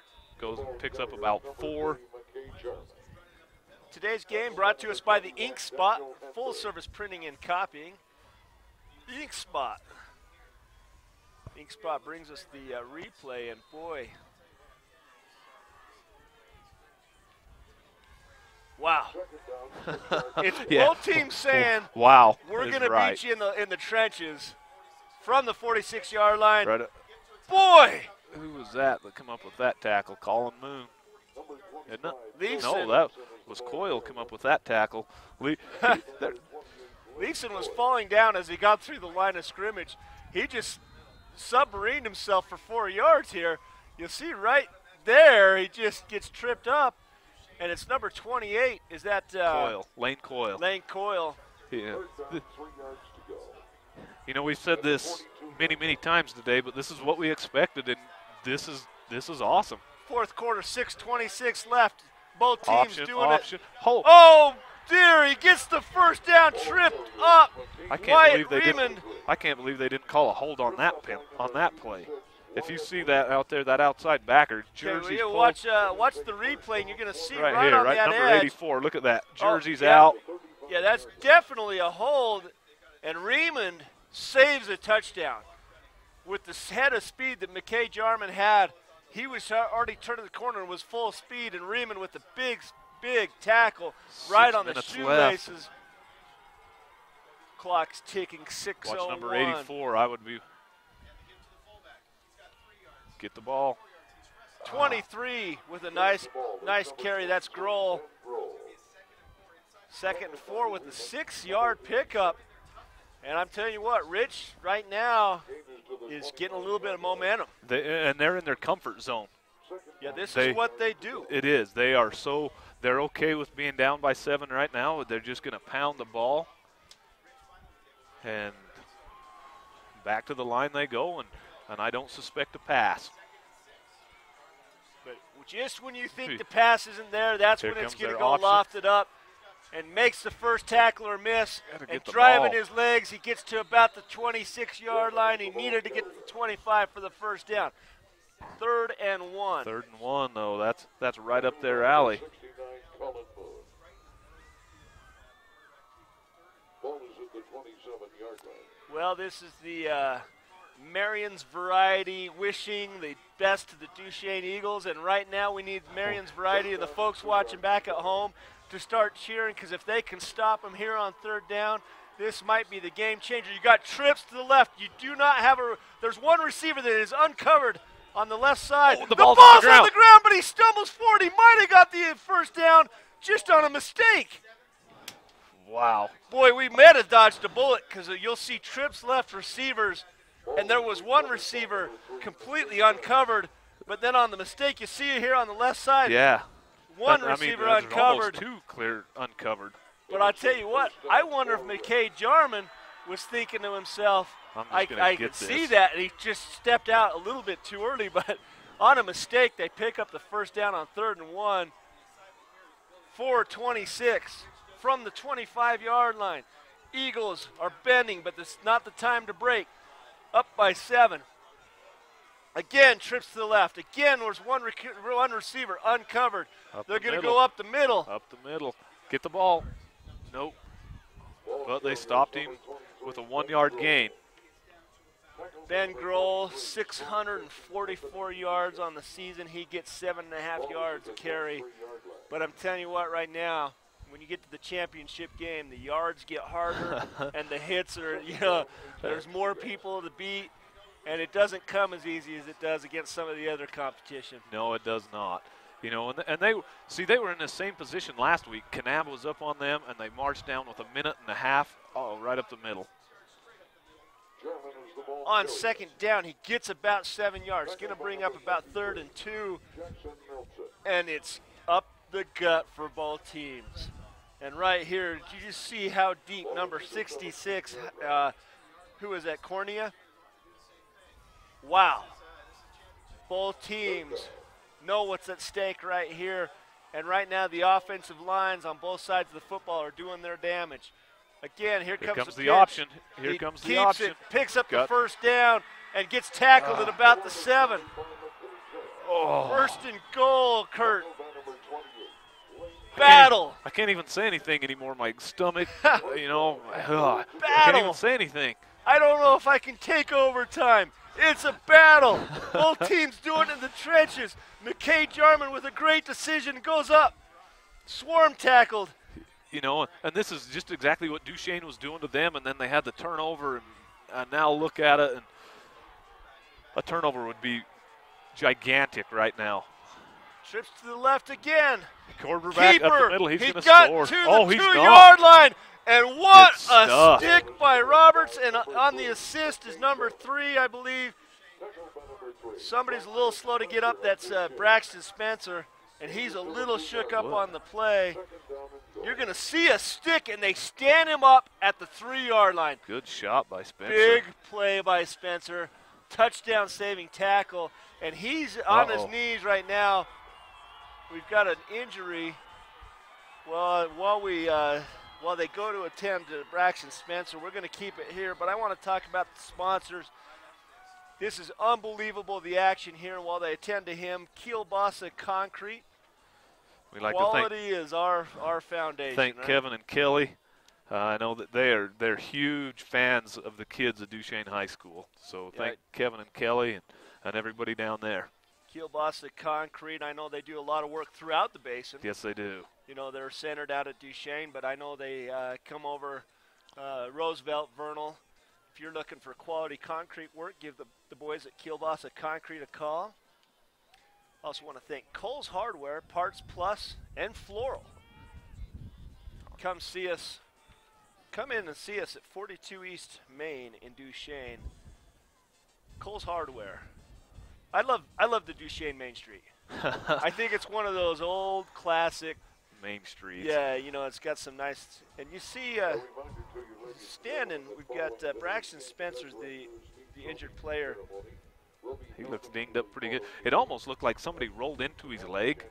Picks up about 4. Today's game brought to us by the Ink Spot, full-service printing and copying. Ink Spot. Ink Spot brings us the replay, and boy. Wow. It's both teams saying, wow, we're going to beat you in the trenches from the 46-yard line. Right. Boy. Who was that come up with that tackle? Colin Moon. Isn't it? Leeson. No, that was Coyle come up with that tackle. Leeson was falling down as he got through the line of scrimmage. He just submarined himself for 4 yards here. You'll see right there, he just gets tripped up, and it's number 28. Is that Coyle? Lane Coyle. Lane Coyle. Yeah. You know, we've said this many times today, but this is what we expected, and this is awesome. 4th quarter, 6:26 left. Both teams doing option. it. Hold. Oh, there, he gets the first down, tripped up. I can't Wyatt believe they Riemann. didn't. I can't believe they didn't call a hold on that play. If you see that out there, that outside backer, jersey's pulled. Watch the replay, and you're going to see right right here, on right that number edge. 84. Look at that, jersey's yeah. out. Yeah, that's definitely a hold, and Riemann saves a touchdown. With the head of speed that McKay Jarman had, he was already turning the corner and was full speed, and Riemann with the big tackle right on the shoelaces. Left. Clock's ticking, 6:01. Watch number 84. I would be. Get the ball. 23 with a nice carry. That's Grohl. 2nd and 4 with a 6-yard pickup. And I'm telling you what, Rich right now is getting a little bit of momentum. They're in their comfort zone. Yeah, this is what they do. It is. They're okay with being down by 7 right now. They're just going to pound the ball. And back to the line they go, and I don't suspect a pass. But just when you think the pass isn't there, that's when it's going to go option. lofted up and makes the first tackler miss. And the driving ball. his legs, he gets to about the 26-yard line. He needed to get to the 25 for the first down. 3rd and 1. 3rd and 1, though. That's right up their alley. Ball is at the 27-yard line. Well, this is the Marion's Variety wishing the best to the Duchesne Eagles, and right now we need Marion's Variety and the folks watching back at home to start cheering, because if they can stop them here on 3rd down, this might be the game changer. You got trips to the left. You do not have there's one receiver that is uncovered on the left side. Oh, the ball's on the ground, but he stumbles forward. He might have got the first down just on a mistake. Wow. Boy, we might have dodged a bullet, because you'll see trips left receivers, and there was one receiver completely uncovered, but then on the mistake, you see it here on the left side. Yeah. One receiver uncovered. Almost 2 clear uncovered. But I'll tell you what, I wonder if McKay Jarman was thinking to himself, I can see that, and he just stepped out a little bit too early, but on a mistake, they pick up the first down on 3rd and 1. 4:26 from the 25-yard line. Eagles are bending, but this is not the time to break. Up by 7. Again, trips to the left. Again, there's one receiver uncovered. They're going to go up the middle. Up the middle. Get the ball. Nope. But they stopped him with a 1-yard gain. Ben Grohl, 644 yards on the season. He gets 7.5 yards a carry. But I'm telling you what, right now, when you get to the championship game, the yards get harder and the hits are, there's more people to beat, and it doesn't come as easy as it does against some of the other competition. No, it does not. And they were in the same position last week. Kanab was up on them, and they marched down with 1.5 minutes, right up the middle. On 2nd down, he gets about 7 yards. Going to bring up about 3rd and 2, and it's up the gut for both teams. And right here, did you just see how deep number 66, who is that, Cornea? Wow. Both teams know what's at stake right here. And right now, the offensive lines on both sides of the football are doing their damage. Again, here comes the option. Here comes the option. Picks up the first down and gets tackled at about the 7. Oh. 1st and goal, Kurt. Battle. I can't even say anything anymore. My stomach, Battle. I can't even say anything. I don't know if I can take overtime. It's a battle. Both teams doing it in the trenches. McKay Jarman with a great decision goes up. Swarm tackled. And this is just exactly what Duchesne was doing to them, and then they had the turnover, and now look at it, and a turnover would be gigantic right now. Trips to the left again. Quarterback Keeper. up the middle, he's going to got score. To the he's 2-yard line. And what a stuff. stick by Roberts. And on the assist is number 3, I believe. Somebody's a little slow to get up. That's Braxton Spencer. And he's a little shook up on the play. You're going to see a stick, and they stand him up at the 3-yard line. Good shot by Spencer. Big play by Spencer. Touchdown saving tackle. And he's on his knees right now. We've got an injury. Well, while they go to attend to Braxton Spencer, we're going to keep it here, but I want to talk about the sponsors. This is unbelievable, the action here while they attend to him. Kielbasa Concrete. We like Quality to is our foundation. thank right? Kevin and Kelly. I know that they're huge fans of the kids at Duchesne High School. So thank Kevin and Kelly and everybody down there. Kielbasa Concrete, I know they do a lot of work throughout the basin. Yes, they do. You know, they're centered out at Duchesne, but I know they come over Roosevelt, Vernal. If you're looking for quality concrete work, give the boys at Kielbasa Concrete a call. Also want to thank Cole's Hardware, Parts Plus, and Floral. Come in and see us at 42 East Main in Duchesne. Cole's Hardware. I love the Duchesne Main Street. I think it's one of those old classic Main Streets. Yeah, you know, it's got some nice, and you see standing, we've got Braxton Spencer's the injured player. He looks dinged up pretty good. It almost looked like somebody rolled into his leg.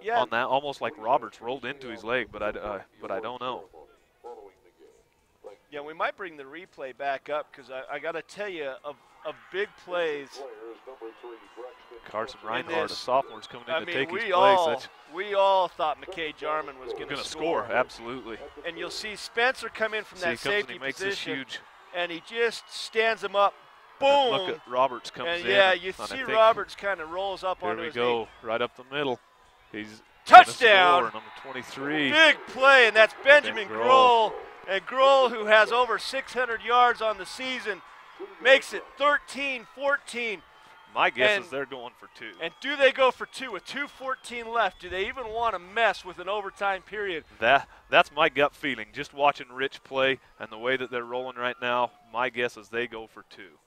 Yeah. On that, almost like Roberts rolled into his leg, but I don't know. Yeah, we might bring the replay back up because I got to tell you, of big plays. Carson Reinhardt, a sophomore, is coming in to take his we place. all thought McKay Jarman was going to score. Absolutely. And you'll see Spencer come in from that safety makes position, this huge, and he just stands him up. Boom! Look at Roberts comes and in. Yeah, you see Roberts kind of rolls up onto his knee. Here we go, right up the middle. He's touchdown, number 23. Big play, and that's Benjamin Grohl. And Grohl, who has over 600 yards on the season, makes it 13-14. My guess is they're going for two. And do they go for two with 2:14 left? Do they even want to mess with an overtime period? That's my gut feeling. Just watching Rich play and the way that they're rolling right now, my guess is they go for two.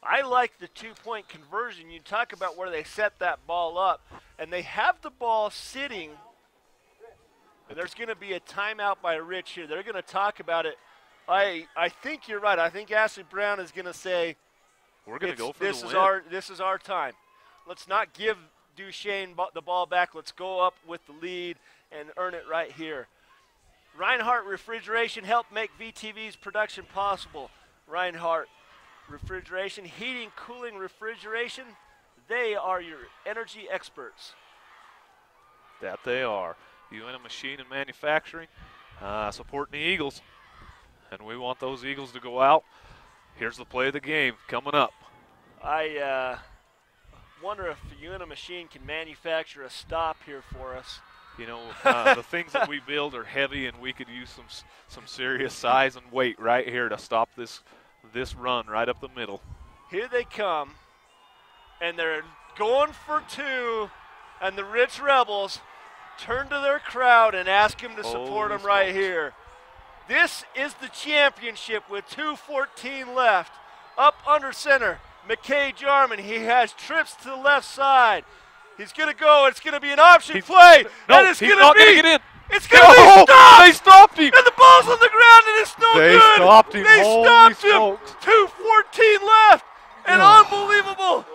I like the two-point conversion. You talk about where they set that ball up, and they have the ball sitting. And there's going to be a timeout by Rich here. They're going to talk about it. I think you're right. I think Ashley Brown is going to say, we're going to go for this the is win. This is our time. Let's not give Duchesne the ball back. Let's go up with the lead and earn it right here. Reinhardt Refrigeration helped make VTV's production possible. Reinhardt Refrigeration, heating, cooling, refrigeration. They are your energy experts. That they are. UNM Machine and Manufacturing, supporting the Eagles. And we want those Eagles to go out. Here's the play of the game coming up. I wonder if UNM Machine can manufacture a stop here for us. You know, the things that we build are heavy, and we could use some serious size and weight right here to stop this run right up the middle. Here they come, and they're going for two, and the Rich Rebels turn to their crowd and ask him to support them right here. This is the championship with 2:14 left. Up under center, McKay Jarman. He has trips to the left side. He's going to go. It's going to be an option play. No, and it's he's not going to get in. It's going to be stopped. They stopped him. And the ball's on the ground, and it's no good. They stopped him. They stopped him. 2:14 left. And unbelievable.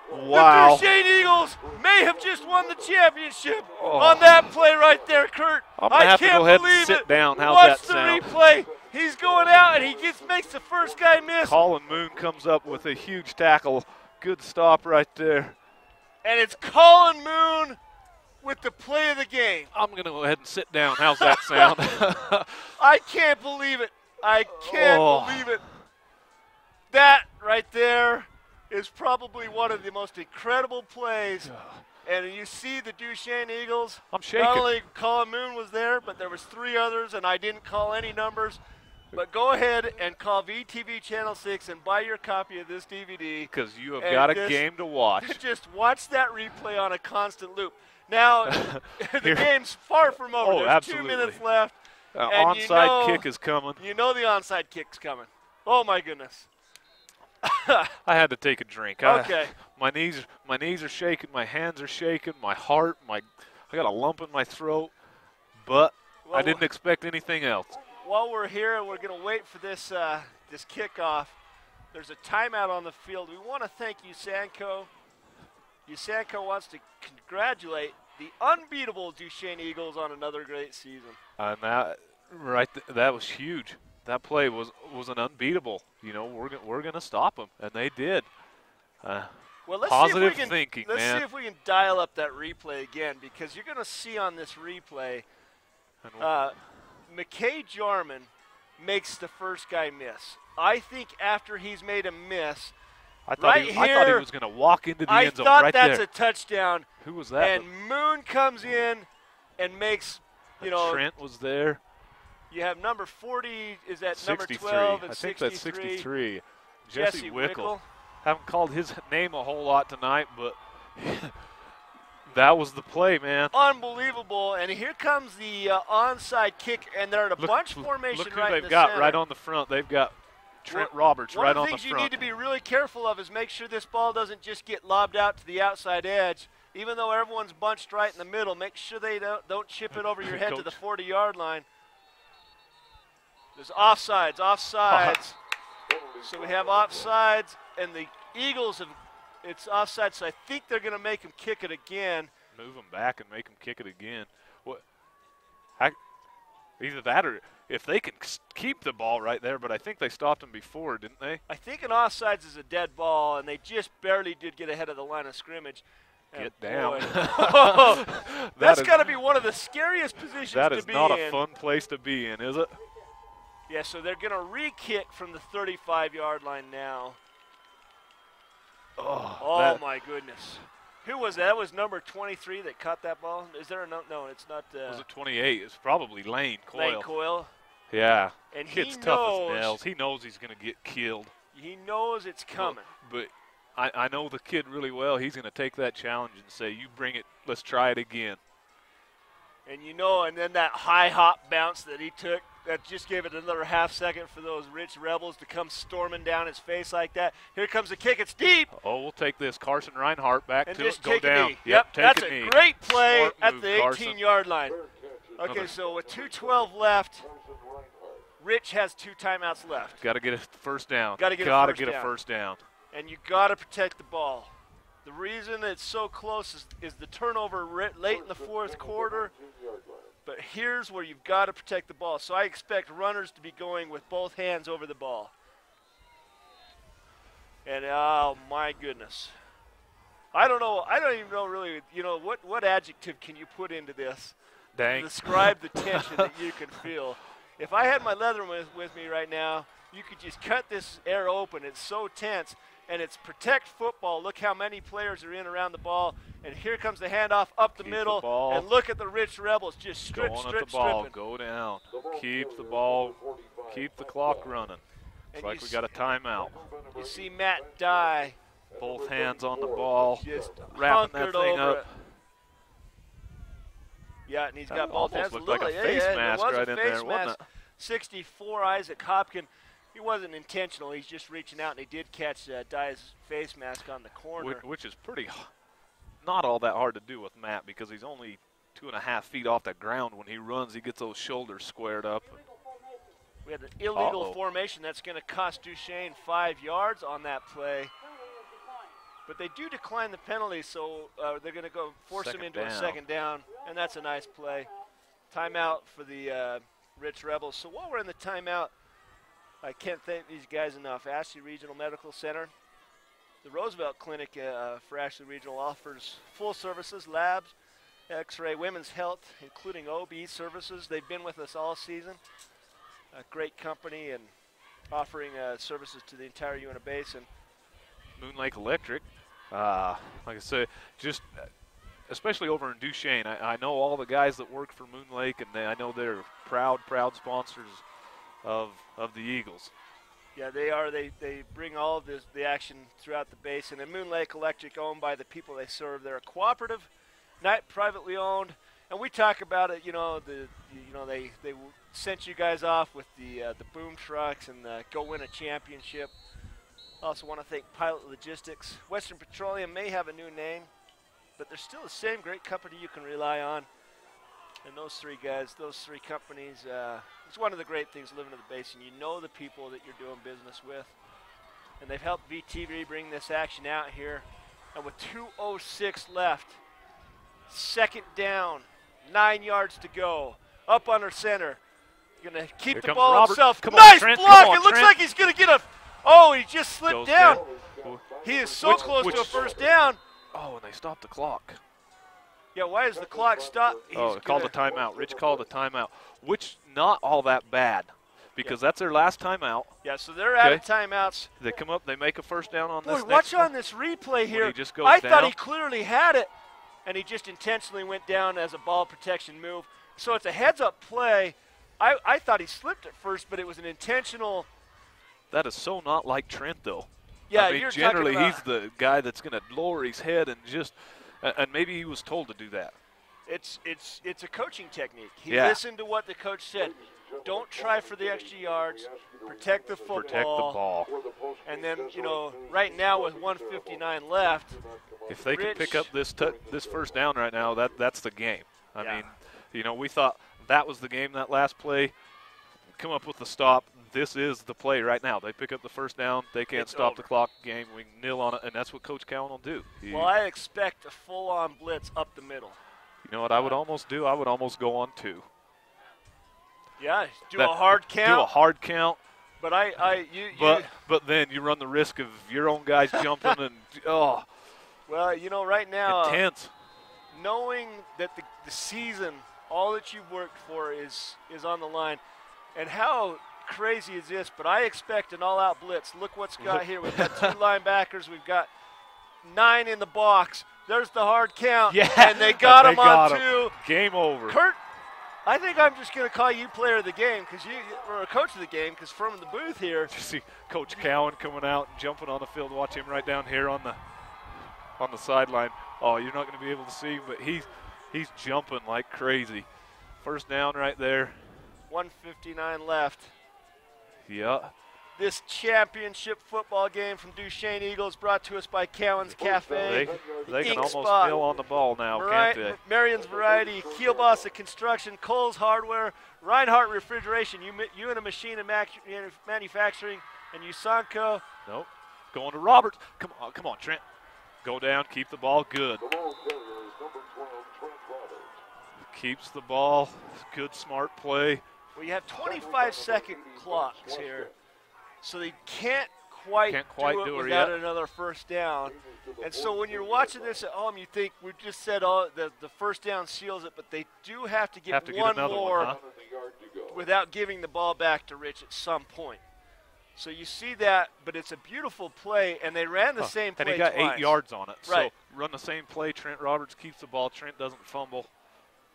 Wow. The Duchesne Eagles may have just won the championship on that play right there, Kurt. I'm going to have to go ahead and sit down. How's that sound? Watch the replay. He's going out, and he makes the first guy miss. Colin Moon comes up with a huge tackle. Good stop right there. And it's Colin Moon with the play of the game. I'm going to go ahead and sit down. How's that sound? I can't believe it. I can't believe it. That right there is probably one of the most incredible plays. And you see the Duchesne Eagles. I'm shaking. Not only Colin Moon was there, but there was 3 others, and I didn't call any numbers. But go ahead and call VTV Channel 6 and buy your copy of this DVD. Because you have got a game to watch. Just watch that replay on a constant loop. Now, the game's far from over. There's absolutely. 2 minutes left. Onside kick is coming. You know the onside kick's coming. Oh, my goodness. I had to take a drink. Okay. My knees are shaking. My hands are shaking. My heart. I got a lump in my throat. But I didn't expect anything else. While we're here, we're going to wait for this this kickoff. There's a timeout on the field. We want to thank USANCO. USANCO wants to congratulate the unbeatable Duchesne Eagles on another great season. And that that was huge. That play was an unbeatable. You know, we're gonna stop them, and they did. Well, let's positive see if we can, thinking, let's man. see if we can dial up that replay again, because you're going to see on this replay, McKay Jarman makes the first guy miss. I think after he's made a miss, I thought he was going to walk into the end zone right there. I thought that's a touchdown. Who was that? And Moon comes in and makes, Trent was there. You have number 40, is that 63. number 12 and I 63? think that's 63. Jesse Wickle. Haven't called his name a whole lot tonight, but that was the play, man. Unbelievable. And here comes the onside kick, and they're in a bunch formation look who right in they've the got center. right on the front. They've got Trent Roberts right on the front. One of the things you need to be really careful of is make sure this ball doesn't just get lobbed out to the outside edge. Even though everyone's bunched right in the middle, make sure they don't chip it over your head to the 40-yard line. There's offsides. So we have offsides, and the Eagles it's offside, so I think they're going to make him kick it again. Move him back and make him kick it again. Either that or if they can keep the ball right there, but I think they stopped him before, didn't they? I think an offsides is a dead ball, and they just barely did get ahead of the line of scrimmage. Get down. That's got to be one of the scariest positions to be in. That is not a fun place to be in, is it? Yeah, so they're going to re-kick from the 35-yard line now. Oh my goodness. Who was that? That was number 23 that caught that ball. Is there a no? No, it's not. Was it 28? It's probably Lane Coyle. Lane Coyle. Yeah. And kid's tough as nails. He knows he's going to get killed. He knows it's coming. But I know the kid really well. He's going to take that challenge and say, "You bring it. Let's try it again." And and then that high hop bounce that he took, that just gave it another half second for those Rich Rebels to come storming down his face like that. Here comes the kick. It's deep. Oh, we'll take this. Carson Reinhardt back and to just it. Go down. Yep, that's a great play at the 18-yard line. Okay, so with 2:12 left, Rich has 2 timeouts left. Got to get a first down. Got to get a first down. And you got to protect the ball. The reason it's so close is the turnover late in the fourth quarter. But here's where you've got to protect the ball. So I expect runners to be going with both hands over the ball. And oh my goodness. I don't know. I don't even know really, what adjective can you put into this Dang. to describe the tension that you can feel. If I had my Leatherman with me right now, you could just cut this air open. It's so tense. And it's protect football. Look how many players are in around the ball. And here comes the handoff up the middle. And look at the Rich Rebels just stripping. Go down. Keep the ball. Keep the clock running. Looks like we got a timeout. You see Matt Dye. Both hands on the ball. Just wrapping that thing up. Yeah, and he's got both hands. Looked like a face mask right in there, wasn't it? 64, Isaac Hopkin. He wasn't intentional. He's just reaching out, and he did catch Dye's face mask on the corner. Which is not all that hard to do with Matt because he's only 2.5 feet off the ground. When he runs, he gets those shoulders squared up. We had an illegal formation that's going to cost Duchesne 5 yards on that play. But they do decline the penalty, so they're going to go force him into a second down, and that's a nice play. Timeout for the Rich Rebels. So while we're in the timeout, I can't thank these guys enough. Ashley Regional Medical Center. The Roosevelt Clinic for Ashley Regional offers full services, labs, X-ray, women's health, including OB services. They've been with us all season. A great company and offering services to the entire Uinta Basin. Moon Lake Electric, like I said, just especially over in Duchesne. I know all the guys that work for Moon Lake, and I know they're proud sponsors of the Eagles. Yeah, they are. They bring all of the action throughout the basin. And Moon Lake Electric, owned by the people they serve. They're a cooperative, not privately owned. And we talk about it. They sent you guys off with the boom trucks and go win a championship. Also want to thank Pilot Logistics. Western Petroleum may have a new name, but they're still the same great company you can rely on. And those 3 guys, those 3 companies, it's one of the great things living in the basin. You know the people that you're doing business with. And they've helped VTV bring this action out here. And with 2:06 left, 2nd down, 9 yards to go. Up under center. Going to keep Here the comes ball Robert. himself. Come on, Nice Trent. block. Come on, It looks Trent. like he's going to get a – oh, he just slipped Goes down. down. He is so close to a first down. Oh, and they stopped the clock. Yeah, why is the clock stopped? Oh, they called a timeout. Rich called a timeout, which not all that bad because that's their last timeout. Yeah, so they're out of timeouts. They come up, they make a first down on Boy, this. watch on this replay here. He just goes I thought down. he clearly had it, and he just intentionally went down as a ball protection move. So it's a heads-up play. I thought he slipped at first, but it was an intentional. That is so not like Trent, though. Yeah, I mean, you're generally talking he's about, the guy that's going to lower his head and just, and maybe he was told to do that. It's a coaching technique. He Yeah. listened to what the coach said. Don't try for the extra yards. Protect the football. Protect the ball. And then, right now with 1:59 left, If they can pick up this first down right now, that's the game. I Yeah. mean, we thought that was the game, that last play. Come up with the stop. This is the play right now. They pick up the first down. They can't It's stop over. the clock. Game. We nil on it, and that's what Coach Cowan will do. well, I expect a full-on blitz up the middle. You know what I would almost do? I would almost go on 2. Yeah, do a hard count. Do a hard count. But But then you run the risk of your own guys jumping and well, right now, intense. knowing that the season, all that you've worked for is on the line, and how crazy is this? But I expect an all-out blitz. Look what's got here. We've got 2 linebackers. We've got 9 in the box. There's the hard count. Yeah, and they got they him got on him. 2. Game over. Kurt, I think I'm just going to call you player of the game or coach of the game because from the booth here. You see Coach Cowan coming out and jumping on the field. Watch him right down here on the sideline. Oh, you're not going to be able to see, but he's jumping like crazy. First down right there. 1:59 left. Yeah. This championship football game from Duchesne Eagles brought to us by Cowan's Cafe. They can Ink almost Spot. mill on the ball now, can't they? Marion's Variety, Kielbasa Construction, Kohl's Hardware, Reinhardt Refrigeration, Una Machine and Manufacturing, and Usanco. Nope. Going to Roberts. Come on, Trent. Go down, keep the ball good. The ball carrier is number 12, Trent Roberts. Keeps the ball. Good, smart play. Well, you have 25-second clocks here, so they can't quite do it without another first down. And so when you're watching this at home, you think we just said the first down seals it, but they do have to get one more without giving the ball back to Rich at some point. So you see that, but it's a beautiful play, and they ran the same play and he got twice. 8 yards on it. Right. So run the same play. Trent Roberts keeps the ball. Trent doesn't fumble.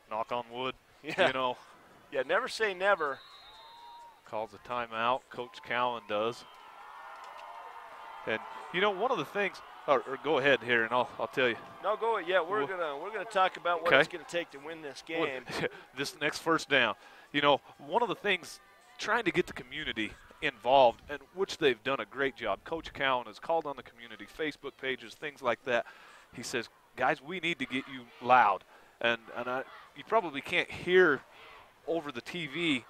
Knock on wood. Yeah. Yeah, never say never. Calls a timeout. Coach Cowan does. And one of the things, or go ahead here, and I'll tell you. No, go ahead. Yeah, we're gonna talk about what it's gonna take to win this game. This next first down. One of the things, trying to get the community involved, and which they've done a great job. Coach Cowan has called on the community, Facebook pages, things like that. He says, guys, we need to get you loud. And you probably can't hear over the TV,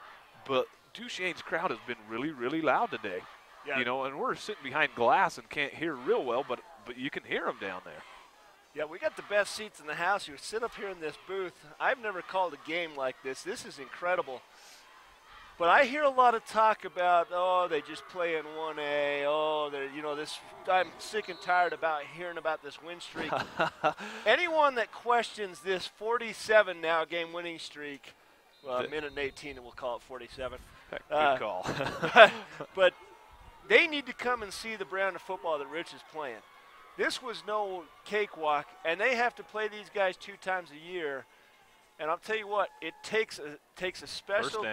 but Duchesne's crowd has been really, really loud today. Yeah. And we're sitting behind glass and can't hear real well, but you can hear them down there. Yeah, we got the best seats in the house. You sit up here in this booth. I've never called a game like this. This is incredible. But I hear a lot of talk about, they just play in 1A. I'm sick and tired about hearing about this win streak. Anyone that questions this 47 now game winning streak, a minute and 18, and we'll call it 47. Good call. But they need to come and see the brand of football that Rich is playing. This was no cakewalk, and they have to play these guys 2 times a year. And I'll tell you what, it takes a special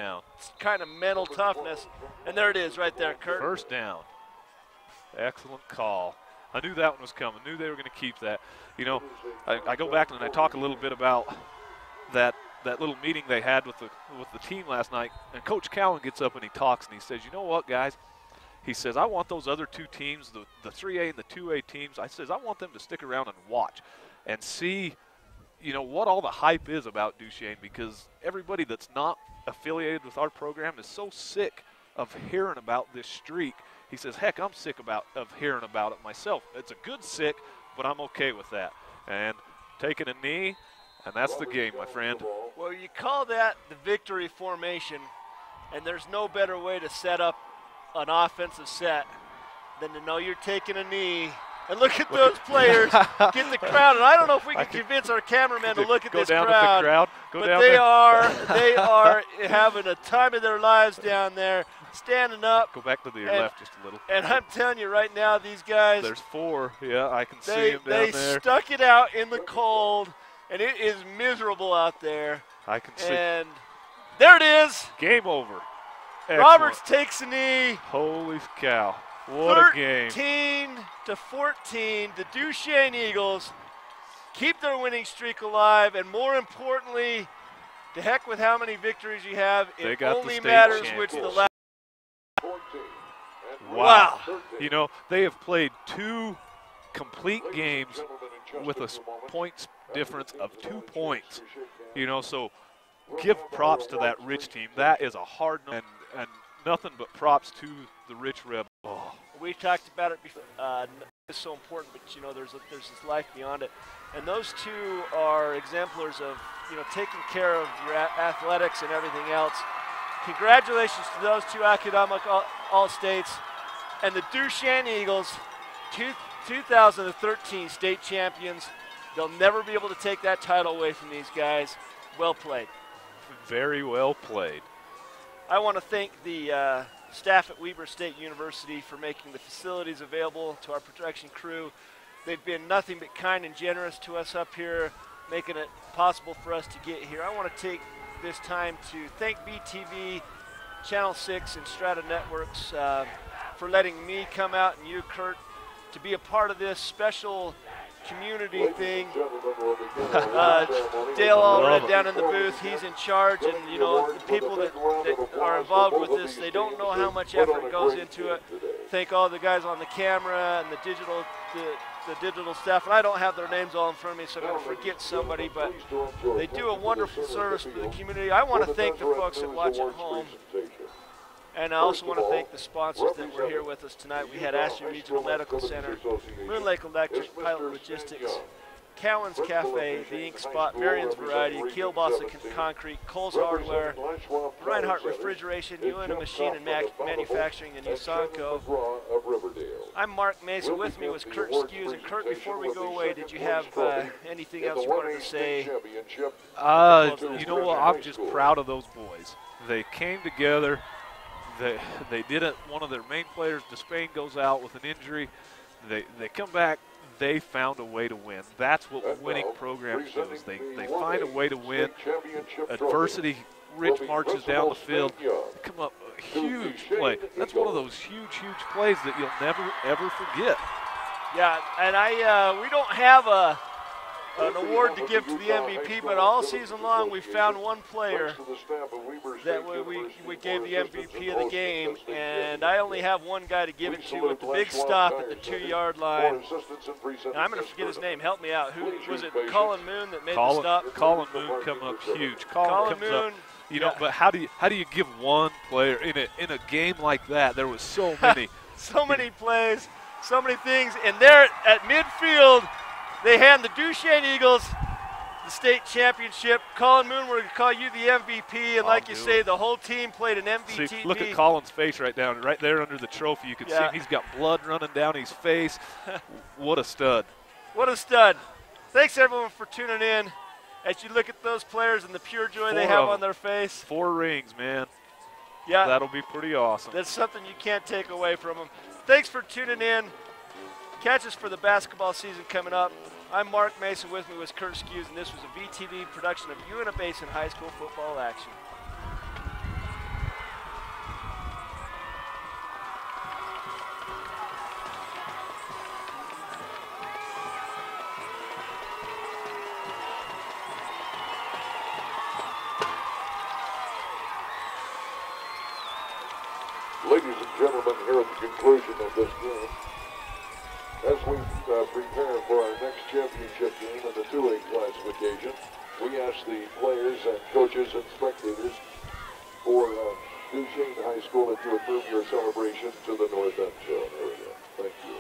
kind of mental toughness. And there it is right there, Kurt. First down. Excellent call. I knew that one was coming. Knew they were going to keep that. I go back and I talk a little bit about that little meeting they had with the team last night. And Coach Cowan gets up and he talks and he says, you know what, guys? He says, I want those other 2 teams, the 3A and the 2A teams, I want them to stick around and watch and see what all the hype is about Duchesne, because everybody that's not affiliated with our program is so sick of hearing about this streak. He says, heck, I'm sick of hearing about it myself. It's a good sick, but I'm okay with that. And taking a knee, And that's the game, my friend. Well, you call that the victory formation, and there's no better way to set up an offensive set than to know you're taking a knee. And look at those players get the crowd. And I don't know if we can convince our cameraman to look at this crowd. But they are having a time of their lives down there, standing up. Go back to your left just a little. And I'm telling you right now, these guys. There's 4. Yeah, I can see them down there. They stuck it out in the cold, and it is miserable out there. I can see. And there it is. Game over. Excellent. Roberts takes a knee. Holy cow. What a game. 13-14, the Duchesne Eagles keep their winning streak alive, and more importantly, to heck with how many victories you have, it only matters which the last. Wow. You know, they have played 2 complete games with a points difference of 2 points. You know, so give props to that Rich team. That is a hard and nothing but props to the Rich Rebels. Oh. We talked about it before. It's so important, but you know, there's this life beyond it, and those 2 are exemplars of taking care of your athletics and everything else. Congratulations to those 2 academic all-states and the Duchesne Eagles, 2013 state champions. They'll never be able to take that title away from these guys. Well played. Very well played. I want to thank the staff at Weber State University for making the facilities available to our production crew. They've been nothing but kind and generous to us up here, making it possible for us to get here. I want to take this time to thank BTV, Channel 6, and Strata Networks for letting me come out, and you, Kurt, to be a part of this special community thing. Dale Allred down in the booth, he's in charge, and the people that are involved with this, they don't know how much effort goes into it. Thank all the guys on the camera and the digital staff, and I don't have their names all in front of me, so I'm going to forget somebody, but they do a wonderful service for the community. I want to thank the folks at WATCHit Home. And I also want to thank the sponsors that were here with us tonight. We had Ashley Regional Medical Center, Moon Lake Electric, Pilot Logistics, Cowan's Cafe, The Ink Spot, Marion's Variety, Kielbasa Concrete, Cole's Hardware, Reinhardt Refrigeration, UNA Machine and Manufacturing, and Usanco. I'm Mark Mesa. With me was Kurt Skews. And Kurt, before we go away, did you have anything else you wanted to say? You know what? I'm just proud of those boys. They came together. They did it. One of their main players, Duchesne, goes out with an injury. They come back. They found a way to win. That's what winning programs do. Is they find a way to win. Adversity. Rich marches down the field. They come up a huge play. That's one of those huge plays that you'll never ever forget. Yeah, and we don't have an award to give to the MVP, but all season long we found one player that we gave the MVP of the game, and I only have one guy to give it to with the big stop at the 2-yard line. And I'm going to forget his name. Help me out. Who was it? Colin Moon that made the stop? Colin Moon come up huge. Colin comes Moon. Up. You know, but how do you give one player in a game like that? There was so many, so many plays, so many things, and there at midfield. They hand the Duchesne Eagles the state championship. Colin Moon, we're going to call you the MVP, and like you say, the whole team played an MVP. See, look at Colin's face right down, right there under the trophy. You can see him. He's got blood running down his face. What a stud. What a stud. Thanks, everyone, for tuning in. As you look at those players and the pure joy they have on their face. 4 rings, man. Yeah. That'll be pretty awesome. That's something you can't take away from them. Thanks for tuning in. Catch us for the basketball season coming up. I'm Mark Mason. With me was Kurt Skews, and this was a VTV production of UNA Basin High School football action. Ladies and gentlemen, here at the conclusion of this game, as we prepare for our next championship game in the 2A classification, we ask the players and coaches and spectators for Duchesne High School to approve your celebration to the north end zone area. Thank you.